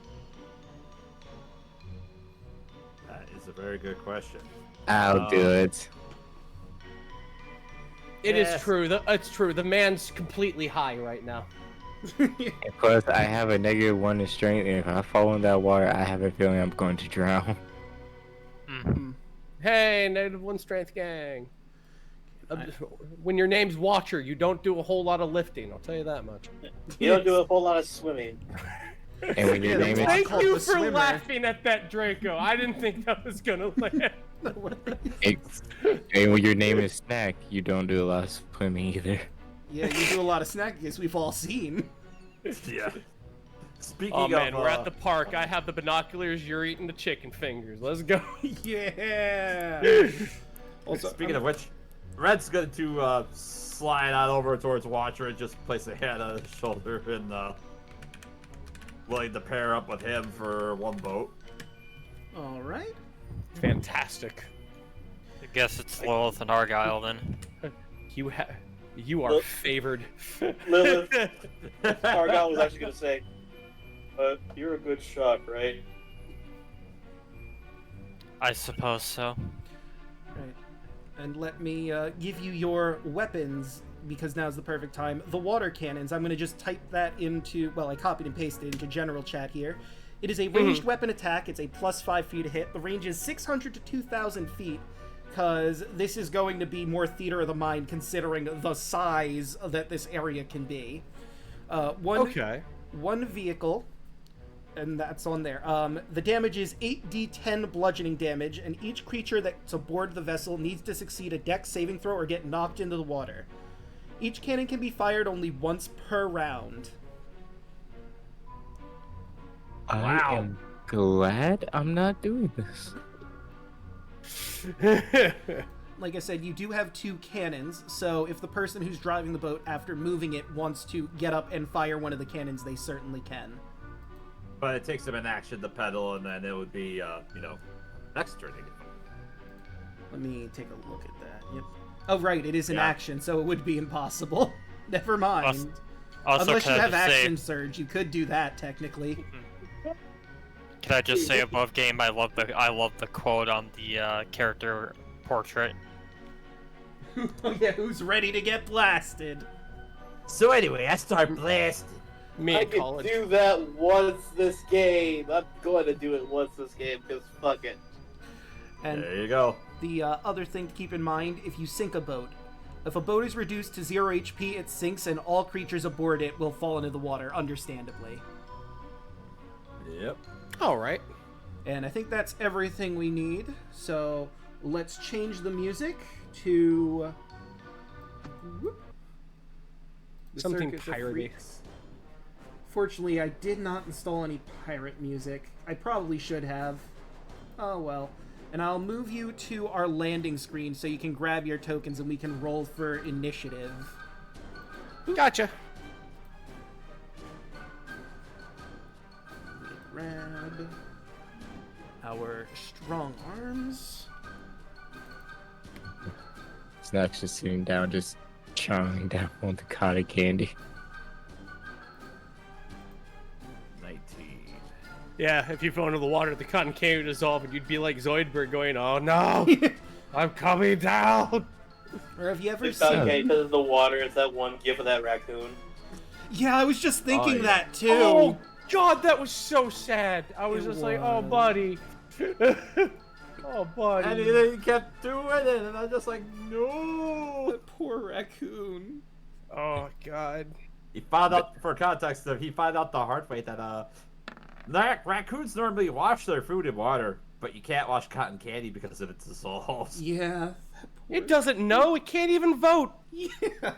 That is a very good question. I'll do it. It is true. It's true. The man's completely high right now. And plus, I have a -1 in strength, and if I fall in that water, I have a feeling I'm going to drown. Hey, -1 strength gang. When your name's Watcher, you don't do a whole lot of lifting. I'll tell you that much. You don't do a whole lot of swimming. And when your name is Thank you for laughing at that, Draco. I didn't think that was gonna land. and when your name is Snack, you don't do a lot of swimming either. Yeah, you do a lot of snacking, as we've all seen. Yeah. Speaking Oh man, of, we're at the park. I have the binoculars. You're eating the chicken fingers. Let's go. Yeah. Also, speaking of which, Red's going to slide on over towards Watcher and just place a hand on his shoulder and willing to pair up with him for one boat. All right. Fantastic. I guess it's Lilith and Argyle then. You are favored. Lilith, Argyle was actually going to say, you're a good shot, right? I suppose so. Right. And let me give you your weapons, because now's the perfect time. The water cannons, I'm going to just type that into, well, I copied and pasted into general chat here. It is a ranged weapon attack. It's a +5 feet to hit. The range is 600 to 2,000 feet, because this is going to be more theater of the mind considering the size that this area can be. One vehicle, and that's on there. The damage is 8d10 bludgeoning damage, and each creature that's aboard the vessel needs to succeed a dex saving throw or get knocked into the water. Each cannon can be fired only once per round. I am glad I'm not doing this. Like I said, you do have 2 cannons, so if the person who's driving the boat after moving it wants to get up and fire one of the cannons, they certainly can. But it takes him an action to pedal, and then it would be, next turn. Let me take a look at that. Yep. Oh, right, it is an Yeah. action, so it would be impossible. Never mind. Also, Unless you can I have just action say, surge, you could do that technically. can I just say above game, I love the quote on the character portrait. Oh yeah, who's ready to get blasted? So anyway, I start blasting. Me I at can college. do that once this game. I'm going to do it once this game, because fuck it. And There you go. the other thing to keep in mind, if you sink a boat, if a boat is reduced to 0 HP, it sinks and all creatures aboard it will fall into the water, understandably. Yep. All right. And I think that's everything we need, so let's change the music to... The Something Circus of piratey. Freaks. Fortunately, I did not install any pirate music. I probably should have. Oh well. And I'll move you to our landing screen so you can grab your tokens and we can roll for initiative. Gotcha. Grab our strong arms. Snack's just sitting down, just chowing down on the cotton candy. 19. Yeah, if you fell into the water, the cotton candy would dissolve, and you'd be like Zoidberg going, "Oh no, I'm coming down." Or have you ever It's not seen... okay because of the water. It's that one gif of that raccoon. Yeah, I was just thinking yeah. that too. Oh God, that was so sad. I was It just like, "Oh, was. buddy." Oh, buddy. And he kept doing it, and I'm just like, no. That poor raccoon. Oh God. He found out, for context, though, he found out the hard way that raccoons normally wash their food in water, but you can't wash cotton candy because of its dissolves. Yeah. It doesn't know. It can't even vote. Yeah.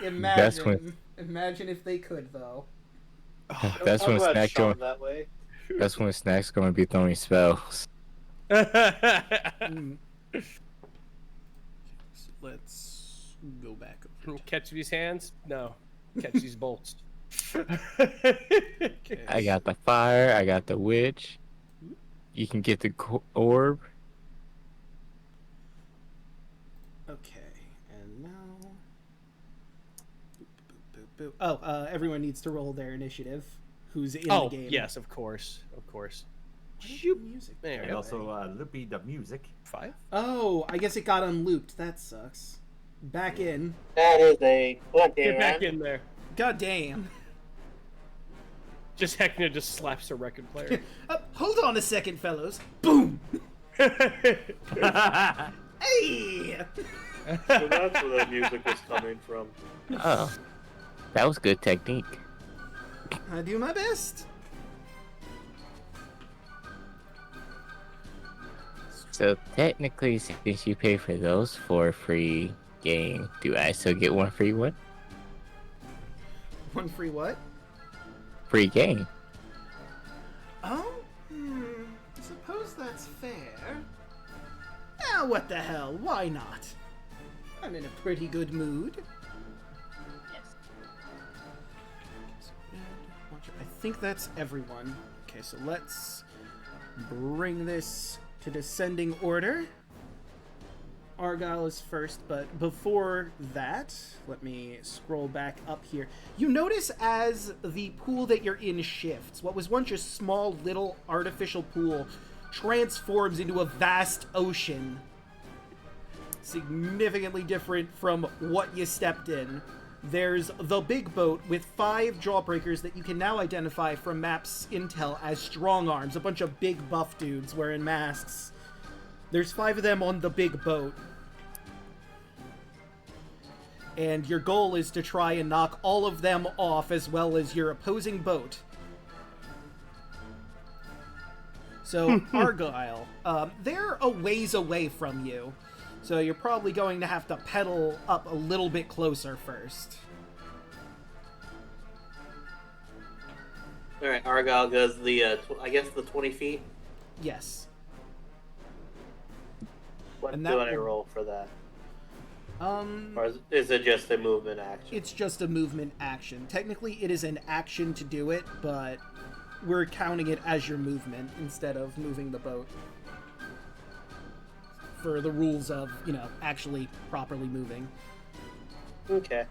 That's when- Imagine if they could, though. That's I'm when glad Snack's Sean going. that way. That's when Snack's going to be throwing spells. Mm. Let's go back over. Catch these hands? No. Catch these bolts. I got the fire. I got the witch. You can get the orb. Okay, and now. Boop, boop, boop. Oh, everyone needs to roll their initiative. Who's in Oh, the game? yes, of course. Of course. What is the music? There And you go. also, Loopy the music. 5? Oh, I guess it got unlooped. That sucks. Back in. That is a Get back in there. God damn. Just Heckna just slaps a record player. Hold on a second, fellows. Boom! Hey! So that's where that music was coming from. Oh, that was good technique. I do my best. So technically, since you pay for those for a free game, do I still get one free one? One free what? Free game. Oh? I suppose that's fair. Ah, what the hell? Why not? I'm in a pretty good mood. Yes. I think that's everyone. Okay, so let's bring this to descending order. Argyle is first, but before that, let me scroll back up here. You notice as the pool that you're in shifts, what was once a small little artificial pool transforms into a vast ocean. Significantly different from what you stepped in. There's the big boat with 5 jawbreakers that you can now identify from Map's intel as strong arms, a bunch of big buff dudes wearing masks. There's 5 of them on the big boat. And your goal is to try and knock all of them off as well as your opposing boat. So, Argyle, they're a ways away from you. So you're probably going to have to pedal up a little bit closer first. All right, Argyle goes the I guess the 20 feet. Yes. What And do that I will- roll for that? Or is it just a movement action? It's just a movement action. Technically, it is an action to do it, but we're counting it as your movement instead of moving the boat. For the rules of, actually properly moving. Okay.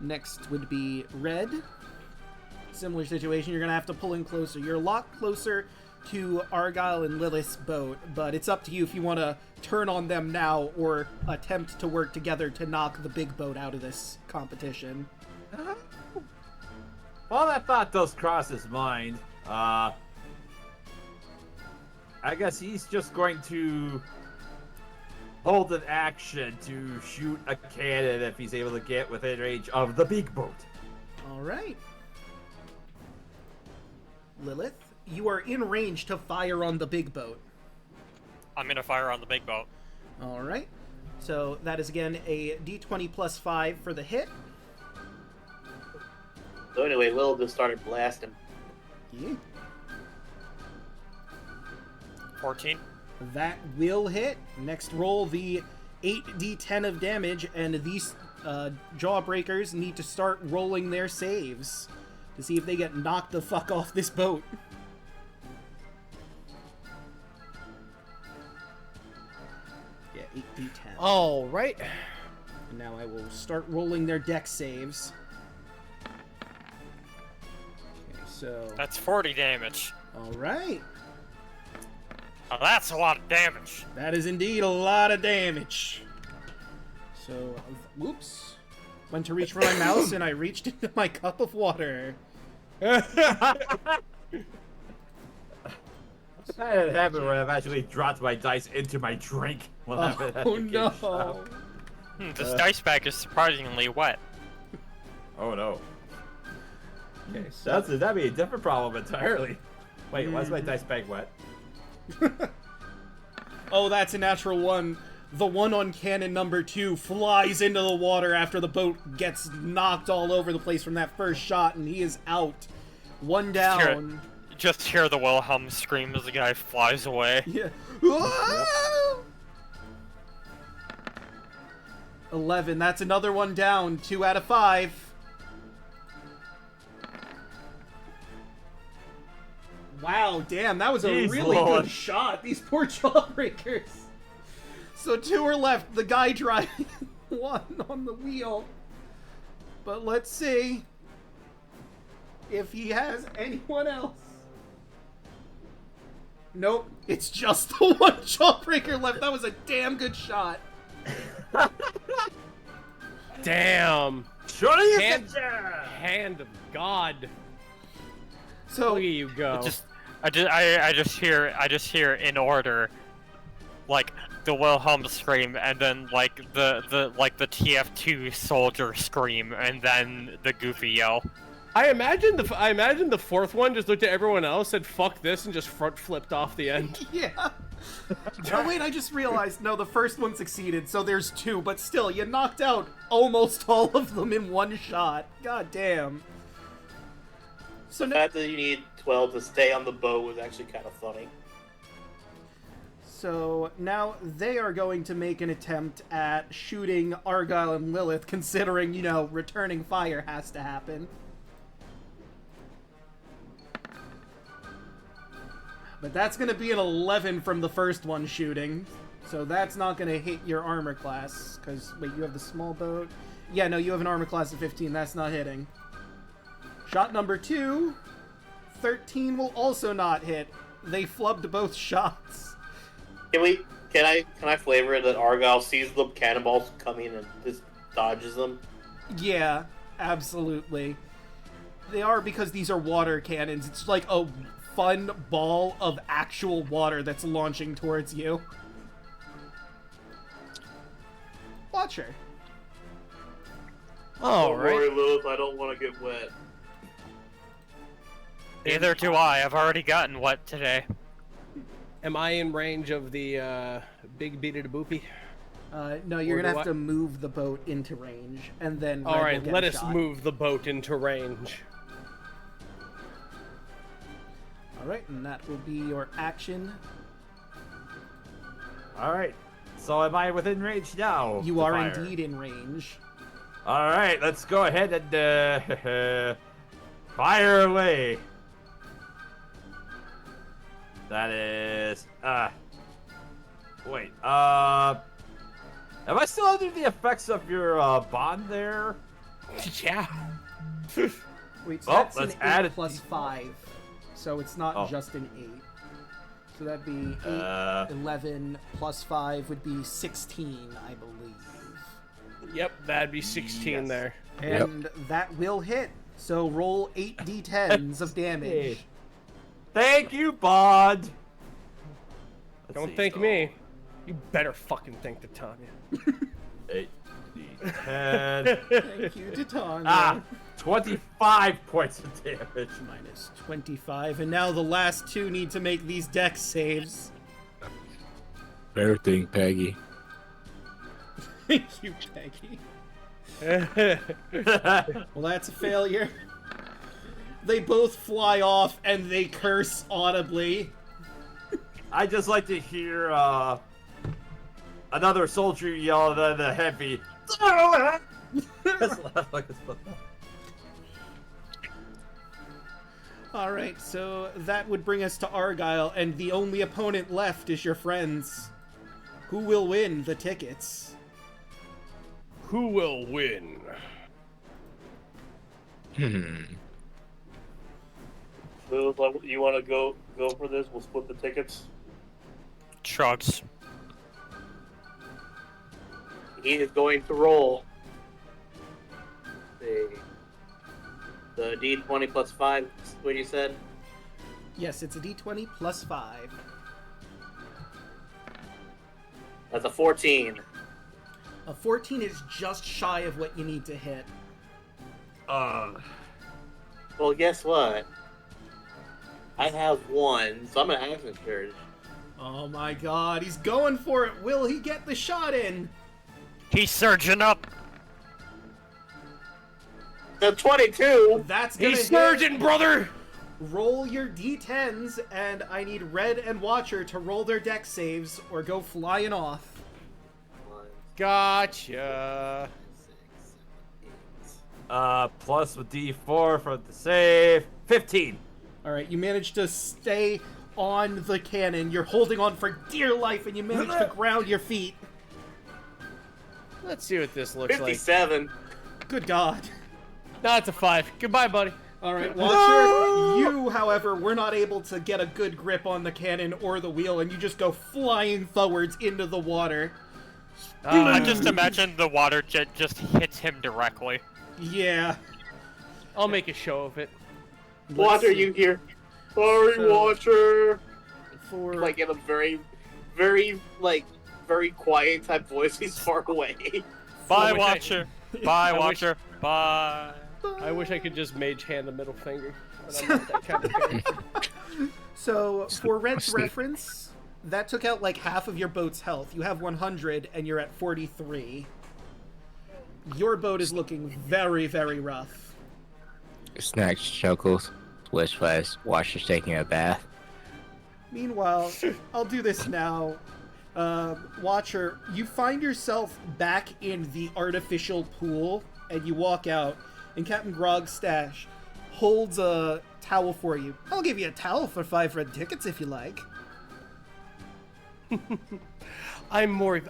Next would be Red. Similar situation, you're going to have to pull in closer. You're a lot closer to Argyle and Lilith's boat, but it's up to you if you want to turn on them now or attempt to work together to knock the big boat out of this competition. Well, that thought does cross his mind. I guess he's just going to hold an action to shoot a cannon if he's able to get within range of the big boat. All right. Lilith, you are in range to fire on the big boat. I'm gonna fire on the big boat. All right. So that is again a d20 plus 5 for the hit. So anyway, Lil just started blasting. Yeah. 14. That will hit. Next roll the 8d10 of damage, and these jawbreakers need to start rolling their saves to see if they get knocked the fuck off this boat. Yeah, 8d10. All right. And now I will start rolling their deck saves. Okay, so... That's 40 damage. All right. Now that's a lot of damage. That is indeed a lot of damage. So, whoops. Went to reach for my mouse and I reached into my cup of water. I had it happen where I've actually dropped my dice into my drink. Oh no. This dice bag is surprisingly wet. Oh no. Okay, so That'd be a different problem entirely. Wait, why is my dice bag wet? oh, that's a natural one. The one on cannon number 2 flies into the water after the boat gets knocked all over the place from that first shot, and he is out. One down. Just hear the Wilhelm scream as the guy flies away. Yeah. 11. That's another one down. 2 out of 5. Wow, damn, that was a Jeez, really Lord. good shot. These poor jawbreakers. So 2 are left. The guy driving 1 on the wheel. But let's see if he has anyone else. Nope, it's just the 1 jawbreaker left. That was a damn good shot. Damn. Surely Hand of God. So Look at you go. I just hear in order, like the Wilhelm scream, and then like the TF2 soldier scream, and then the Goofy yell. I imagine the fourth one just looked at everyone else, said "fuck this," and just front flipped off the end. Yeah. Oh wait, I just realized. No, the first one succeeded, so there's 2. But still, you knocked out almost all of them in 1 shot. God damn. So The fact that you need 12 to stay on the boat was actually kind of funny. So now they are going to make an attempt at shooting Argyle and Lilith, considering, you know, returning fire has to happen. But that's going to be an 11 from the first one shooting. So that's not going to hit your armor class. Because, wait, you have the small boat? Yeah, no, you have an armor class of 15. That's not hitting. Shot number 2. 13 will also not hit. They flubbed both shots. Can I flavor it that Argyle sees the cannonballs coming and just dodges them? Yeah, absolutely. They are, because these are water cannons. It's like a fun ball of actual water that's launching towards you. Watcher. All Don't right. worry, Lilith, I don't want to get wet. Neither do I. I've already gotten wet today. Am I in range of the big beat of the boopy? No, you're Or gonna do have I- to move the boat into range, and then All Red right, will get let a us shot. move the boat into range. All right, and that will be your action. All right. So am I within range now? You to are fire? indeed in range. All right, let's go ahead and fire away. That is wait. Am I still under the effects of your bond there? Yeah. Wait, so Well, that's let's an add 8 it. plus 5. So it's not Oh. just an 8. So that'd be 8, 11 plus 5 would be 16, I believe. Yep, that'd be 16 Yes. there. And that will hit. So roll 8d10s of damage. Thank you, Bond. Let's Don't see, thank so me. You better fucking thank the Tanya. 8d10. Thank you, Titania. Ah, 25 points of damage. Minus 25. And now the last two need to make these dex saves. Fair thing, Peggy. Thank you, Peggy. Well, that's a failure. They both fly off and they curse audibly. I just like to hear another soldier yell at the heavy. Alright, so that would bring us to Argyle, and the only opponent left is your friends. Who will win the tickets? Who will win? Lilith, you want to go for this? We'll split the tickets. Shrugs. He is going to roll the D20 plus 5, what you said? Yes, it's a d20 plus 5. That's a 14. A 14 is just shy of what you need to hit. Well, guess what? I have 1, so I'm an action surge. Oh my god, he's going for it! Will he get the shot in? He's surging up. The 22! That's gonna He's hit. surging, brother! Roll your d10s, and I need Red and Watcher to roll their dex saves or go flying off. Gotcha. Plus with D4 for the save. 15. Alright, you managed to stay on the cannon. You're holding on for dear life, and you manage to ground your feet. Let's see what this looks 57. Good god. like. No, it's a 5. Goodbye, buddy. Alright, Watcher, you, however, were not able to get a good grip on the cannon or the wheel, and you just go flying forwards into the water. I just imagine the water jet just hits him directly. Yeah. I'll make a show of it. Let's Watcher, see. you here? Sorry, So- Watcher. For... Like in a very, very, very quiet type voice. He's far away. Bye, wish I- Watcher. Bye, I wish- Watcher. Bye. I wish I could just mage hand the middle finger. But I'm not that kind of character. So, for Red's Sleep. reference, that took out like half of your boat's health. You have 100 and you're at 43. Your boat is looking very, very rough. Snacks, chuckles, swish flash, Washer's taking a bath. Meanwhile, I'll do this now. Watcher, you find yourself back in the artificial pool, and you walk out, and Captain Grogstash holds a towel for you. I'll give you a towel for 5 red tickets if you like. I'm more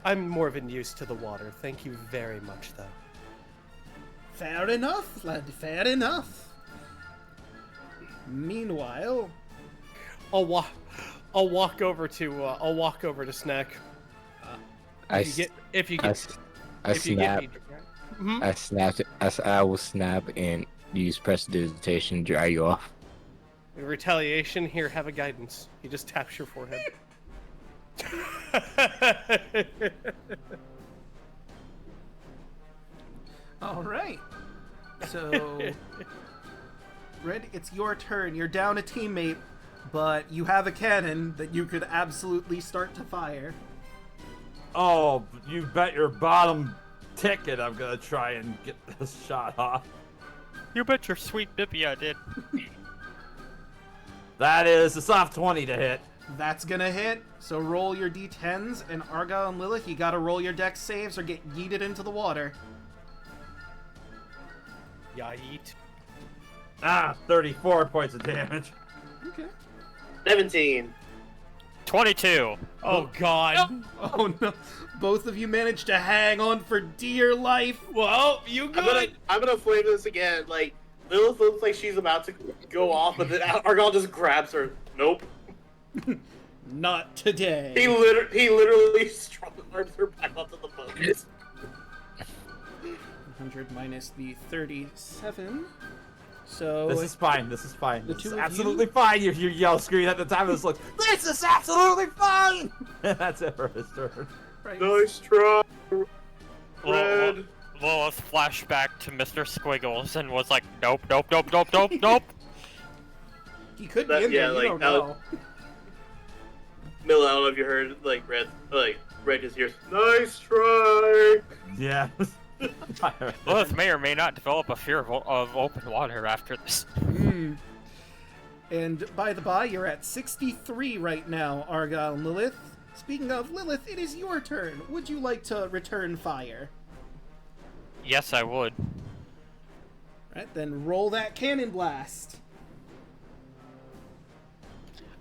than used to the water. Thank you very much, though. Fair enough, lad. Fair enough. Meanwhile, I'll walk over to Snack. I will snap and use prestidigitation, dry you off. In retaliation, here, have a guidance. He just taps your forehead. all right. So, Red, it's your turn. You're down a teammate, but you have a cannon that you could absolutely start to fire. Oh, you bet your bottom ticket I'm gonna try and get this shot off. You bet your sweet bippy I did. That is a soft 20 to hit. That's gonna hit. So roll your d10s, and Argyle and Lilith, you gotta roll your dex saves or get yeeted into the water. Yeet. 34 points of damage. Okay. 17. 22. Oh God. Oh no. Both of you managed to hang on for dear life. Well, you good? I'm gonna flame this again. Like, Lilith looks like she's about to go off, but then Argyle just grabs her. Nope. Not today. He literally strong-arms her back onto the boat. 100 minus the 37. So This is fine. This is fine. The This two is of absolutely fine. You yell scream at the time of this look. This is absolutely fine. That's it for his turn. right. Nice try, Red. Lilith flashed back to Mr. Squiggles and was like, nope, nope, nope, nope, nope, nope. He could That- be in yeah, there. like, You don't know. Miller, I don't know if you heard, Red just hears, nice try. Yeah. Lilith may or may not develop a fear of open water after this. And by the by, you're at 63 right now, Argyle and Lilith. Speaking of Lilith, it is your turn. Would you like to return fire? Yes, I would. Right, then roll that cannon blast.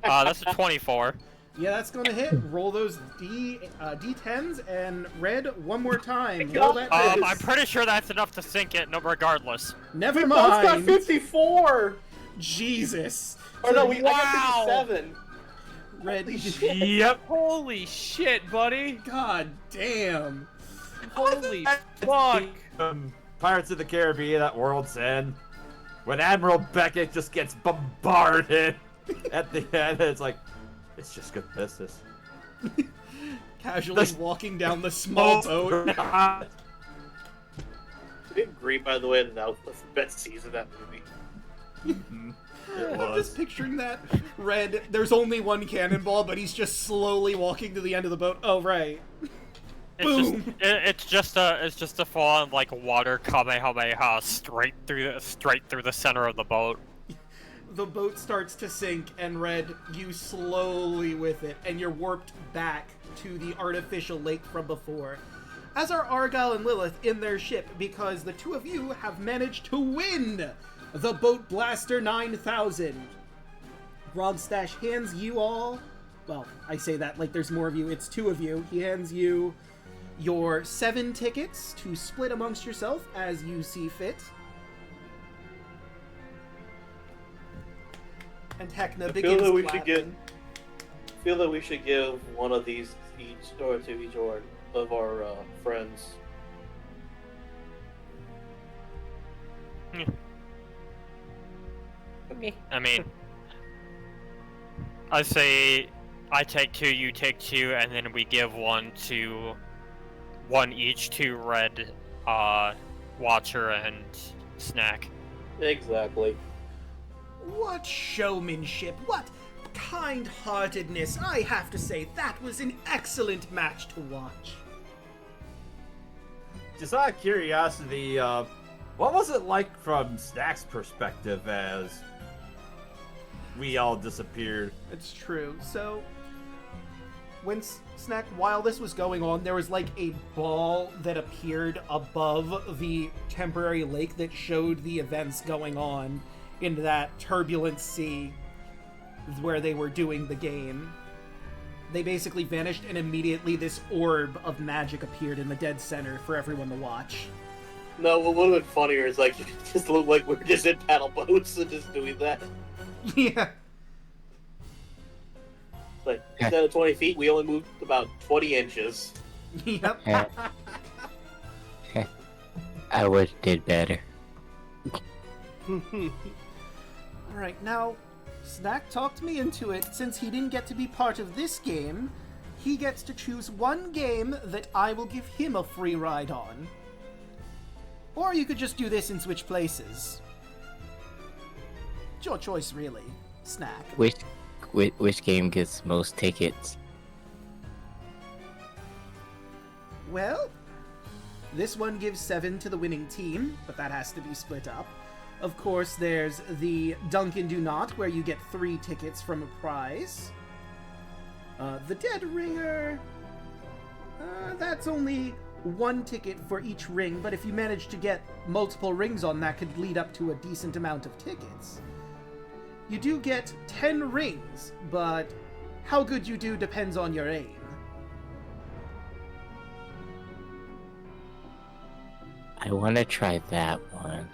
That's a 24. Yeah, that's gonna hit. Roll those D10s and Red one more time. Roll that. I'm pretty sure that's enough to sink it, no, regardless. Never We both got mind. 54. Jesus. Or no, I Wow. got 57. Red. Yep. Holy shit, buddy. God damn. Holy fuck. Pirates of the Caribbean at World's End, when Admiral Beckett just gets bombarded at the end, it's like, it's just good business. Casually walking down the small boat. I did agree, by the way, that was the best scene of that movie. It I'm was. just picturing that. Red, there's only one cannonball, but he's just slowly walking to the end of the boat. Oh, right. Boom. It's just a full on like water kamehameha straight through the center of the boat. The boat starts to sink, and Red, you slowly with it, and you're warped back to the artificial lake from before. As are Argyle and Lilith in their ship, because the two of you have managed to win the Boat Blaster 9000. Grogstash hands you all, well, I say that like there's more of you, it's two of you. He hands you your 7 tickets to split amongst yourself as you see fit. And Heckna begins clapping. I feel that we should give one of these to each of our friends. I mean, I say I take 2, you take 2, and then we give one each to Red, Watcher, and Snack. Exactly. What showmanship, what kind-heartedness. I have to say, that was an excellent match to watch. Just out of curiosity, what was it like from Snack's perspective as... we all disappeared. It's true. So, when Snack, while this was going on, there was like a ball that appeared above the temporary lake that showed the events going on in that turbulent sea where they were doing the game. They basically vanished, and immediately this orb of magic appeared in the dead center for everyone to watch. No, what would have been funnier is like it just looked like we were just in paddle boats and just doing that. Yeah. Like instead of 20 feet, we only moved about 20 inches. Yep. I would have did better. Alright, now, Snack talked me into it. Since he didn't get to be part of this game, he gets to choose one game that I will give him a free ride on. Or you could just do this and switch places. It's your choice, really, Snack. Which game gets most tickets? Well, this one gives 7 to the winning team, but that has to be split up. Of course, there's the Dunkin' Do Not, where you get 3 tickets from a prize. The Dead Ringer... that's only 1 ticket for each ring, but if you manage to get multiple rings on, that could lead up to a decent amount of tickets. You do get 10 rings, but how good you do depends on your aim. I want to try that one.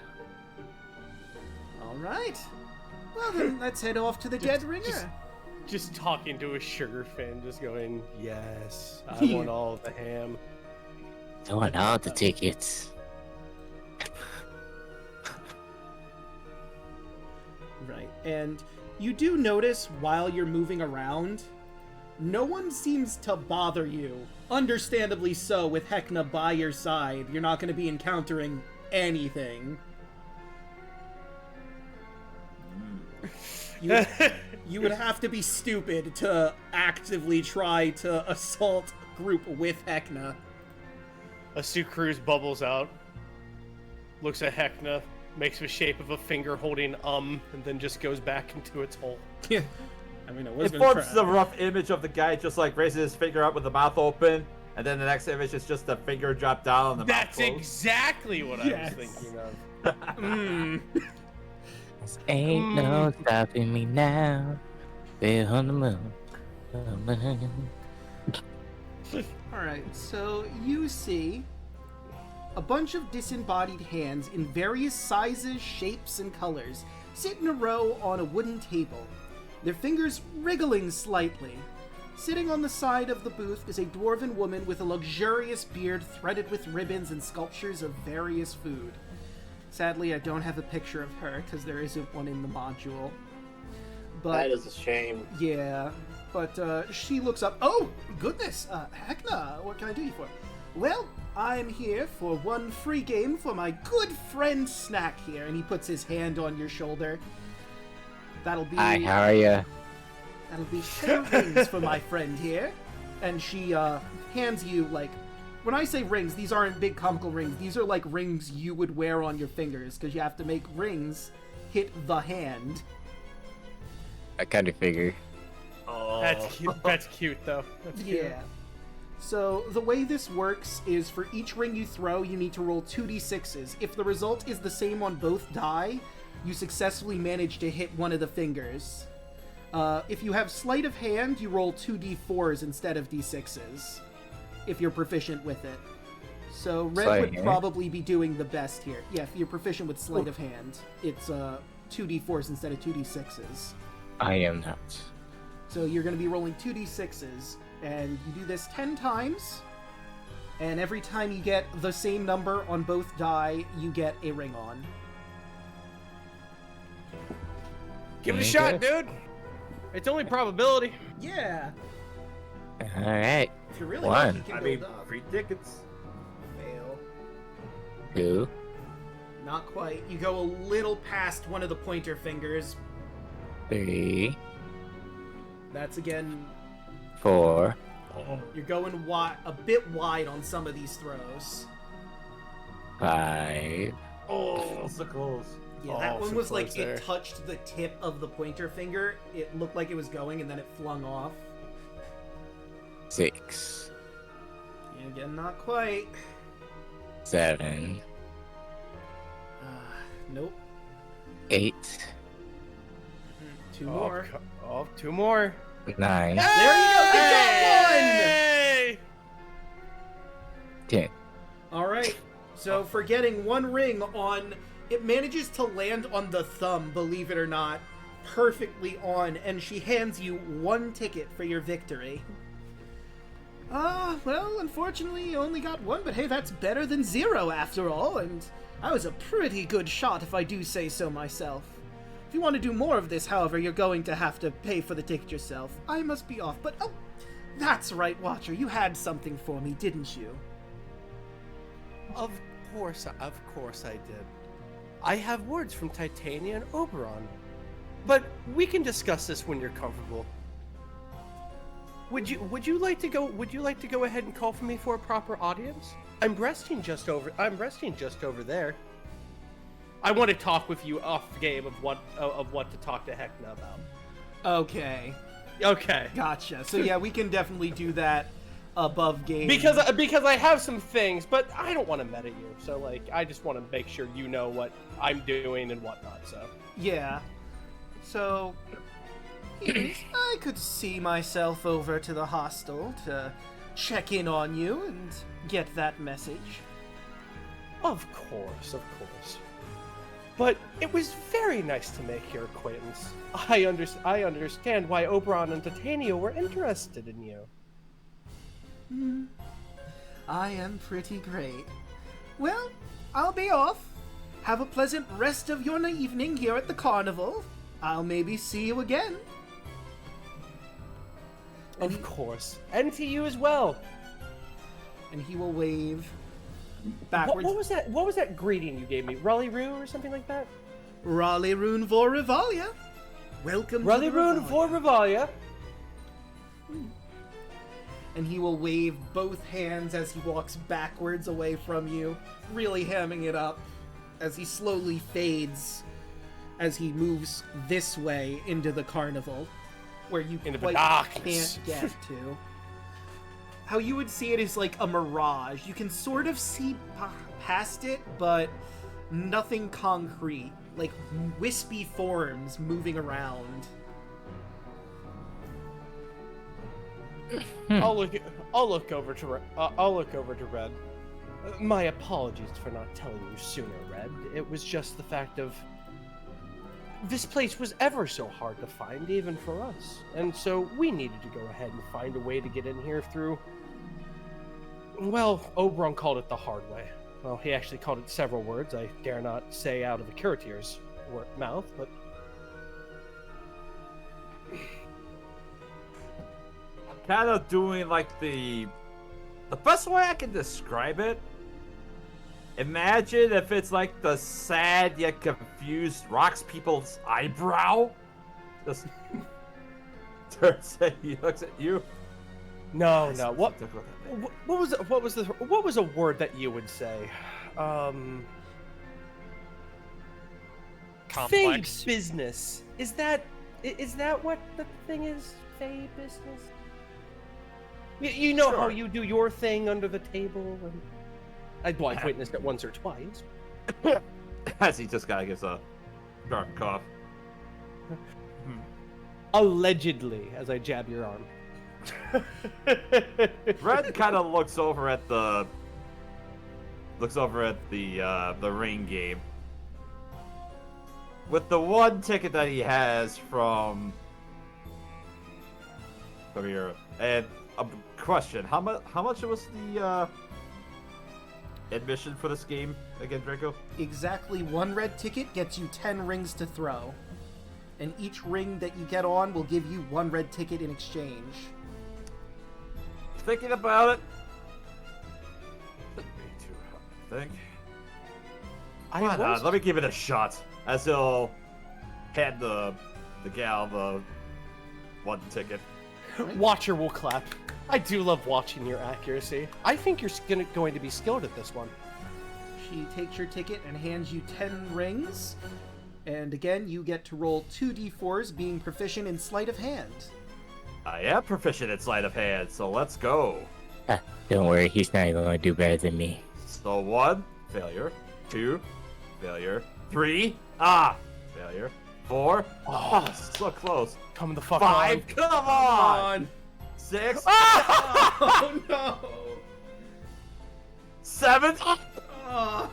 Alright. Well then, let's head off to the Dead Ringer. Just talking to a sugar fan, just going, yes, I want all the ham. I want all the tickets. Right, and you do notice while you're moving around, no one seems to bother you. Understandably so, with Heckna by your side. You're not going to be encountering anything. You would have to be stupid to actively try to assault a group with Heckna. A Sucruse bubbles out, looks at Heckna, makes the shape of a finger holding and then just goes back into its hole. Yeah. I mean, it was It forms the rough image of the guy just like raises his finger up with the mouth open, and then the next image is just the finger drop down on the mouth closed. That's exactly what I was thinking of. Ain't no stopping me now. We're on the moon. Alright, so you see a bunch of disembodied hands in various sizes, shapes, and colors sit in a row on a wooden table, their fingers wriggling slightly. Sitting on the side of the booth is a dwarven woman with a luxurious beard threaded with ribbons and sculptures of various food. Sadly, I don't have a picture of her because there isn't one in the module. But That is a shame. yeah, but she looks up. Oh, goodness, Heckna, what can I do you for? Well, I'm here for one free game for my good friend Snack here, and he puts his hand on your shoulder. That'll be. Hi, how are ya? That'll be 10 rings for my friend here, and she hands you like. When I say rings, these aren't big comical rings. These are like rings you would wear on your fingers because you have to make rings hit the hand. I kind of figure. Oh. That's cute. That's cute, though. That's cute. Yeah. So the way this works is for each ring you throw, you need to roll 2d6s. If the result is the same on both die, you successfully manage to hit one of the fingers. If you have sleight of hand, you roll 2d4s instead of d6s. If you're proficient with it. So Red Sleight would of hand? probably be doing the best here. Yeah, if you're proficient with sleight of hand, it's 2d4s instead of 2d6s. I am not. So you're going to be rolling 2d6s, and you do this 10 times, and every time you get the same number on both die, you get a ring on. Give it a shot, dude. It's only probability. Yeah! Alright. If you're really One. lucky, you can I build mean, up. free tickets. Fail. 2. Not quite. You go a little past one of the pointer fingers. 3. That's again... 4. You're going a bit wide on some of these throws. 5. Oh, so close. Yeah, that one so was like close there. it touched the tip of the pointer finger. It looked like it was going, and then it flung off. 6, Yeah, again, not quite. 7, Nope. 8, 2 more. Oh, 2 more. 9, There you go. You got one. Hey! 10. All right. So for getting 1 ring on, it manages to land on the thumb, believe it or not, perfectly on, and she hands you 1 ticket for your victory. Well, unfortunately, you only got 1, but hey, that's better than 0 after all, and I was a pretty good shot if I do say so myself. If you want to do more of this, however, you're going to have to pay for the ticket yourself. I must be off, but oh, that's right, Watcher, you had something for me, didn't you? Of course I did. I have words from Titania and Oberon. But we can discuss this when you're comfortable. Would you like to go ahead and call for me for a proper audience? I'm resting just over there. I want to talk with you off game of what to talk to Heckna about. Okay. Okay. Gotcha. So yeah, we can definitely do that above game. Because I have some things, but I don't want to meta you. So like, I just want to make sure you know what I'm doing and whatnot. So Yeah. So I could see myself over to the hostel to check in on you and get that message. Of course. But it was very nice to make your acquaintance. I understand why Oberon and Titania were interested in you. I am pretty great. Well, I'll be off. Have a pleasant rest of your evening here at the Carnival. I'll maybe see you again. Of course. And to you as well. And he will wave backwards. What was that greeting you gave me? Raleigh Roo or something like that? Raleigh Rune vor Revalia. Welcome Raleigh to the Rune Revalia. for Revalia. And he will wave both hands as he walks backwards away from you, really hamming it up as he slowly fades as he moves this way into the Carnival, where you Into the quite darkness. can't get to. How you would see it is like a mirage. You can sort of see past it, but nothing concrete. Like wispy forms moving around. I'll look over to Red. My apologies for not telling you sooner, Red. It was just the fact of this place was ever so hard to find, even for us, and so we needed to go ahead and find a way to get in here through. Well, Oberon called it the hard way. Well, he actually called it several words I dare not say out of a curatier's mouth, but Kind of doing like the best way I can describe it. Imagine if it's like the sad yet confused rocks people's eyebrow. Just turns and he looks at you. no. What What was a word that you would say? Complex. Fey business. Is that what the thing is? Fey business. You know how you do your thing under the table, and I've witnessed it once or twice. As he just kind of gives a sharp cough. Allegedly, as I jab your arm. Red kind of looks over at the ring game. With the 1 ticket that he has from here, and a question: how much was the admission for this game again, Draco? Exactly 1 red ticket gets you 10 rings to throw. And each ring that you get on will give you 1 red ticket in exchange. Thinking about it. I think. Why not? Let me give it a shot. As he'll hand the gal the 1 ticket. Watcher will clap. I do love watching your accuracy. I think you're going to be skilled at this one. She takes your ticket and hands you 10 rings. And again, you get to roll 2d4s, being proficient in sleight of hand. I am proficient in sleight of hand, so let's go. Don't worry, he's not even going to do better than me. So 1, failure. 2, failure. 3, failure. 4, so close. Come the fuck 5, on. come on! 6, Oh no! 7, Oh,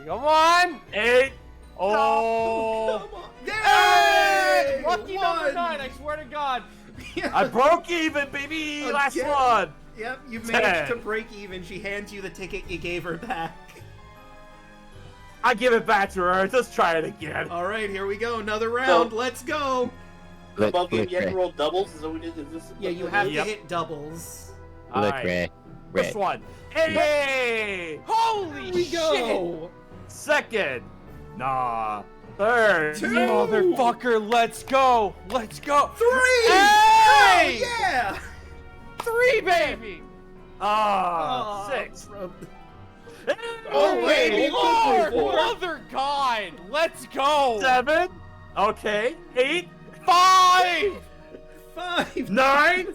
Come on! 8. Oh! come on! Hey! Yay! Lucky number One! 9, I swear to God. I broke even, baby! Last Again. one! Yep, you managed 10. to break even. She hands you the ticket you gave her back. I give it back to her. Let's try it again. All right, here we go. Another round. Let's go. Above game, Look, you have to Red. roll doubles. Is that what we did? Is this? Yeah, you have Yep. to hit doubles. All Look, right, Red. First one. Hey! Holy Here we shit! go. Second. Nah. Third. Two. Motherfucker, let's go! Let's go! 3! Hey! Oh, yeah! 3, baby! Oh, 6. Oh, wait, Hey! Lord! Four. Mother God! Let's go! 7. Okay. 8. 5! 5. 9.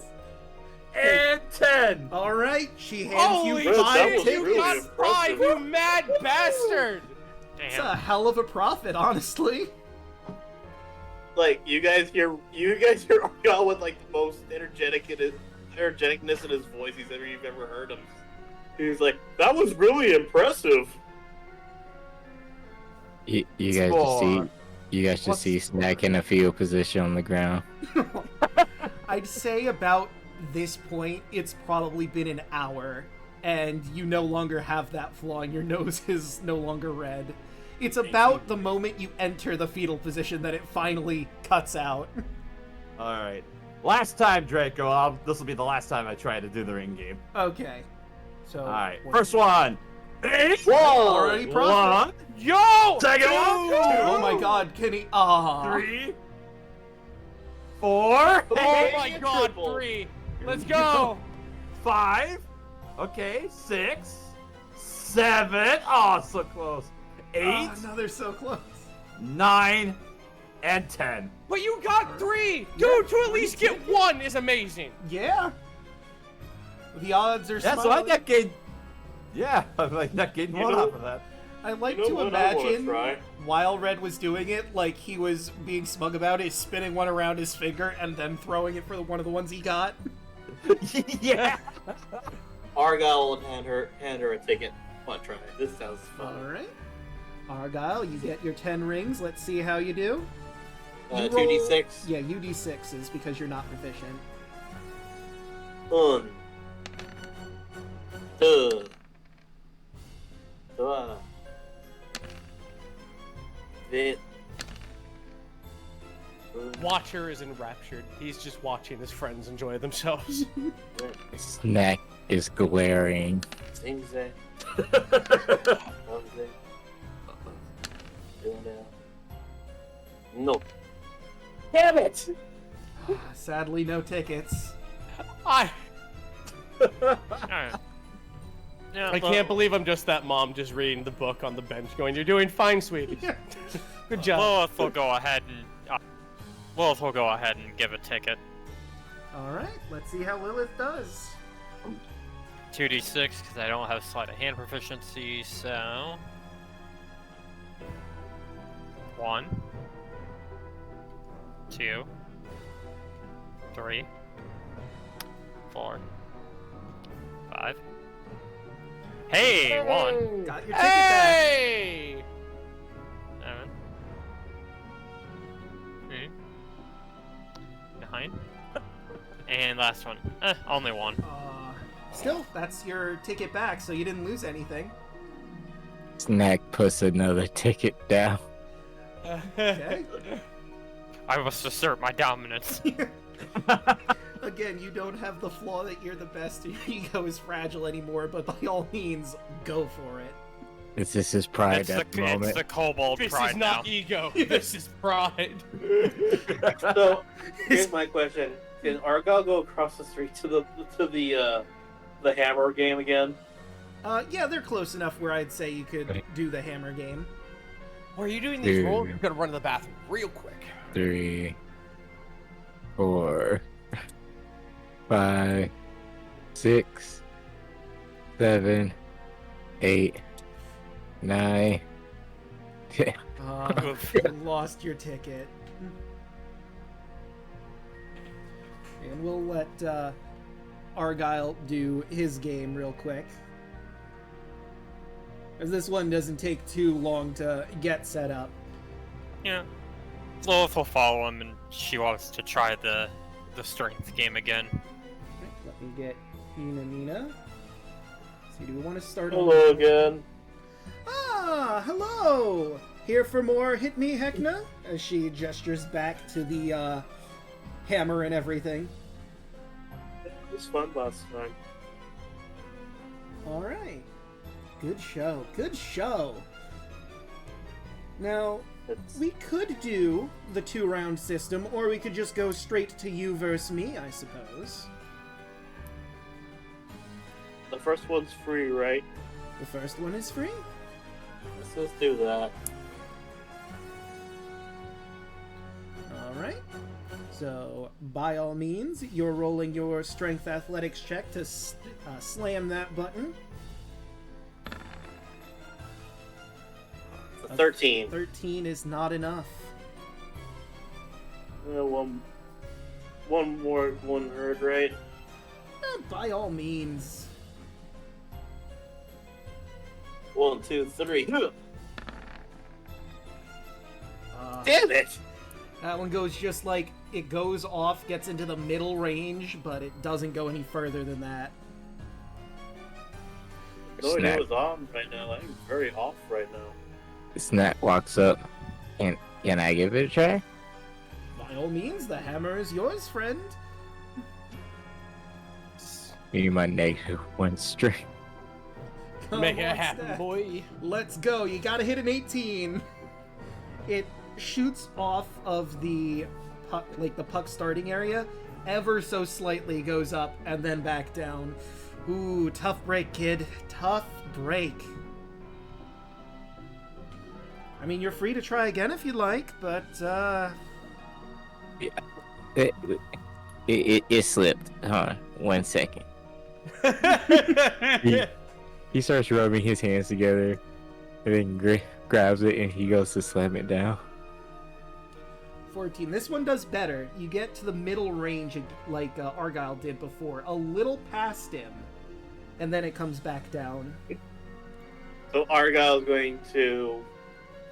And 10. All right, she hands Holy you That 5 was shit! You really got tickets. 5, impressive. you mad bastard! It's Damn. a hell of a profit, honestly. Like you guys hear Argal with like the most energeticness in his voice you've ever heard him. He's like, that was really impressive. You guys just see, What's see the Snack score? in a field position on the ground. I'd say about this point, it's probably been an hour, and you no longer have that flaw, and your nose is no longer red. It's about the moment you enter the fetal position that it finally cuts out. All right. Last time, Draco. This will be the last time I try to do the ring game. Okay. So. All right. First one. 8. Whoa! Already profit. 1. Yo! Second one. Oh my god, Kenny. Ah. 3. 4. Oh Hey, my and God, triple. 3! Let's go! 5. Okay. 6. 7. Oh, so close. 8. Oh, no, they're so close. 9. And 10. But you got 3! Dude, to at least get 1 is amazing! Yeah. The odds are Yeah, so I smiling. net gained. Yeah, I'm like net gained You one know- off of that. I like You know to what I wanna imagine try? while Red was doing it, like he was being smug about it, spinning one around his finger and then throwing it for one of the ones he got. Yeah. Argal will hand her a ticket. Want to try? This sounds fun. Alright. Argyle, you get your 10 rings. Let's see how you do. You 2d6. Yeah, you d6s because you're not proficient. 1, 2, 3, 4, Watcher is enraptured. He's just watching his friends enjoy themselves. Snack is glaring. 5, No. Damn it! Sadly, no tickets. I Alright. Yeah, I can't believe I'm just that mom just reading the book on the bench going, "You're doing fine, sweetie. Good job." Lilith will go ahead and give a ticket. Alright, let's see how Lilith does. 2d6 because I don't have sleight of hand proficiency, so 1, 2, 3, 4, 5. Hey, 1, Got your ticket back. Hey! 7, 8, 9, and last one. Only 1. Still, that's your ticket back, so you didn't lose anything. Snack puts another ticket down. Okay. I must assert my dominance. Again, you don't have the flaw that you're the best, your ego is fragile anymore, but by all means, go for it. This is pride It's at the it's moment. the kobold This pride is not now. ego. This is pride. So here's my question: can Argal go across the street to the hammer game again? Yeah, they're close enough where I'd say you could do the hammer game. While you're doing these rolls, Two. I'm gonna run to the bathroom real quick. 3, 4, 5, 6, 7, 8, 9, 10. You lost your ticket. And we'll let Argyle do his game real quick. As this one doesn't take too long to get set up. Yeah. Lilith will follow him, and she wants to try the strength game again. Let me get Nina. See, do we want to start Hello on... again. Ah, hello! Here for more Hit Me, Heckna? As she gestures back to the hammer and everything. It was fun last time. Alright. Good show. Good show. Now, we could do the 2-round system, or we could just go straight to you versus me, I suppose. The first one's free, right? The first one is free? Let's do that. Alright. So, by all means, you're rolling your strength athletics check to slam that button. 13. 13 is not enough. One more, one hurt, right? By all means. 1, 2, 3. Uh, Damn it! That one goes just like, it goes off, gets into the middle range, but it doesn't go any further than that. No idea Snap. what's on right now. I'm very off right now. Snack walks up. Can I give it a try? By all means, the hammer is yours, friend. Give me my -1 strength. Come Make it on, happen, Stat. boy. Let's go. You gotta hit an 18. It shoots off of the puck, like the puck starting area, ever so slightly goes up and then back down. Ooh, tough break, kid. Tough break. I mean, you're free to try again if you'd like, but, It slipped. Hold on 1 second. He starts rubbing his hands together and then grabs it and he goes to slam it down. 14. This one does better. You get to the middle range like Argyle did before, a little past him, and then it comes back down. So Argyle's going to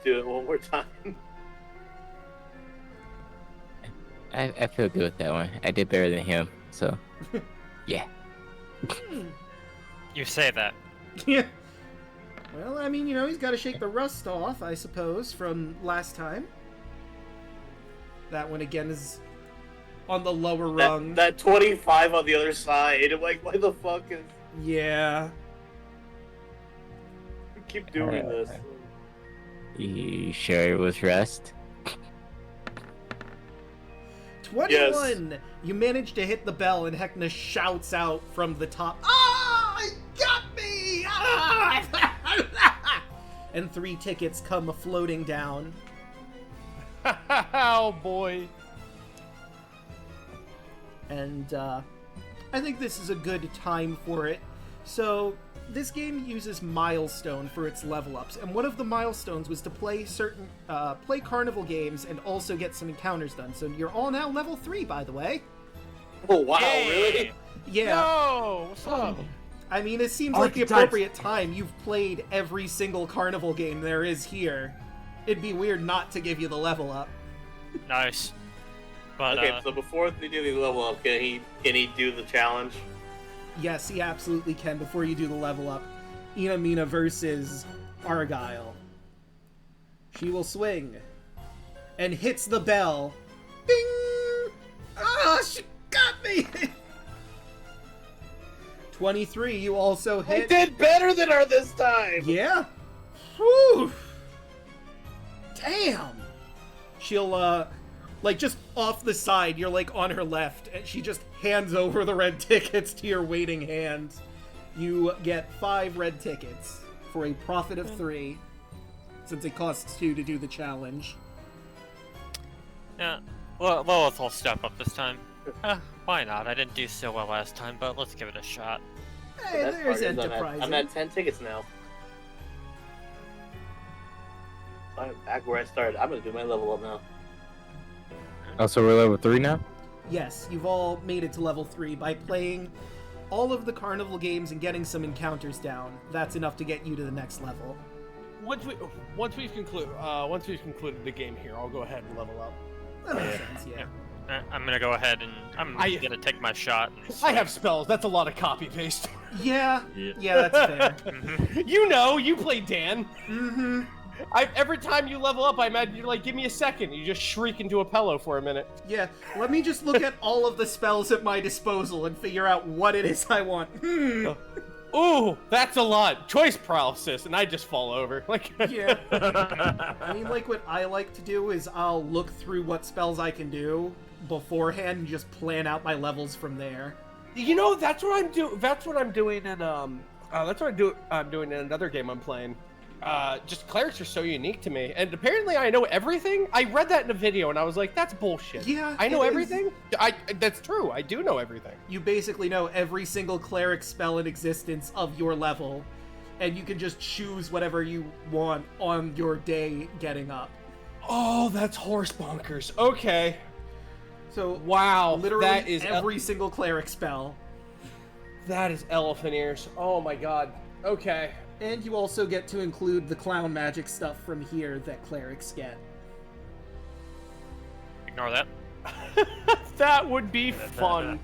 do it one more time. I feel good with that one. I did better than him, so yeah. You say that. Yeah. Well, I mean, you know, he's got to shake the rust off, I suppose, from last time. That one again is on the lower rung. That 25 on the other side. I'm like, why the fuck is... Yeah. We keep doing this. You sure it was rust? 21! Yes. You manage to hit the bell, and Heckna shouts out from the top, "Ah! It got me! Ah!" And 3 tickets come floating down. Oh, boy. And, I think this is a good time for it. So, this game uses milestone for its level ups, and one of the milestones was to play certain play Carnival games and also get some encounters done. So you're all now level 3, by the way. Oh wow, Yay! really? Yeah. No, what's up? I mean, it seems like the appropriate time. You've played every single Carnival game there is here. It'd be weird not to give you the level up. Nice. But Okay, so before they do the level up, can he do the challenge? Yes, he absolutely can before you do the level up. Inamina versus Argyle. She will swing. And hits the bell. Bing! Ah, she got me! 23, you also I hit. did better than her this time! Yeah? Whew! Damn! She'll, like, just off the side, you're, like, on her left, and she just hands over the red tickets to your waiting hand. You get 5 red tickets for a profit of 3. since it costs 2 to do the challenge. Yeah. Well, Lilith will step up this time. Why not? I didn't do so well last time, but let's give it a shot. Hey, there's enterprising. I'm at 10 tickets now. I'm back where I started. I'm gonna do my level up now. Oh, so we're level 3 now? Yes, you've all made it to level 3 by playing all of the Carnival games and getting some encounters down. That's enough to get you to the next level. Once we've concluded the game here, I'll go ahead and level up. That makes sense, yeah. I'm gonna go ahead and I'm gonna take my shot. I have spells. That's a lot of copy paste. Yeah, that's fair. You know, you play Dan. Mm-hmm. Every time you level up, I imagine you're like, give me a second. You just shriek into a pillow for a minute. Yeah, let me just look at all of the spells at my disposal and figure out what it is I want. Ooh, that's a lot. Choice paralysis, and I just fall over. Like, yeah. I mean, like, what I like to do is I'll look through what spells I can do beforehand and just plan out my levels from there. You know, that's what I'm doing. That's what I'm doing in I'm doing in another game I'm playing. Just clerics are so unique to me, and apparently I know everything. I read that in a video, and I was like, "That's bullshit." Yeah, I know everything. That's true. I do know everything. You basically know every single cleric spell in existence of your level, and you can just choose whatever you want on your day getting up. Oh, that's horse bonkers. Okay. So wow, literally that is every single cleric spell. That is elephant ears. Oh my god. Okay. And you also get to include the clown magic stuff from here that clerics get. Ignore that. That would be fun.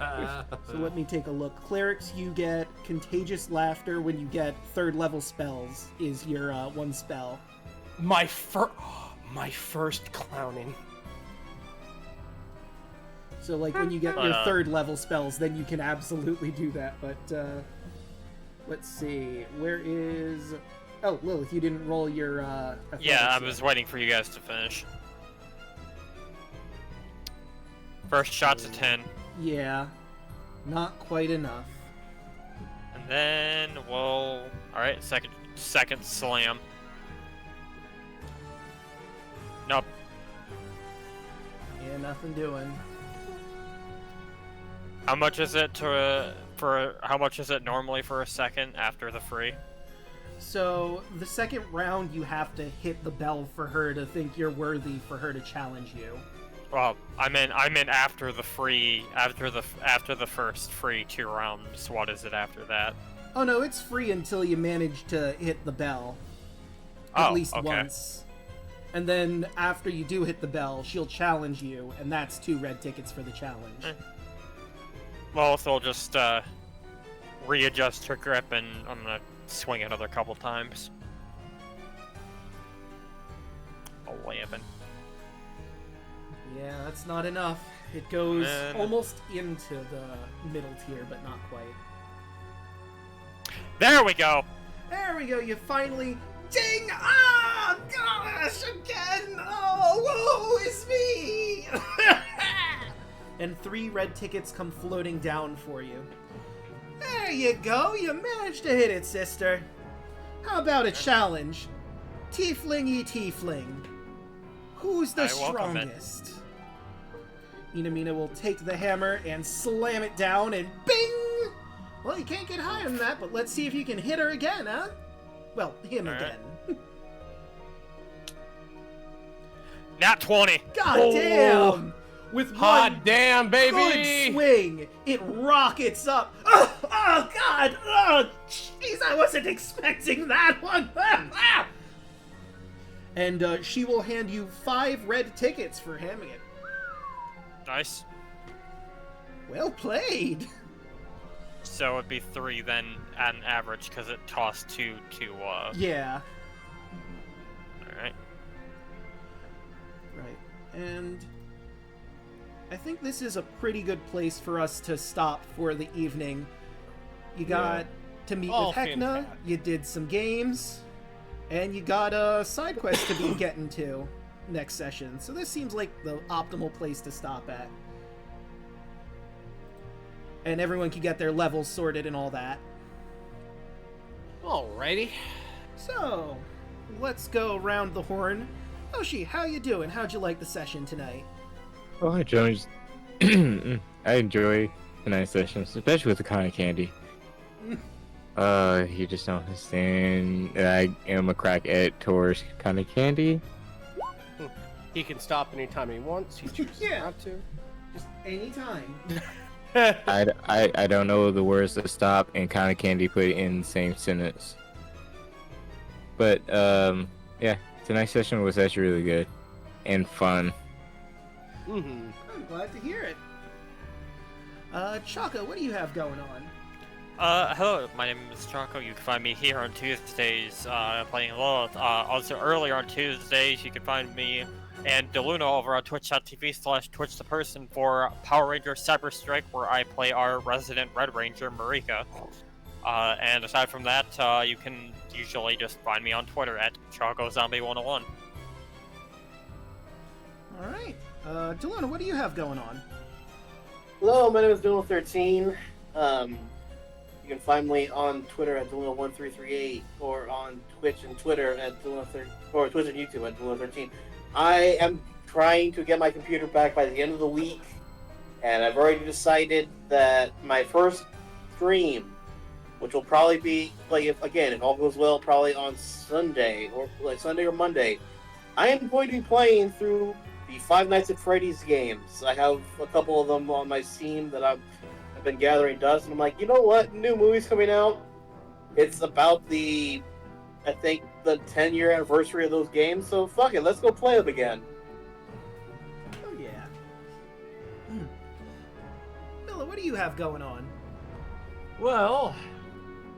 So let me take a look. Clerics, you get Contagious Laughter when you get 3rd level spells is your one spell. My first clowning. So like when you get your 3rd level spells, then you can absolutely do that. But let's see, where is... Oh, Lilith, you didn't roll your yeah, I was waiting for you guys to finish. First shot's a 10. Yeah, not quite enough. And then we'll... Alright, second slam. Nope. Yeah, nothing doing. How much is it how much is it normally for a second after the free? So the second round you have to hit the bell for her to think you're worthy for her to challenge you. Well, I meant after the free, after the first free 2 rounds. What is it after that? Oh no, it's free until you manage to hit the bell. At least once. And then after you do hit the bell, she'll challenge you, and that's 2 red tickets for the challenge. Well, so I'll just readjust her grip, and I'm gonna swing another couple times. 11. Yeah, that's not enough. It goes almost into the middle tier, but not quite. There we go! There we go, you finally... Ding! Ah! Gosh, again! Oh, woe is me! And 3 red tickets come floating down for you. There you go, you managed to hit it, sister. How about a challenge? Tiefling-y tiefling. Who's the strongest? Inamina will take the hammer and slam it down and bing! Well, you can't get higher than that, but let's see if you can hit her again, huh? Well, him again. Nat 20! God damn! With hot damn, baby! Good swing, it rockets up. Oh God! Oh, jeez, I wasn't expecting that one. And she will hand you 5 red tickets for hamming it. Nice. Well played. So it'd be 3 then, at an average, because it costs 2 to, Yeah. Alright. Right, and... I think this is a pretty good place for us to stop for the evening. You got to meet with Heckna, you did some games, and you got a side quest to be getting to next session. So this seems like the optimal place to stop at. And everyone can get their levels sorted and all that. Alrighty. So, let's go around the horn. Oshi, how you doing? How'd you like the session tonight? Oh, hi, Jones. I enjoy tonight's sessions, especially with the cotton candy. You just don't understand that I am a crackhead towards cotton candy. He can stop anytime he wants. He chooses not to. Just anytime. I don't know the words to stop and cotton candy put in the same sentence. But yeah, tonight's session was actually really good and fun. I'm glad to hear it. Chaka, what do you have going on? Hello, my name is Draco. You can find me here on Tuesdays, playing Lilith. Also, earlier on Tuesdays, you can find me and Daluna over on twitch.tv/twitchtheperson for Power Ranger Cyber Strike, where I play our resident Red Ranger, Marika. And aside from that, you can usually just find me on Twitter at CharcoZombie101. Alright. Daluna, what do you have going on? Hello, my name is Daluna13. You can find me on Twitter at Daluna1338 or on Twitch and Twitter at Daluna13 or Twitch and YouTube at Daluna13. I am trying to get my computer back by the end of the week, and I've already decided that my first stream, which will probably be like if all goes well, probably on Sunday or Monday, I am going to be playing through the Five Nights at Freddy's games. I have a couple of them on my Steam that I've been gathering dust, and I'm like, you know what? New movie's coming out. It's about the 10-year anniversary of those games, so fuck it, let's go play them again. Oh yeah. Milla, what do you have going on? Well,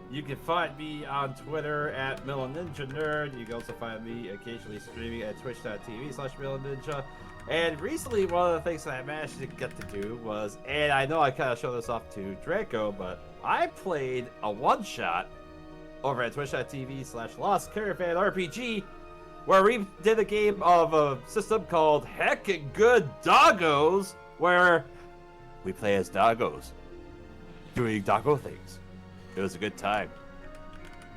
you can find me on Twitter at Millaninja Nerd. You can also find me occasionally streaming at twitch.tv/Millaninja. And recently, one of the things that I managed to get to do was, and I know I kind of showed this off to Draco, but I played a one-shot over at twitch.tv/Lost Caravan RPG, where we did a game of a system called Heckin' Good Doggos, where we play as doggos, doing doggo things. It was a good time.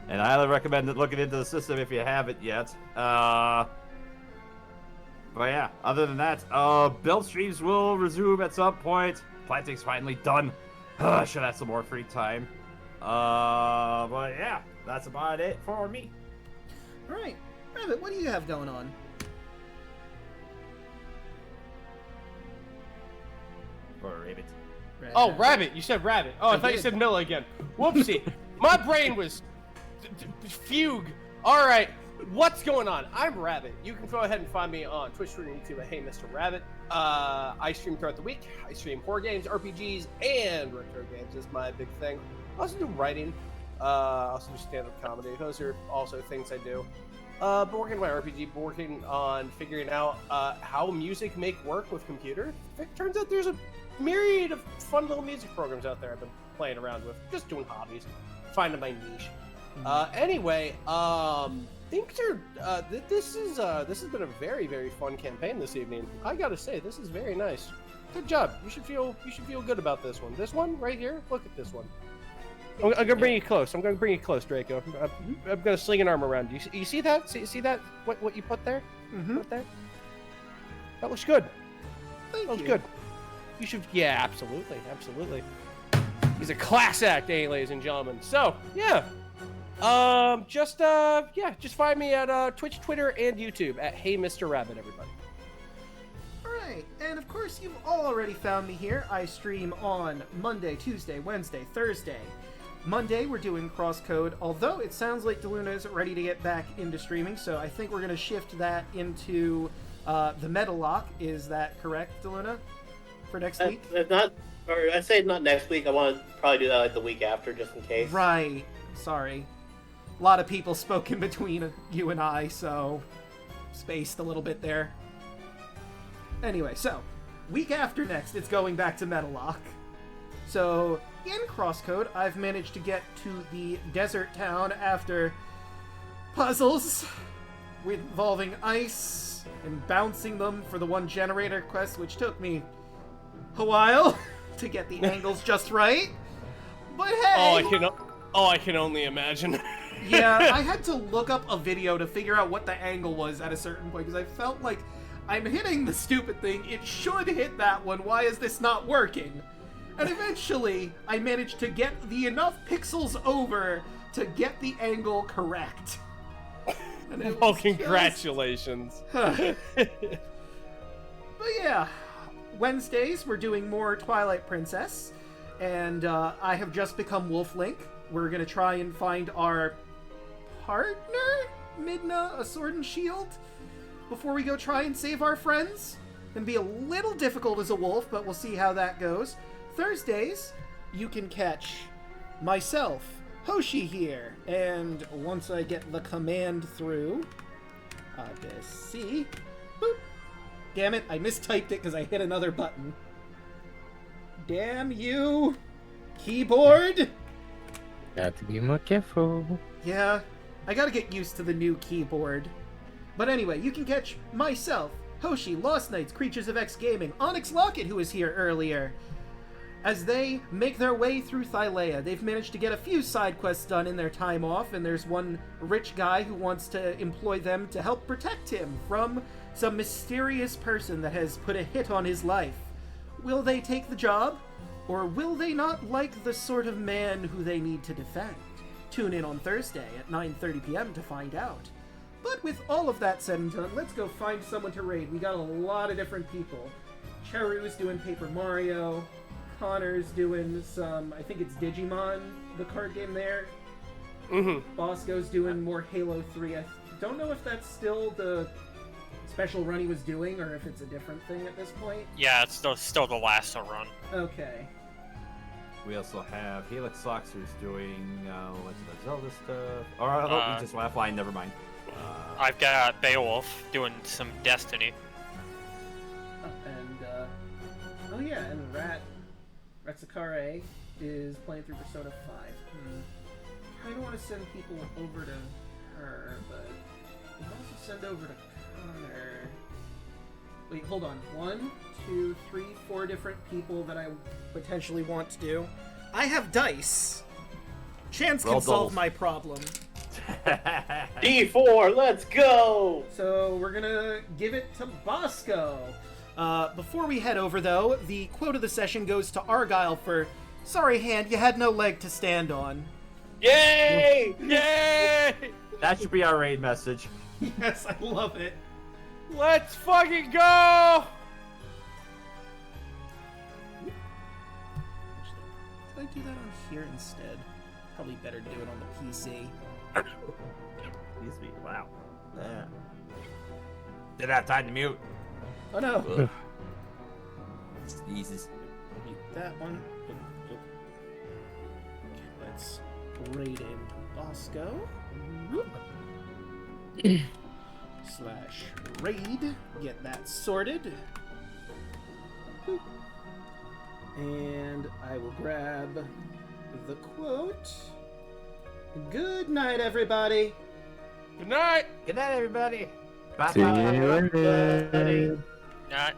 And I highly recommend looking into the system if you haven't yet. But yeah, other than that, build streams will resume at some point. Planting's finally done. I should have some more free time. But yeah, that's about it for me. Alright. Rabbit, what do you have going on? Or Rabbit. Oh, Rabbit! You said Rabbit. Oh, I thought you said Milla again. Whoopsie. My brain was fugue. All right, what's going on? I'm Rabbit. You can go ahead and find me on Twitch, Twitter, and YouTube at Hey Mr. Rabbit. I stream throughout the week. I stream horror games, RPGs, and retro games is my big thing. I also do writing. I also do stand-up comedy. Those are also things I do. But working on my RPG, working on figuring out how music make work with computer. It turns out there's a myriad of fun little music programs out there I've been playing around with, just doing hobbies, finding my niche. Anyway, things are. This has been a very, very fun campaign this evening. I gotta say, this is very nice. Good job. You should feel good about this one. This one right here. Look at this one. I'm gonna bring you close. I'm gonna bring you close, Draco. I'm gonna sling an arm around you. You see that? See that? What you put there? Put there? That looks good. Thank That looks you. good. You should. Yeah, absolutely. He's a class act, ladies and gentlemen. So yeah. Just find me at Twitch, Twitter, and YouTube at Hey Mr. Rabbit, everybody. Alright, and of course you've all already found me here. I stream on Monday, Tuesday, Wednesday, Thursday. Monday we're doing Crosscode, although it sounds like Daluna is ready to get back into streaming, so I think we're going to shift that into the Metal Lock. Is that correct, Daluna? For next week? I'd say not next week. I want to probably do that like the week after, just in case. Right. Sorry. A lot of people spoke in between you and I, so spaced a little bit there. Anyway, so week after next, it's going back to Metal Lock. So in Crosscode, I've managed to get to the desert town after puzzles involving ice and bouncing them for the one generator quest, which took me a while to get the angles just right. But hey! I can only imagine. Yeah, I had to look up a video to figure out what the angle was at a certain point, because I felt like I'm hitting the stupid thing. It should hit that one. Why is this not working? And eventually, I managed to get the enough pixels over to get the angle correct. And well, congratulations. But yeah, Wednesdays we're doing more Twilight Princess, and I have just become Wolf Link. We're gonna try and find our partner, Midna, a sword and shield, before we go try and save our friends. Can be a little difficult as a wolf, but we'll see how that goes. Thursdays, you can catch myself, Hoshi here, and once I get the command through, see, boop. Damn it, I mistyped it because I hit another button. Damn you, keyboard! Got to be more careful. Yeah, I gotta get used to the new keyboard. But anyway, you can catch myself, Hoshi, Lost Knights, Creatures of X Gaming, Onyx Locket, who was here earlier, as they make their way through Thylea. They've managed to get a few side quests done in their time off, and there's one rich guy who wants to employ them to help protect him from some mysterious person that has put a hit on his life. Will they take the job? Or will they not like the sort of man who they need to defend? Tune in on Thursday at 9:30 p.m. to find out. But with all of that said and done, let's go find someone to raid. We got a lot of different people. Cheru's doing Paper Mario. Connor's doing some, I think it's Digimon, the card game there. Bosco's doing more Halo 3. I don't know if that's still the special run he was doing, or if it's a different thing at this point. Yeah, it's still the last run. Okay. We also have Helix Sox, who's doing Legend of Zelda stuff. Oh, we just left line, never mind. I've got Beowulf doing some Destiny. Oh yeah, and Retsakare is playing through Persona 5. I don't want to send people over to her, but we can also send over to Connor. Wait, hold on. 1, 2, 3, 4 different people that I potentially want to do. I have dice. Chance can solve my problem. D4, let's go! So we're gonna give it to Bosco. Before we head over, though, the quote of the session goes to Argyle for, "Sorry, hand, you had no leg to stand on." Yay! Yay! That should be our raid message. Yes, I love it. Let's fucking go! Should I do that on here instead? Probably better to do it on the PC. PC, wow. Yeah. Didn't have time to mute. Oh no! Jesus. Mute that one. Okay, let's raid in Bosco. /raid. Get that sorted. And I will grab the quote. Good night, everybody. Good night! Good night, everybody. Bye. See you later. Not